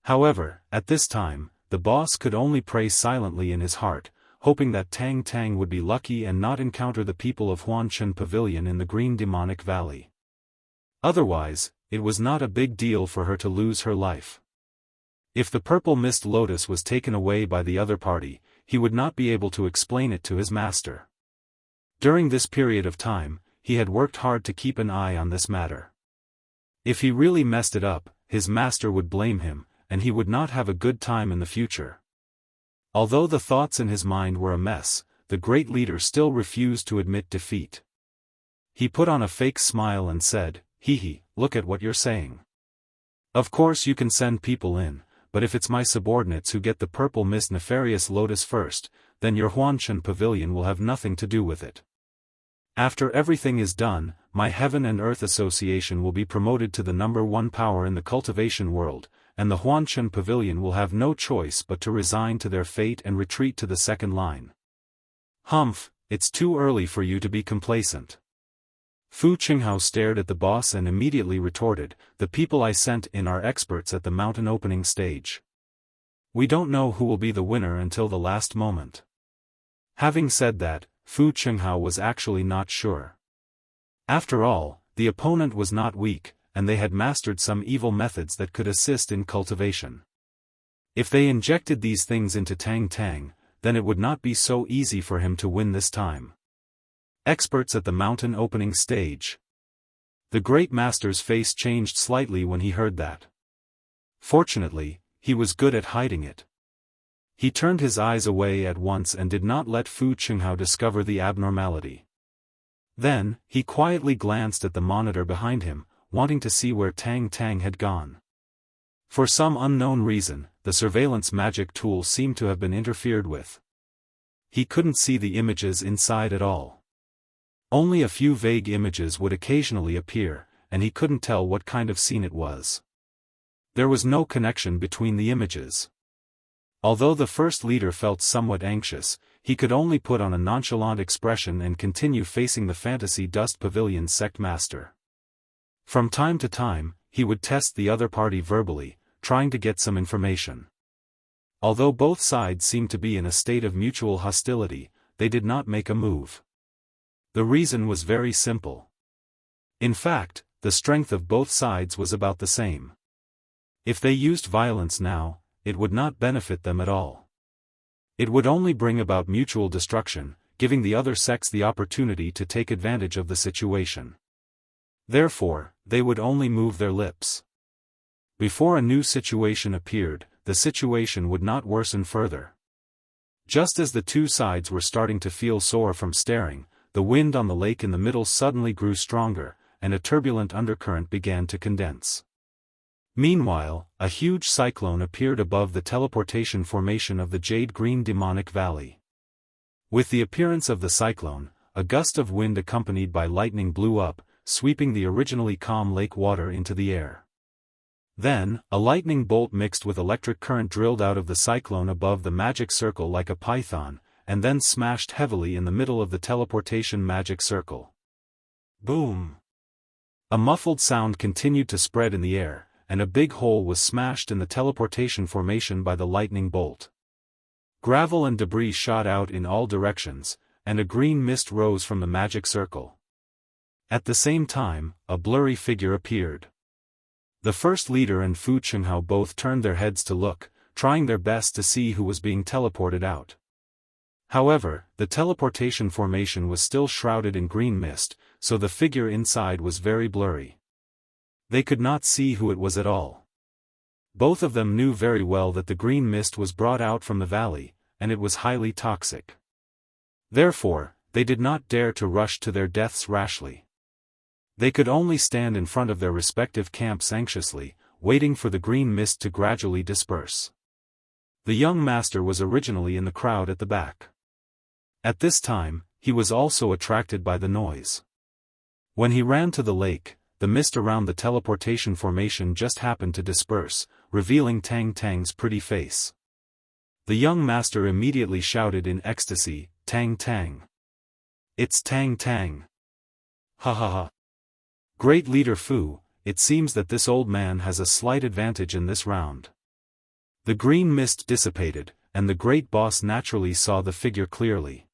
However, at this time, the boss could only pray silently in his heart, hoping that Tang Tang would be lucky and not encounter the people of Huanshan Pavilion in the Green Demonic Valley. Otherwise, it was not a big deal for her to lose her life. If the purple mist lotus was taken away by the other party, he would not be able to explain it to his master. During this period of time, he had worked hard to keep an eye on this matter. If he really messed it up, his master would blame him, and he would not have a good time in the future. Although the thoughts in his mind were a mess, the great leader still refused to admit defeat. He put on a fake smile and said, "Hee, look at what you're saying. Of course you can send people in, but if it's my subordinates who get the purple mist nefarious lotus first, then your Huanshan pavilion will have nothing to do with it. After everything is done, my Heaven and Earth Association will be promoted to the #1 power in the cultivation world, and the Huanshan pavilion will have no choice but to resign to their fate and retreat to the second line." "Humph, it's too early for you to be complacent." Fu Qinghao stared at the boss and immediately retorted, "The people I sent in are experts at the mountain opening stage. We don't know who will be the winner until the last moment." Having said that, Fu Qinghao was actually not sure. After all, the opponent was not weak, and they had mastered some evil methods that could assist in cultivation. If they injected these things into Tang Tang, then it would not be so easy for him to win this time. Experts at the mountain opening stage. The great master's face changed slightly when he heard that. Fortunately, he was good at hiding it. He turned his eyes away at once and did not let Fu Qinghao discover the abnormality. Then, he quietly glanced at the monitor behind him, wanting to see where Tang Tang had gone. For some unknown reason, the surveillance magic tool seemed to have been interfered with. He couldn't see the images inside at all. Only a few vague images would occasionally appear, and he couldn't tell what kind of scene it was. There was no connection between the images. Although the first leader felt somewhat anxious, he could only put on a nonchalant expression and continue facing the Fantasy Dust Pavilion's sect master. From time to time, he would test the other party verbally, trying to get some information. Although both sides seemed to be in a state of mutual hostility, they did not make a move. The reason was very simple. In fact, the strength of both sides was about the same. If they used violence now, it would not benefit them at all. It would only bring about mutual destruction, giving the other sects the opportunity to take advantage of the situation. Therefore, they would only move their lips. Before a new situation appeared, the situation would not worsen further. Just as the two sides were starting to feel sore from staring, the wind on the lake in the middle suddenly grew stronger, and a turbulent undercurrent began to condense. Meanwhile, a huge cyclone appeared above the teleportation formation of the jade-green demonic valley. With the appearance of the cyclone, a gust of wind accompanied by lightning blew up, sweeping the originally calm lake water into the air. Then, a lightning bolt mixed with electric current drilled out of the cyclone above the magic circle like a python, and then smashed heavily in the middle of the teleportation magic circle. Boom! A muffled sound continued to spread in the air, and a big hole was smashed in the teleportation formation by the lightning bolt. Gravel and debris shot out in all directions, and a green mist rose from the magic circle. At the same time, a blurry figure appeared. The first leader and Fu Qinghao both turned their heads to look, trying their best to see who was being teleported out. However, the teleportation formation was still shrouded in green mist, so the figure inside was very blurry. They could not see who it was at all. Both of them knew very well that the green mist was brought out from the valley, and it was highly toxic. Therefore, they did not dare to rush to their deaths rashly. They could only stand in front of their respective camps anxiously, waiting for the green mist to gradually disperse. The young master was originally in the crowd at the back. At this time, he was also attracted by the noise. When he ran to the lake, the mist around the teleportation formation just happened to disperse, revealing Tang Tang's pretty face. The young master immediately shouted in ecstasy, "Tang Tang! It's Tang Tang! Ha ha ha! Great leader Fu, it seems that this old man has a slight advantage in this round." The green mist dissipated, and the great boss naturally saw the figure clearly.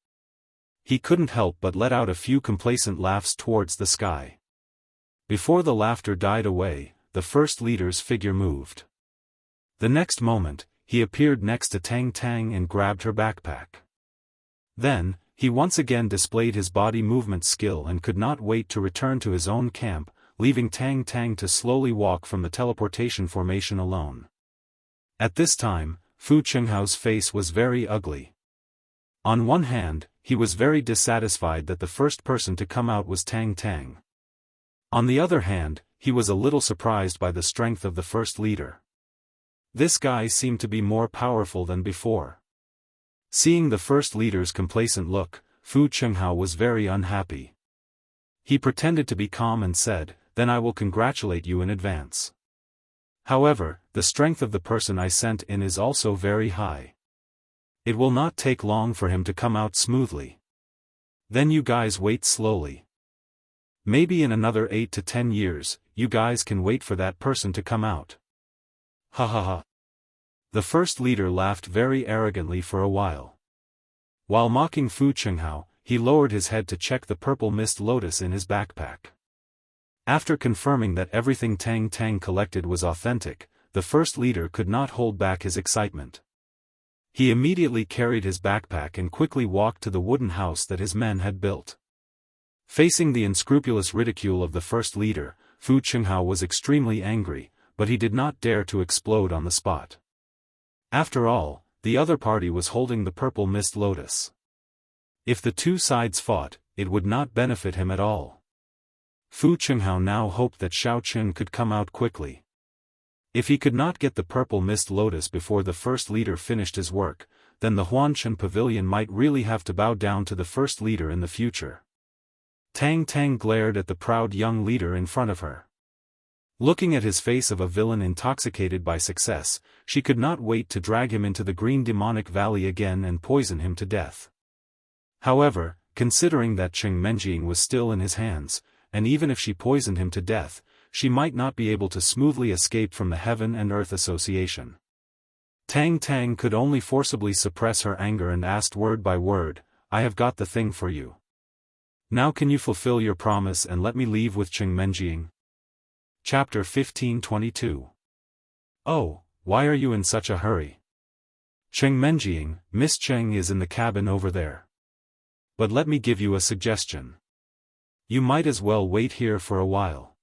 He couldn't help but let out a few complacent laughs towards the sky. Before the laughter died away, the first leader's figure moved. The next moment, he appeared next to Tang Tang and grabbed her backpack. Then, he once again displayed his body movement skill and could not wait to return to his own camp, leaving Tang Tang to slowly walk from the teleportation formation alone. At this time, Fu Chenghao's face was very ugly. On one hand, he was very dissatisfied that the first person to come out was Tang Tang. On the other hand, he was a little surprised by the strength of the first leader. This guy seemed to be more powerful than before. Seeing the first leader's complacent look, Fu Chenghao was very unhappy. He pretended to be calm and said, "Then I will congratulate you in advance. However, the strength of the person I sent in is also very high. It will not take long for him to come out smoothly. Then you guys wait slowly. Maybe in another 8 to 10 years, you guys can wait for that person to come out." Ha ha ha. The first leader laughed very arrogantly for a while. While mocking Fu Chenghao, he lowered his head to check the purple mist lotus in his backpack. After confirming that everything Tang Tang collected was authentic, the first leader could not hold back his excitement. He immediately carried his backpack and quickly walked to the wooden house that his men had built. Facing the unscrupulous ridicule of the first leader, Fu Chenghao was extremely angry, but he did not dare to explode on the spot. After all, the other party was holding the purple mist lotus. If the two sides fought, it would not benefit him at all. Fu Chenghao now hoped that Xiao Qun could come out quickly. If he could not get the purple mist lotus before the first leader finished his work, then the Huanshan pavilion might really have to bow down to the first leader in the future. Tang Tang glared at the proud young leader in front of her. Looking at his face of a villain intoxicated by success, she could not wait to drag him into the green demonic valley again and poison him to death. However, considering that Cheng Menjing was still in his hands, and even if she poisoned him to death, she might not be able to smoothly escape from the Heaven and Earth Association. Tang Tang could only forcibly suppress her anger and asked word by word, "I have got the thing for you. Now can you fulfill your promise and let me leave with Cheng Menjing?" Chapter 1522. "Oh, why are you in such a hurry? Cheng Menjing, Miss Cheng is in the cabin over there. But let me give you a suggestion. You might as well wait here for a while.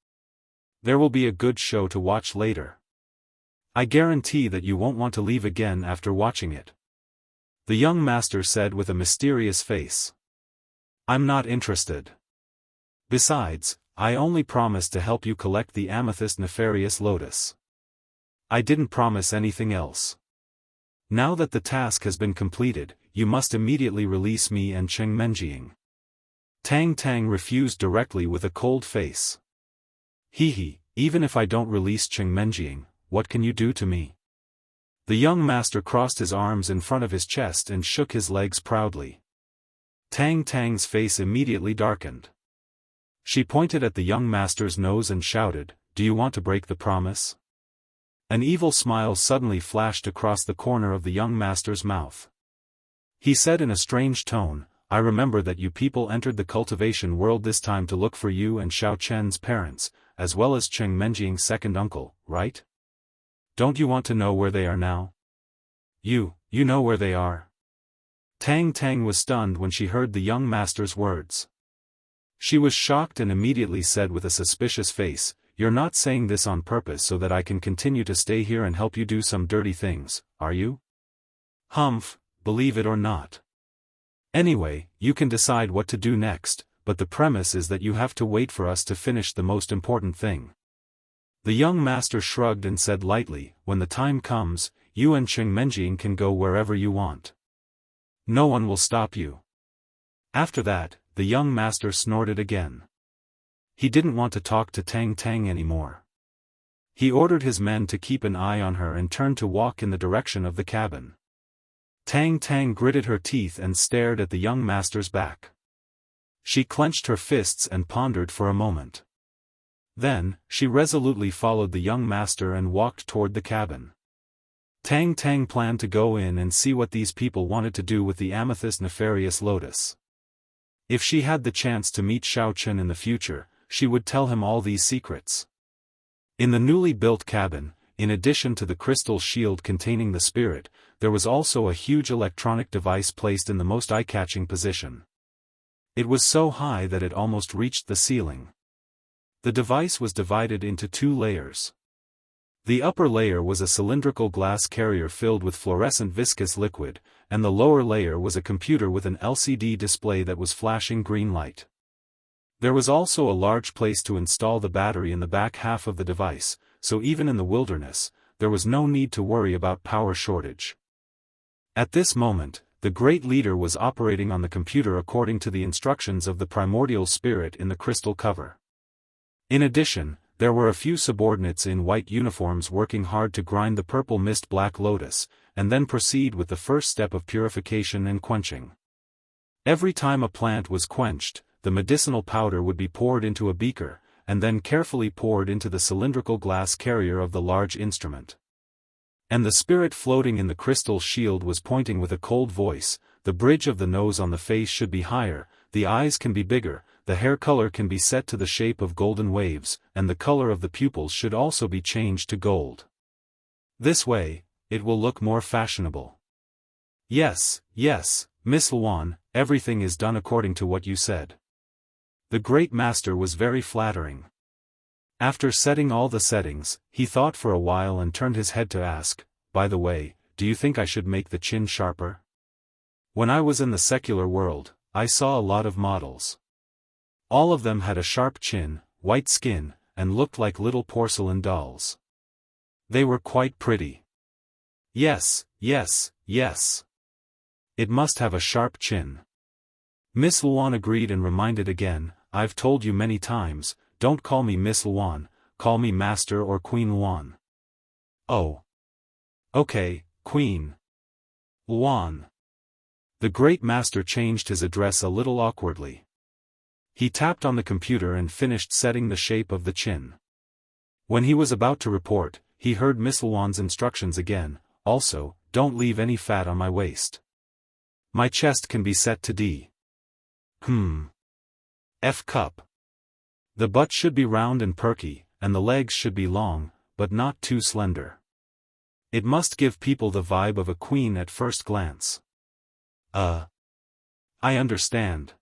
There will be a good show to watch later. I guarantee that you won't want to leave again after watching it." The young master said with a mysterious face. "I'm not interested. Besides, I only promised to help you collect the amethyst nefarious lotus. I didn't promise anything else. Now that the task has been completed, you must immediately release me and Cheng Menjing." Tang Tang refused directly with a cold face. "Hee, even if I don't release Cheng Menjing, what can you do to me?" The young master crossed his arms in front of his chest and shook his legs proudly. Tang Tang's face immediately darkened. She pointed at the young master's nose and shouted, "Do you want to break the promise?" An evil smile suddenly flashed across the corner of the young master's mouth. He said in a strange tone, "I remember that you people entered the cultivation world this time to look for you and Xiao Chen's parents, as well as Cheng Menjing's second uncle, right? Don't you want to know where they are now? You know where they are?" Tang Tang was stunned when she heard the young master's words. She was shocked and immediately said with a suspicious face, "You're not saying this on purpose so that I can continue to stay here and help you do some dirty things, are you?" "Humph, believe it or not. Anyway, you can decide what to do next, but the premise is that you have to wait for us to finish the most important thing." The young master shrugged and said lightly, "When the time comes, you and Cheng Menjing can go wherever you want. No one will stop you." After that, the young master snorted again. He didn't want to talk to Tang Tang anymore. He ordered his men to keep an eye on her and turned to walk in the direction of the cabin. Tang Tang gritted her teeth and stared at the young master's back. She clenched her fists and pondered for a moment. Then, she resolutely followed the young master and walked toward the cabin. Tang Tang planned to go in and see what these people wanted to do with the amethyst nefarious lotus. If she had the chance to meet Xiao Qun in the future, she would tell him all these secrets. In the newly built cabin, in addition to the crystal shield containing the spirit, there was also a huge electronic device placed in the most eye-catching position. It was so high that it almost reached the ceiling. The device was divided into 2 layers. The upper layer was a cylindrical glass carrier filled with fluorescent viscous liquid, and the lower layer was a computer with an LCD display that was flashing green light. There was also a large place to install the battery in the back half of the device, so even in the wilderness, there was no need to worry about power shortage. At this moment, the great leader was operating on the computer according to the instructions of the primordial spirit in the crystal cover. In addition, there were a few subordinates in white uniforms working hard to grind the purple mist black lotus, and then proceed with the first step of purification and quenching. Every time a plant was quenched, the medicinal powder would be poured into a beaker, and then carefully poured into the cylindrical glass carrier of the large instrument. And the spirit floating in the crystal shield was pointing with a cold voice, the bridge of the nose on the face should be higher, the eyes can be bigger, the hair color can be set to the shape of golden waves, and the color of the pupils should also be changed to gold. This way, it will look more fashionable. Yes, Miss Luan, everything is done according to what you said. The great master was very flattering. After setting all the settings, he thought for a while and turned his head to ask, by the way, do you think I should make the chin sharper? When I was in the secular world, I saw a lot of models. All of them had a sharp chin, white skin, and looked like little porcelain dolls. They were quite pretty. Yes. It must have a sharp chin. Miss Luan agreed and reminded again, I've told you many times, don't call me Miss Luan, call me Master or Queen Luan. Oh. Okay, Queen Luan. The great master changed his address a little awkwardly. He tapped on the computer and finished setting the shape of the chin. When he was about to report, he heard Miss Luan's instructions again, also, don't leave any fat on my waist. My chest can be set to D. F cup. The butt should be round and perky, and the legs should be long, but not too slender. It must give people the vibe of a queen at first glance. I understand.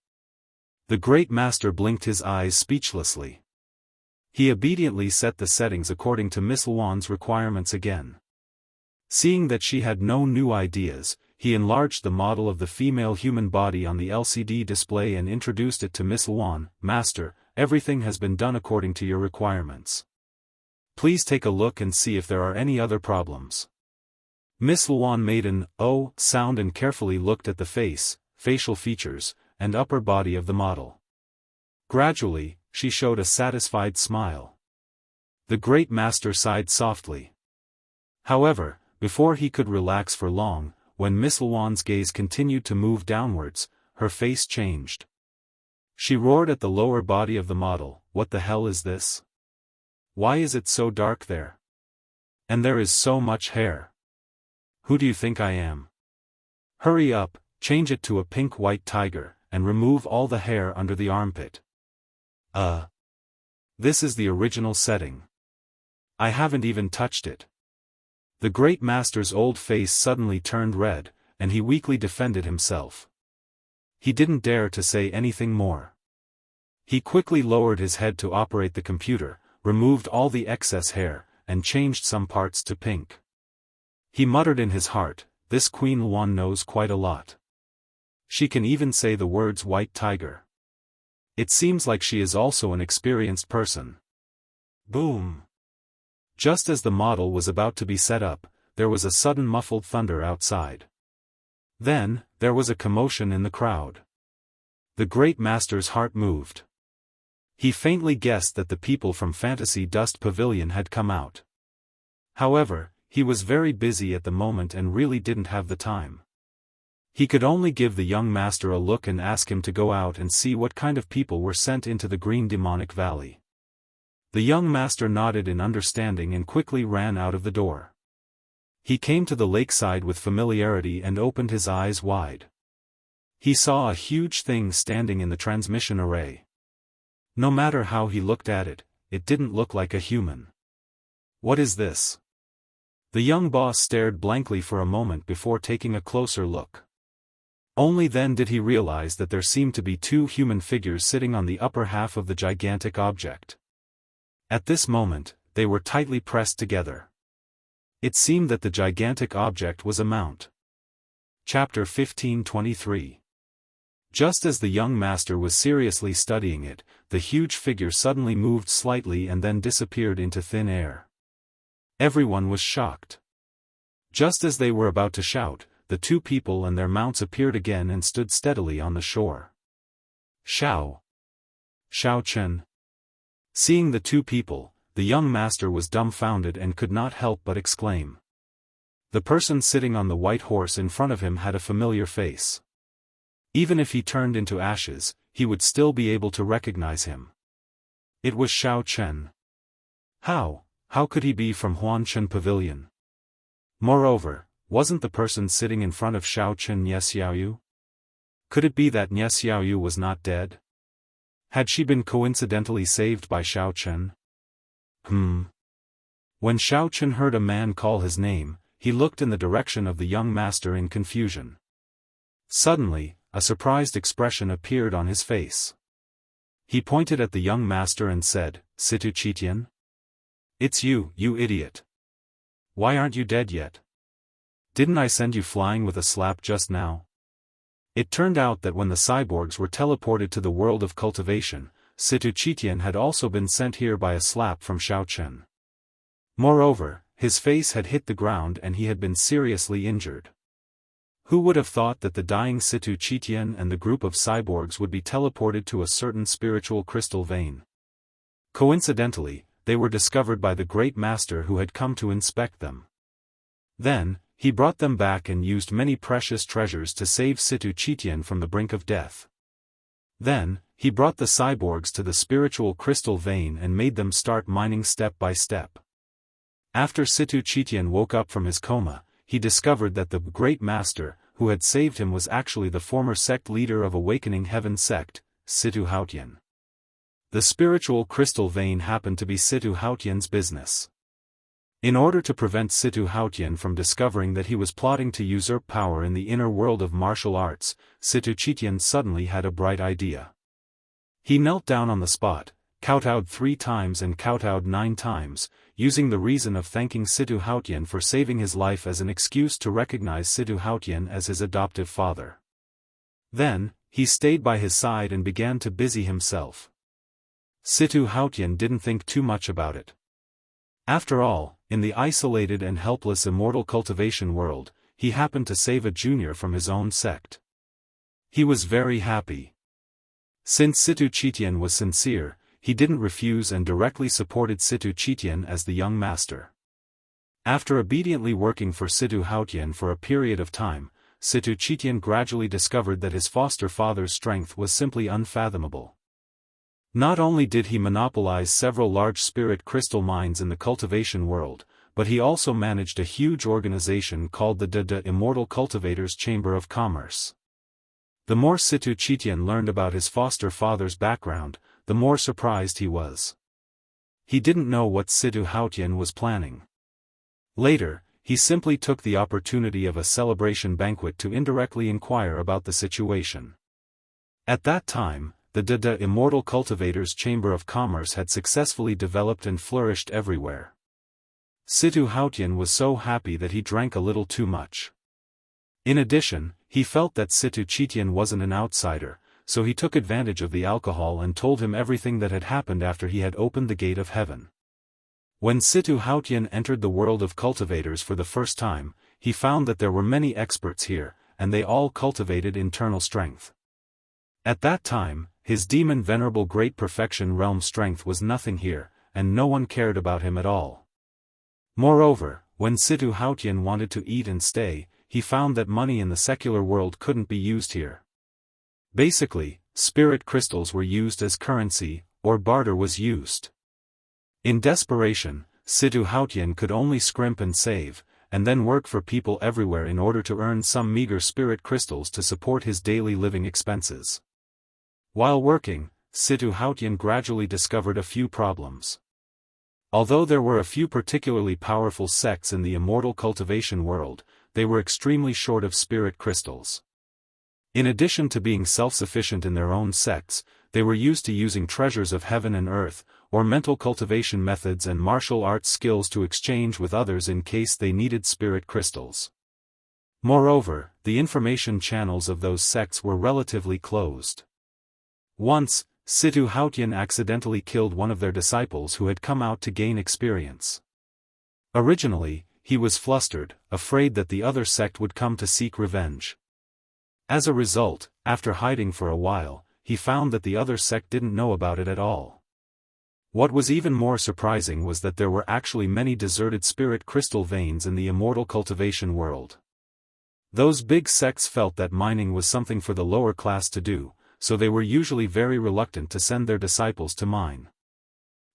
The great master blinked his eyes speechlessly. He obediently set the settings according to Miss Luan's requirements again. Seeing that she had no new ideas, he enlarged the model of the female human body on the LCD display and introduced it to Miss Luan. Master, everything has been done according to your requirements. Please take a look and see if there are any other problems. Miss Luan made an "oh" sound and carefully looked at the face, facial features, and upper body of the model. Gradually, she showed a satisfied smile. The great master sighed softly. However, before he could relax for long, when Miss Luan's gaze continued to move downwards, her face changed. She roared at the lower body of the model, "What the hell is this? Why is it so dark there? And there is so much hair. Who do you think I am? Hurry up, change it to a pink-white tiger, and remove all the hair under the armpit." This is the original setting. I haven't even touched it. The great master's old face suddenly turned red, and he weakly defended himself. He didn't dare to say anything more. He quickly lowered his head to operate the computer, removed all the excess hair, and changed some parts to pink. He muttered in his heart, this Queen Luan knows quite a lot. She can even say the words white tiger. It seems like she is also an experienced person. Boom! Just as the model was about to be set up, there was a sudden muffled thunder outside. Then, there was a commotion in the crowd. The great master's heart moved. He faintly guessed that the people from Fantasy Dust Pavilion had come out. However, he was very busy at the moment and really didn't have the time. He could only give the young master a look and ask him to go out and see what kind of people were sent into the Green Demonic Valley. The young master nodded in understanding and quickly ran out of the door. He came to the lakeside with familiarity and opened his eyes wide. He saw a huge thing standing in the transmission array. No matter how he looked at it, it didn't look like a human. What is this? The young boss stared blankly for a moment before taking a closer look. Only then did he realize that there seemed to be two human figures sitting on the upper half of the gigantic object. At this moment, they were tightly pressed together. It seemed that the gigantic object was a mount. Chapter 15:23. Just as the young master was seriously studying it, the huge figure suddenly moved slightly and then disappeared into thin air. Everyone was shocked. Just as they were about to shout, the two people and their mounts appeared again and stood steadily on the shore. Xiaofan. Seeing the two people, the young master was dumbfounded and could not help but exclaim. The person sitting on the white horse in front of him had a familiar face. Even if he turned into ashes, he would still be able to recognize him. It was Xiaofan. How could he be from Huanshan Pavilion? Moreover, wasn't the person sitting in front of Xiaofan Nie Xiaoyu? Could it be that Nie Xiaoyu was not dead? Had she been coincidentally saved by Xiaofan? When Xiaofan heard a man call his name, he looked in the direction of the young master in confusion. Suddenly, a surprised expression appeared on his face. He pointed at the young master and said, "Situ Chitian? It's you, you idiot. Why aren't you dead yet? Didn't I send you flying with a slap just now?" It turned out that when the cyborgs were teleported to the world of cultivation, Situ Chitian had also been sent here by a slap from Xiaofan. Moreover, his face had hit the ground and he had been seriously injured. Who would have thought that the dying Situ Chitian and the group of cyborgs would be teleported to a certain spiritual crystal vein? Coincidentally, they were discovered by the great master who had come to inspect them. Then, he brought them back and used many precious treasures to save Situ Chitian from the brink of death. Then, he brought the cyborgs to the spiritual crystal vein and made them start mining step by step. After Situ Chitian woke up from his coma, he discovered that the great master, who had saved him, was actually the former sect leader of Awakening Heaven sect, Situ Haotian. The spiritual crystal vein happened to be Situ Haotian's business. In order to prevent Situ Haotian from discovering that he was plotting to usurp power in the inner world of martial arts, Situ Chitian suddenly had a bright idea. He knelt down on the spot, kowtowed 3 times and kowtowed 9 times, using the reason of thanking Situ Haotian for saving his life as an excuse to recognize Situ Haotian as his adoptive father. Then, he stayed by his side and began to busy himself. Situ Haotian didn't think too much about it. After all, in the isolated and helpless immortal cultivation world, he happened to save a junior from his own sect. He was very happy. Since Situ Chitian was sincere, he didn't refuse and directly supported Situ Chitian as the young master. After obediently working for Situ Haotian for a period of time, Situ Chitian gradually discovered that his foster father's strength was simply unfathomable. Not only did he monopolize several large spirit crystal mines in the cultivation world, but he also managed a huge organization called the Immortal Cultivators Chamber of Commerce. The more Situ Chitian learned about his foster father's background, the more surprised he was. He didn't know what Situ Haotian was planning. Later, he simply took the opportunity of a celebration banquet to indirectly inquire about the situation. At that time, the Immortal Cultivators Chamber of Commerce had successfully developed and flourished everywhere. Situ Haotian was so happy that he drank a little too much. In addition, he felt that Situ Chitian wasn't an outsider, so he took advantage of the alcohol and told him everything that had happened after he had opened the gate of heaven. When Situ Haotian entered the world of cultivators for the first time, he found that there were many experts here, and they all cultivated internal strength. At that time, his demon venerable great perfection realm strength was nothing here, and no one cared about him at all. Moreover, when Situ Haotian wanted to eat and stay, he found that money in the secular world couldn't be used here. Basically, spirit crystals were used as currency, or barter was used. In desperation, Situ Haotian could only scrimp and save, and then work for people everywhere in order to earn some meager spirit crystals to support his daily living expenses. While working, Situ Haotian gradually discovered a few problems. Although there were a few particularly powerful sects in the immortal cultivation world, they were extremely short of spirit crystals. In addition to being self-sufficient in their own sects, they were used to using treasures of heaven and earth, or mental cultivation methods and martial arts skills to exchange with others in case they needed spirit crystals. Moreover, the information channels of those sects were relatively closed. Once, Situ Hautian accidentally killed one of their disciples who had come out to gain experience. Originally, he was flustered, afraid that the other sect would come to seek revenge. As a result, after hiding for a while, he found that the other sect didn't know about it at all. What was even more surprising was that there were actually many deserted spirit crystal veins in the immortal cultivation world. Those big sects felt that mining was something for the lower class to do, so they were usually very reluctant to send their disciples to mine.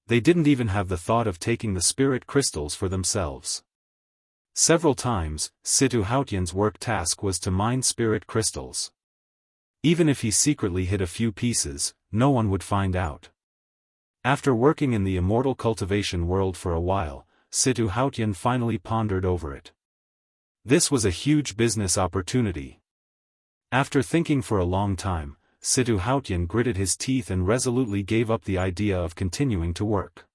They didn't even have the thought of taking the spirit crystals for themselves. Several times, Situ Hautian's work task was to mine spirit crystals. Even if he secretly hid a few pieces, no one would find out. After working in the immortal cultivation world for a while, Situ Hautian finally pondered over it. This was a huge business opportunity. After thinking for a long time, Situ Hautian gritted his teeth and resolutely gave up the idea of continuing to work.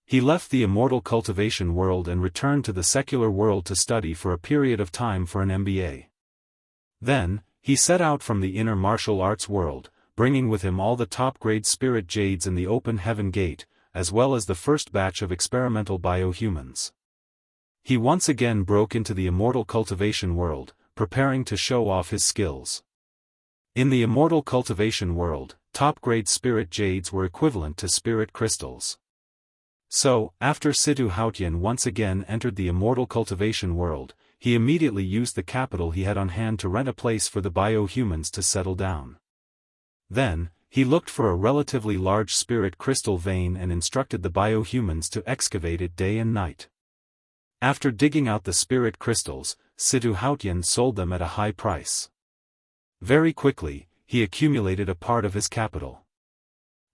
He left the immortal cultivation world and returned to the secular world to study for a period of time for an MBA. Then, he set out from the inner martial arts world, bringing with him all the top-grade spirit jades in the open heaven gate, as well as the first batch of experimental biohumans. He once again broke into the immortal cultivation world, preparing to show off his skills. In the immortal cultivation world, top-grade spirit jades were equivalent to spirit crystals. So, after Situ Hautian once again entered the immortal cultivation world, he immediately used the capital he had on hand to rent a place for the biohumans to settle down. Then, he looked for a relatively large spirit crystal vein and instructed the biohumans to excavate it day and night. After digging out the spirit crystals, Situ Hautian sold them at a high price. Very quickly, he accumulated a part of his capital.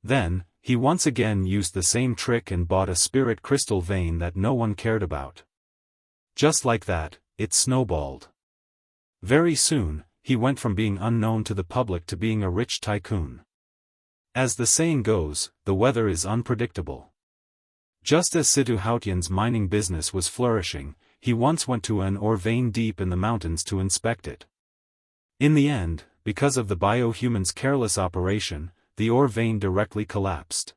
Then, he once again used the same trick and bought a spirit crystal vein that no one cared about. Just like that, it snowballed. Very soon, he went from being unknown to the public to being a rich tycoon. As the saying goes, the weather is unpredictable. Just as Situ Hautian's mining business was flourishing, he once went to an ore vein deep in the mountains to inspect it. In the end, because of the biohuman's careless operation, the ore vein directly collapsed.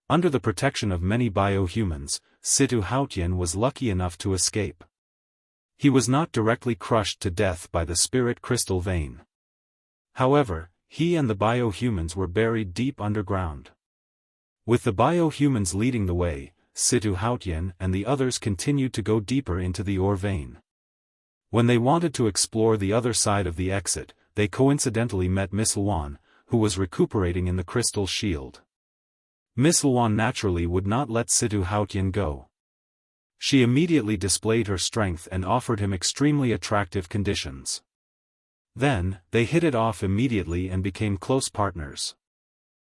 Under the protection of many biohumans, Situ Hautian was lucky enough to escape. He was not directly crushed to death by the spirit crystal vein. However, he and the biohumans were buried deep underground. With the biohumans leading the way, Situ Hautian and the others continued to go deeper into the ore vein. When they wanted to explore the other side of the exit, they coincidentally met Miss Luan, who was recuperating in the crystal shield. Miss Luan naturally would not let Situ Hautian go. She immediately displayed her strength and offered him extremely attractive conditions. Then, they hit it off immediately and became close partners.